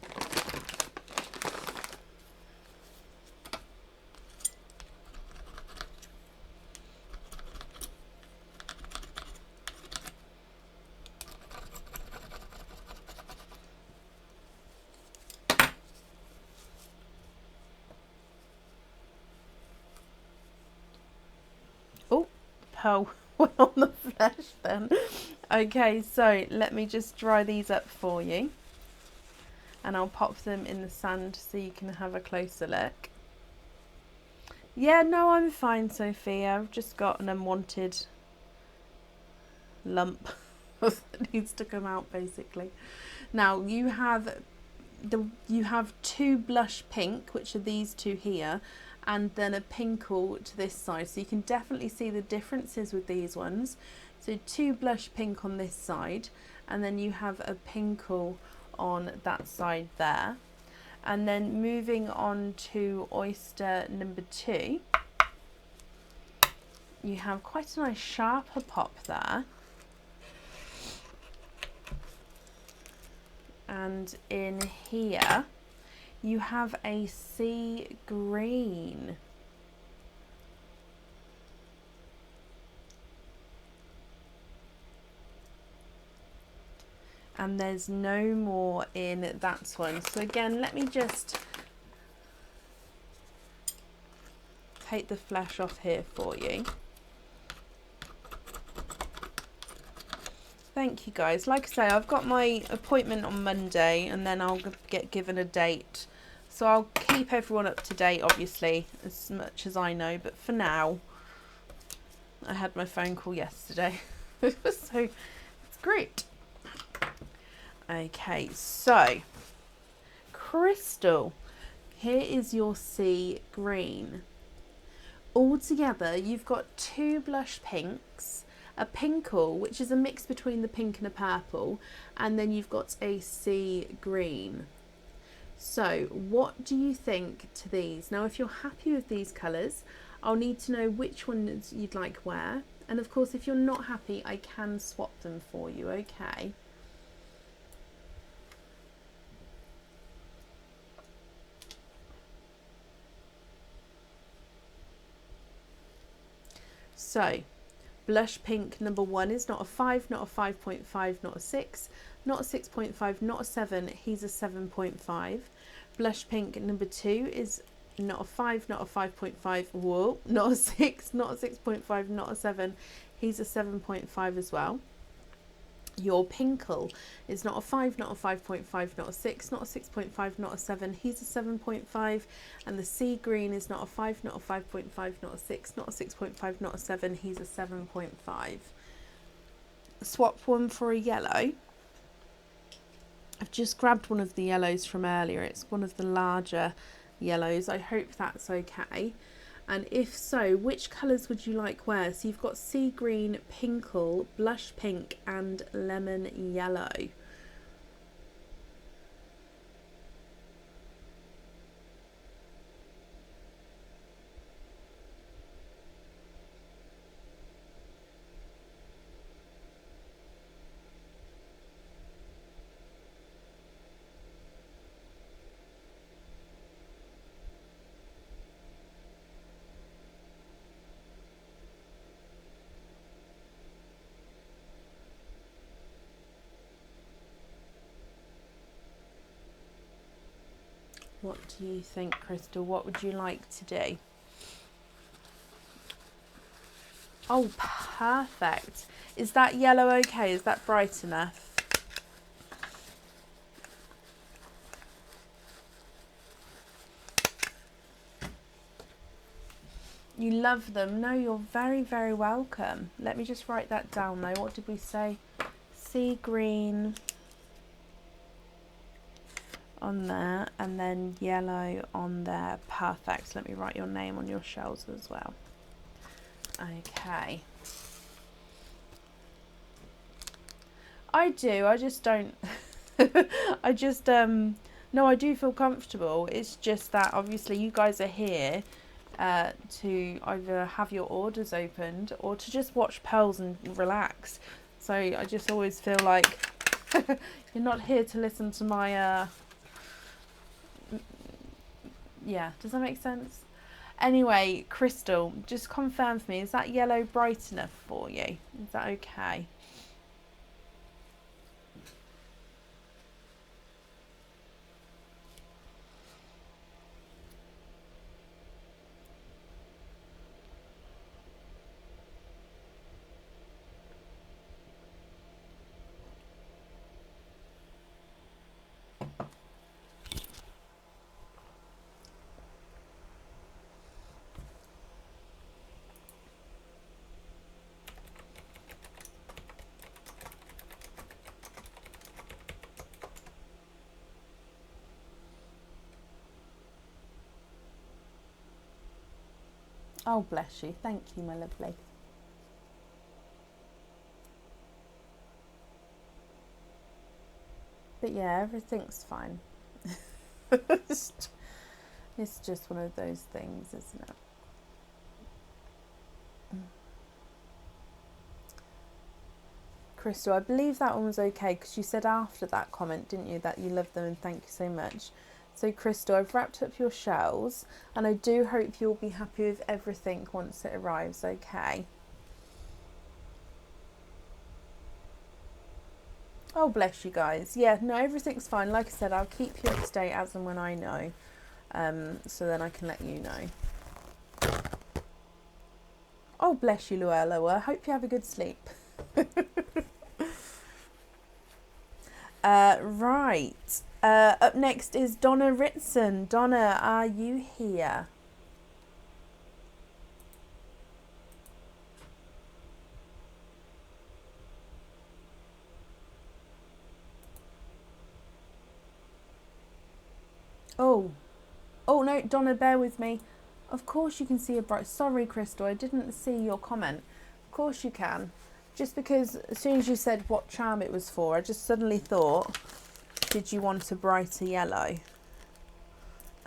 Oh, pearl went on the flesh then. Okay, so let me just dry these up for you, and I'll pop them in the sand so you can have a closer look. Yeah, no, I'm fine, Sophia. I've just got an unwanted lump that needs to come out, basically. Now you have two blush pink, which are these two here, and then a pinkle to this side. So you can definitely see the differences with these ones. So two blush pink on this side, and then you have a pinkle on that side there. And then moving on to oyster number 2, you have quite a nice sharper pop there. And in here, you have a sea green. And there's no more in that one. So again, let me just take the flesh off here for you. Thank you guys. Like I say, I've got my appointment on Monday and then I'll get given a date. So I'll keep everyone up to date, obviously, as much as I know. But for now, I had my phone call yesterday. So it's great. Okay, so Crystal, here is your sea green. All together, you've got two blush pinks, a pinkle, which is a mix between the pink and a purple, and then you've got a sea green. So what do you think to these? Now, if you're happy with these colours, I'll need to know which ones you'd like where. And of course, if you're not happy, I can swap them for you, okay? So, blush pink number 1 is not a 5, not a 5.5, not a 6, not a 6.5, not a 7, he's a 7.5. Blush pink number 2 is not a 5, not a 5.5, whoa, not a 6, not a 6.5, not a 7, he's a 7.5 as well. Your pinkle is not a 5, not a 5.5, not a 6, not a 6.5, not a 7, he's a 7.5. And the sea green is not a 5, not a 5.5, not a 6, not a 6.5, not a 7, he's a 7.5. Swap one for a yellow. I've just grabbed one of the yellows from earlier. It's one of the larger yellows. I hope that's okay. And if so, which colours would you like where? So you've got sea green, pinkle, blush pink and lemon yellow. What do you think, Crystal? What would you like to do? Oh, perfect. Is that yellow okay? Is that bright enough? You love them. No, you're very, very welcome. Let me just write that down though. What did we say? Sea green on there and then yellow on there. Perfect. Let me write your name on your shells as well. Okay. I do. I just don't. I just no, I do feel comfortable. It's just that obviously you guys are here to either have your orders opened or to just watch pearls and relax. So I just always feel like you're not here to listen to my yeah, does that make sense? Anyway, Crystal, just confirm for me, is that yellow bright enough for you? Is that okay? Oh, bless you. Thank you, my lovely. But yeah, everything's fine. It's just one of those things, isn't it? Crystal, I believe that one was okay because you said after that comment, didn't you, that you love them and thank you so much. So Crystal, I've wrapped up your shells and I do hope you'll be happy with everything once it arrives, okay? Oh, bless you guys. Yeah, no, everything's fine. Like I said, I'll keep you up to date as and when I know, so then I can let you know. Oh, bless you, Luella. I hope you have a good sleep. Right. Up next is Donna Ritson. Donna, are you here? Oh. Oh, no, Donna, bear with me. Of course you can see a bright... Sorry, Crystal, I didn't see your comment. Of course you can. Just because as soon as you said what charm it was for, I just suddenly thought, did you want a brighter yellow?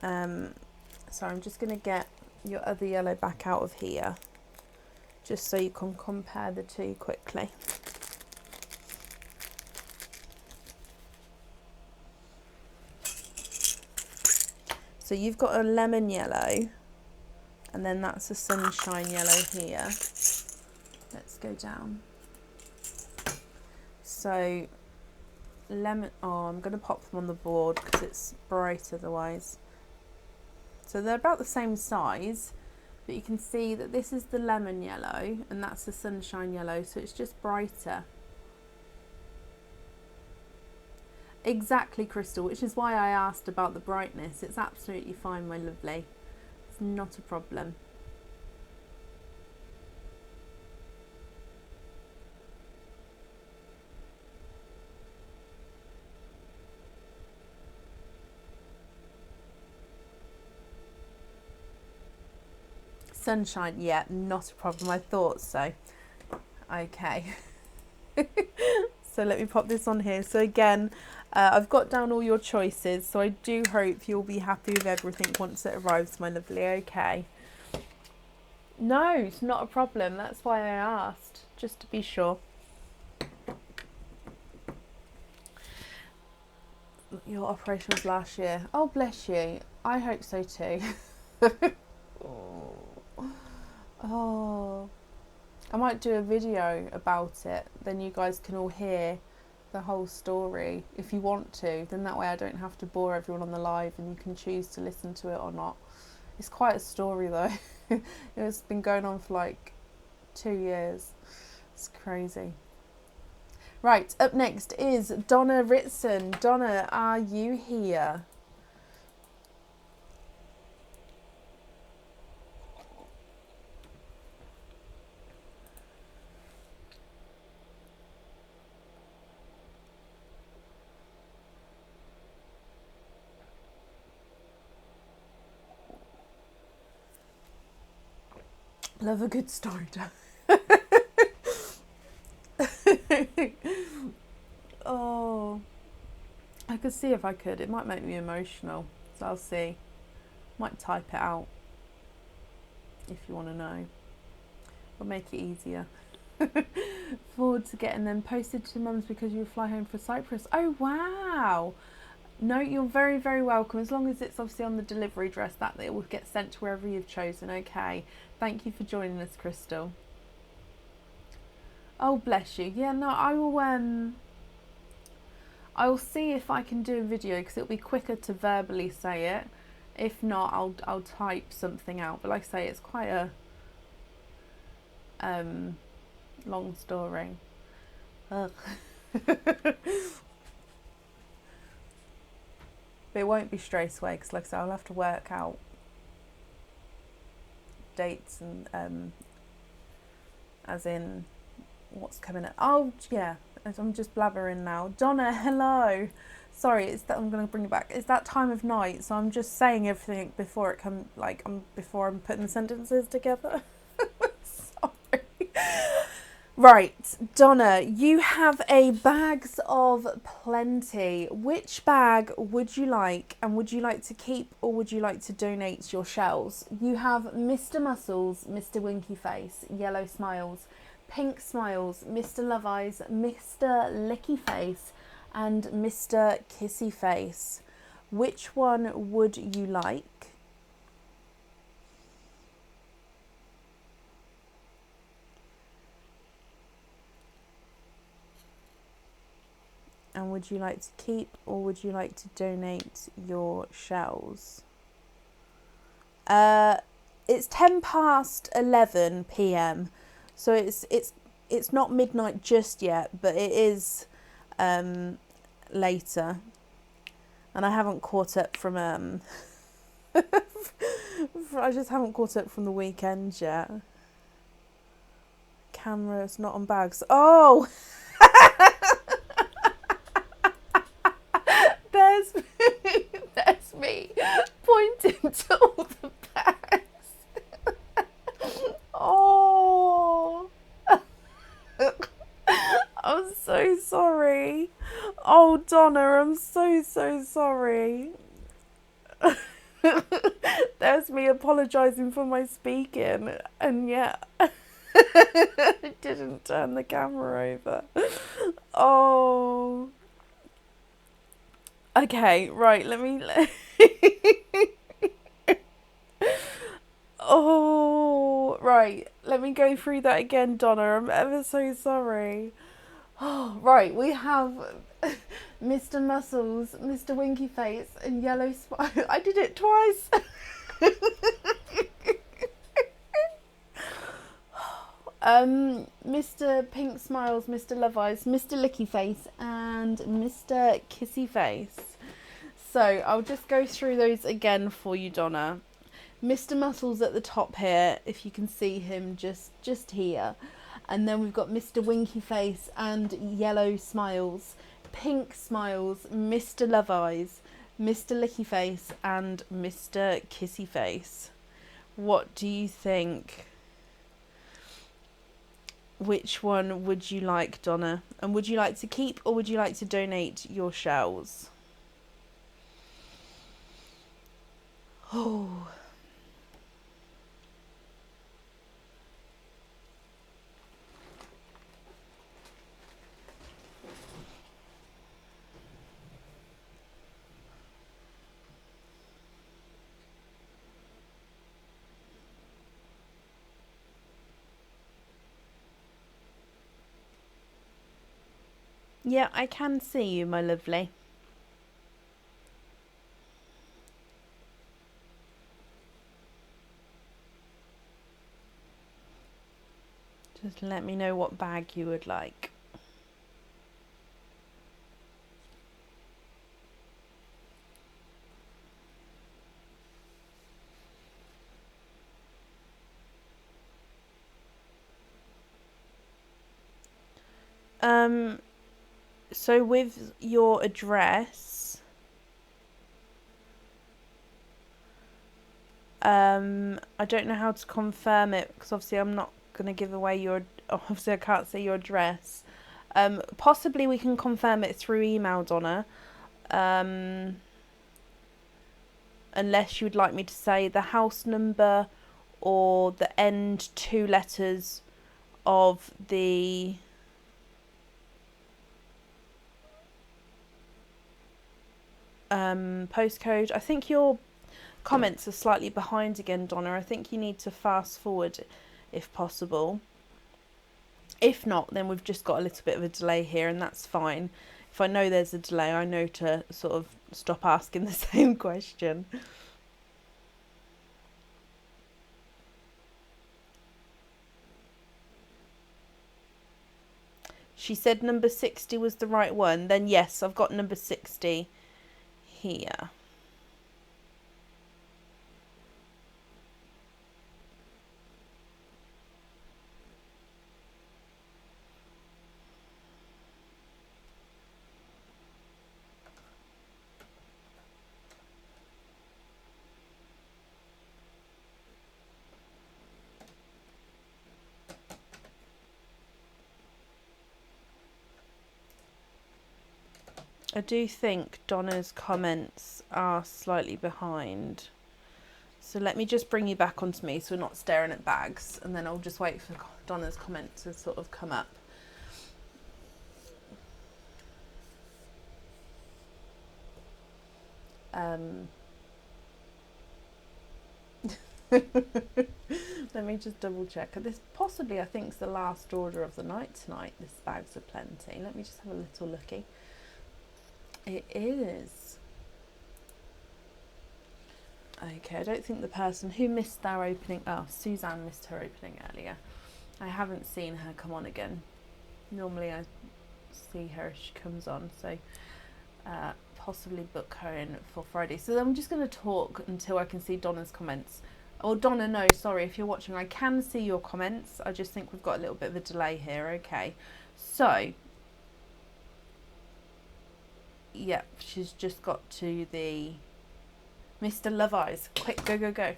So I'm just going to get your other yellow back out of here, just so you can compare the two quickly. So you've got a lemon yellow, and then that's a sunshine yellow here. Let's go down. So lemon, oh, I'm going to pop them on the board because it's bright otherwise. So they're about the same size, but you can see that this is the lemon yellow and that's the sunshine yellow, so it's just brighter. Exactly, Crystal, which is why I asked about the brightness. It's absolutely fine, my lovely. It's not a problem. Sunshine, yeah, not a problem. I thought so. Okay. So let me pop this on here. So again, I've got down all your choices, so I do hope you'll be happy with everything once it arrives, my lovely. Okay. No, it's not a problem. That's why I asked, just to be sure. Your operation was last year. Oh, bless you. I hope so too. Oh. I might do a video about it, then you guys can all hear the whole story if you want to, then that way I don't have to bore everyone on the live and you can choose to listen to it or not. It's quite a story though. It's been going on for like 2 years. It's crazy. Right, up next is Donna Ritson. Donna, are you here? Love a good story, Donna. Oh, I could see if I could. It might make me emotional, so I'll see. Might type it out if you want to know. It'll make it easier. Forward to getting them posted to mums because you fly home for Cyprus. Oh wow! No, you're very, very welcome. As long as it's obviously on the delivery address, that it will get sent to wherever you've chosen. Okay. Thank you for joining us, Crystal. Oh, bless you. Yeah, no, I will see if I can do a video because it'll be quicker to verbally say it. If not, I'll type something out. But like I say, it's quite a long story. Ugh. But it won't be straight away because, like I say, I'll have to work out dates and as in what's coming up. Oh yeah, I'm just blabbering now. Donna, hello. Sorry, it's that I'm going to bring it back. It's that time of night, so I'm just saying everything before it come before I'm putting the sentences together. Sorry. Right, Donna, you have a bags of plenty. Which bag would you like, and would you like to keep or would you like to donate your shells? You have Mr. Muscles, Mr. Winky Face, Yellow Smiles, Pink Smiles, Mr. Love Eyes, Mr. Licky Face, and Mr. Kissy Face. Which one would you like? And would you like to keep or would you like to donate your shells? It's 11 p.m. So it's not midnight just yet, but it is later. And I haven't caught up from I just haven't caught up from the weekend yet. Camera's not on bags. Oh. There's me pointing to all the bags. Oh, I'm so sorry. Oh, Donna, I'm so sorry. There's me apologising for my speaking, and yet I didn't turn the camera over. Oh. Okay, right, let me... Oh, right, let me go through that again, Donna. I'm ever so sorry. Oh, right, we have Mr. Muscles, Mr. Winky Face, and Yellow Smile. I did it twice. Mr. Pink Smiles, Mr. Love Eyes, Mr. Licky Face, and Mr. Kissy Face. So I'll just go through those again for you, Donna. Mr. Muscles at the top here, if you can see him just here. And then we've got Mr. Winky Face and Yellow Smiles, Pink Smiles, Mr. Love Eyes, Mr. Licky Face, and Mr. Kissy Face. What do you think? Which one would you like, Donna? And would you like to keep or would you like to donate your shells? Oh. Yeah, I can see you, my lovely. Just let me know what bag you would like. So with your address, I don't know how to confirm it because obviously I'm not going to give away your, obviously I can't say your address. Possibly we can confirm it through email, Donna. Unless you would like me to say the house number or the end 2 letters of the postcode. I think your comments are slightly behind again, Donna. I think you need to fast forward if possible. If not, then we've just got a little bit of a delay here, and that's fine. If I know there's a delay, I know to sort of stop asking the same question. She said number 60 was the right one. Then yes, I've got number 60 here. I do think Donna's comments are slightly behind. So let me just bring you back onto me so we're not staring at bags, and then I'll just wait for Donna's comment to sort of come up. Let me just double check. This possibly, I think, is the last order of the night tonight. This Bags of Plenty. Let me just have a little looky. It is. Okay, I don't think the person who missed their opening... Oh, Suzanne missed her opening earlier. I haven't seen her come on again. Normally I see her as she comes on, so possibly book her in for Friday. So I'm just going to talk until I can see Donna's comments. Or Donna, no, sorry, if you're watching, I can see your comments. I just think we've got a little bit of a delay here. Okay, so yep, she's just got to the Mr. Love Eyes. Quick, go, go, go.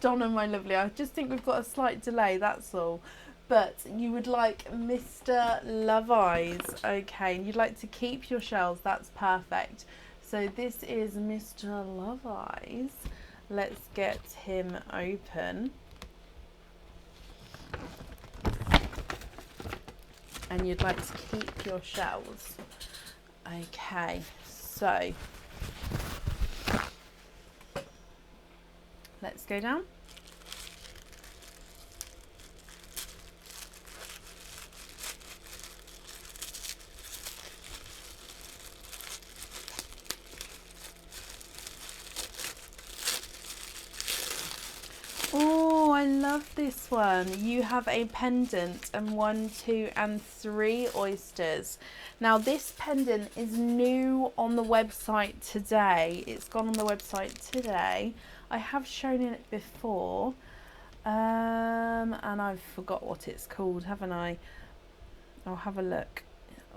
Donna, my lovely, I just think we've got a slight delay, that's all. But you would like Mr. Love Eyes. Okay, and you'd like to keep your shells. That's perfect. So this is Mr. Love Eyes. Let's get him open. And you'd like to keep your shells. Okay, so let's go down. Oh, I love this one. You have a pendant and 1, 2 and 3 oysters. Now this pendant is new on the website today. It's gone on the website today. I have shown it before, and I've forgot what it's called, haven't I? I'll have a look.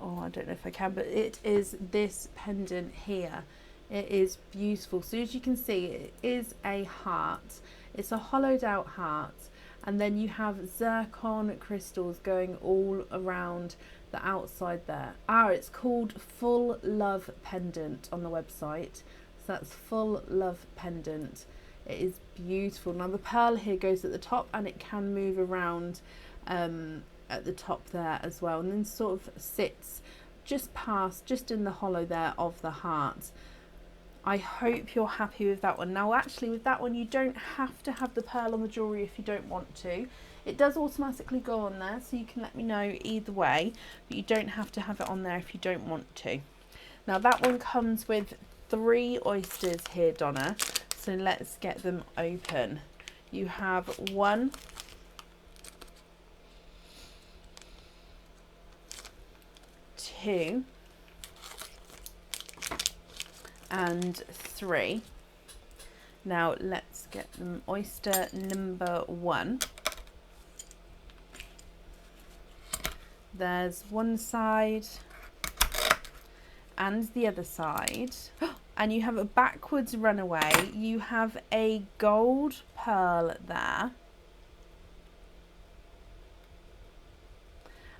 Oh, I don't know if I can, but it is this pendant here. It is beautiful. So as you can see, it is a heart. It's a hollowed out heart, and then you have zircon crystals going all around the outside there. It's called Full Love Pendant on the website. So that's Full Love Pendant. It is beautiful. Now the pearl here goes at the top, and it can move around at the top there as well, and then sort of sits just in the hollow there of the heart. I hope you're happy with that one. Now actually with that one you don't have to have the pearl on the jewellery if you don't want to. It does automatically go on there, so you can let me know either way, but you don't have to have it on there if you don't want to. Now that one comes with 3 oysters here, Donna, so let's get them open. You have 1, 2 and 3. Now let's get them. Oyster number 1. There's one side and the other side, and you have a backwards runaway. You have a gold pearl there,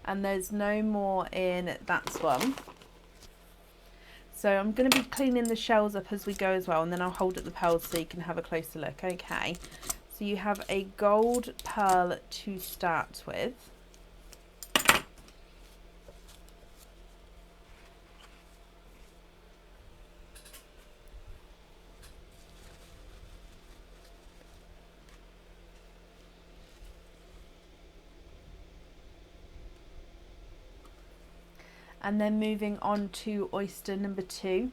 and there's no more in that one. So I'm going to be cleaning the shells up as we go as well, and then I'll hold up the pearls so you can have a closer look. Okay, so you have a gold pearl to start with. And then moving on to oyster number 2.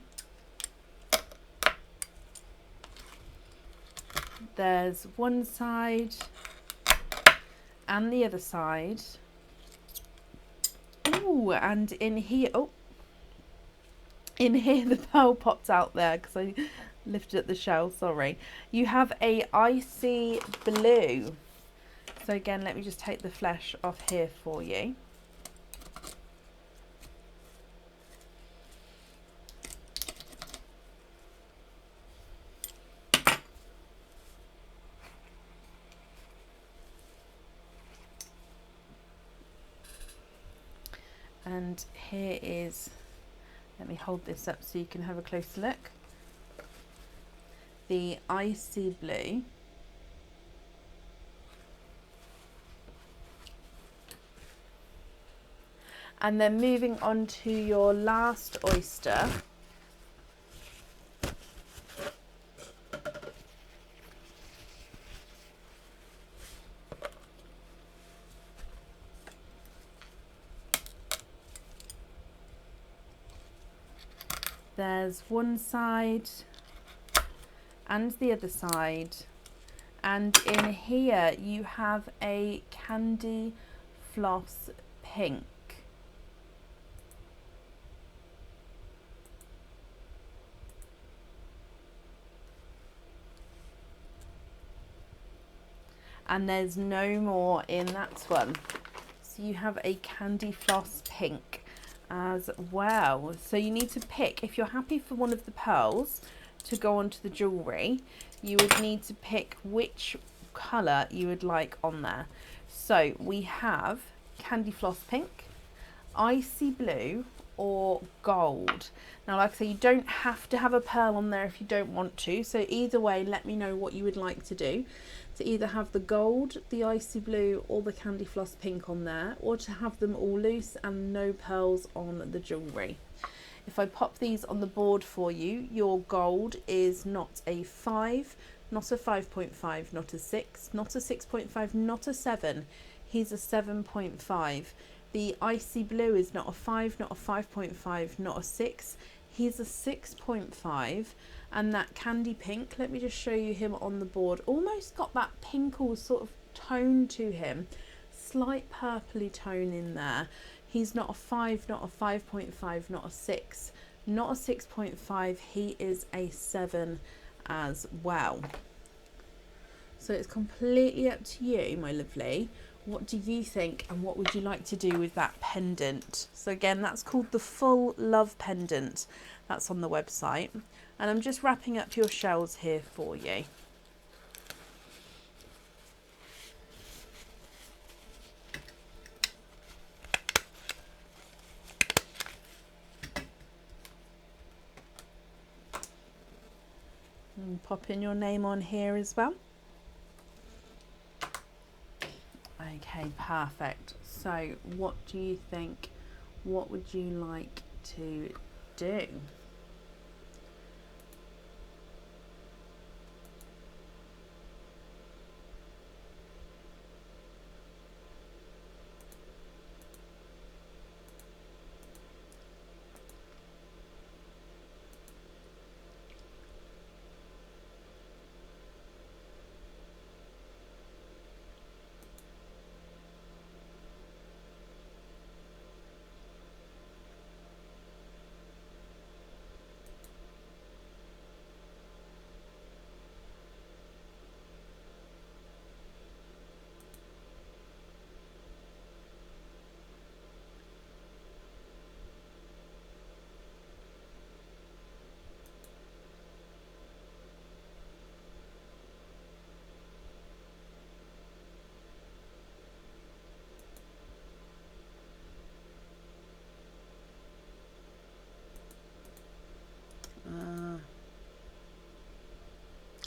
There's one side and the other side. Ooh, and in here, in here the pearl popped out there because I lifted up the shell, sorry. You have a icy blue. So again, let me just take the flesh off here for you. And here is Let me hold this up so you can have a closer look. The icy blue. And then moving on to your last oyster. There's one side and the other side, and in here you have a Candy Floss pink. And there's no more in that one. So you have a Candy Floss pink as well. So you need to pick, if you're happy for one of the pearls to go onto the jewellery, you would need to pick which colour you would like on there. So we have Candy Floss pink, icy blue, or gold. Now, like I say, you don't have to have a pearl on there if you don't want to. So either way, let me know what you would like to do. To either have the gold, the icy blue, or the Candy Floss pink on there, or to have them all loose and no pearls on the jewellery. If I pop these on the board for you, your gold is not a 5, not a 5.5, not a 6, not a 6.5, not a 7. He's a 7.5. The icy blue is not a 5, not a 5.5, not a 6. He's a 6.5. And that candy pink, let me just show you him on the board. Almost got that pinkle sort of tone to him. Slight purpley tone in there. He's not a 5, not a 5.5, not a 6, not a 6.5. He is a 7 as well. So it's completely up to you, my lovely. What do you think, and what would you like to do with that pendant? So again, that's called the Full Love Pendant. That's on the website. And I'm just wrapping up your shells here for you. And pop in your name on here as well. Okay, perfect. So what do you think? What would you like to do?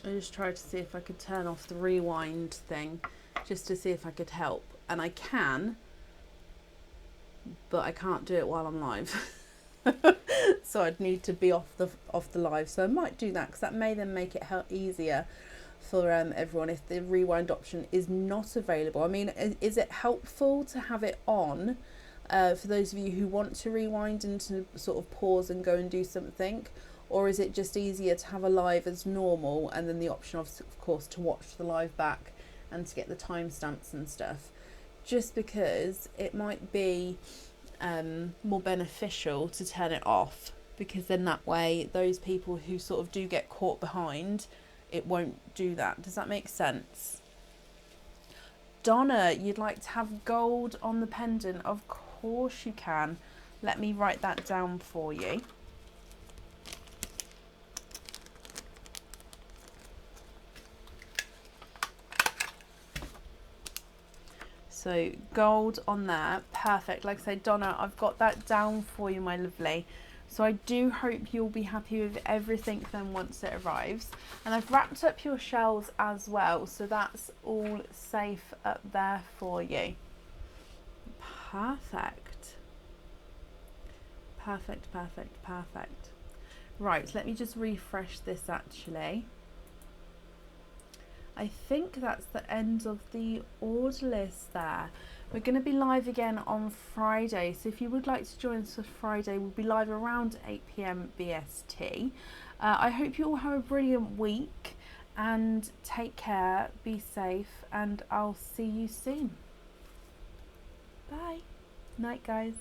I just tried to see if I could turn off the rewind thing, just to see if I could help. And I can, but I can't do it while I'm live. So I'd need to be off the live. So I might do that, because that may then make it easier for everyone if the rewind option is not available. I mean, is it helpful to have it on for those of you who want to rewind and to sort of pause and go and do something? Or is it just easier to have a live as normal, and then the option of course to watch the live back and to get the timestamps and stuff? Just because it might be more beneficial to turn it off, because then that way those people who sort of do get caught behind, it won't do that. Does that make sense? Donna, you'd like to have gold on the pendant? Of course you can. Let me write that down for you. So gold on there, perfect. Like I say, Donna, I've got that down for you, my lovely. So I do hope you'll be happy with everything then once it arrives. And I've wrapped up your shells as well, so that's all safe up there for you. Perfect. Perfect, perfect, perfect. Right, let me just refresh this actually. I think that's the end of the order list there. We're going to be live again on Friday, so if you would like to join us for Friday, we'll be live around 8 PM BST. I hope you all have a brilliant week and take care, be safe, and I'll see you soon. Bye. Night, guys.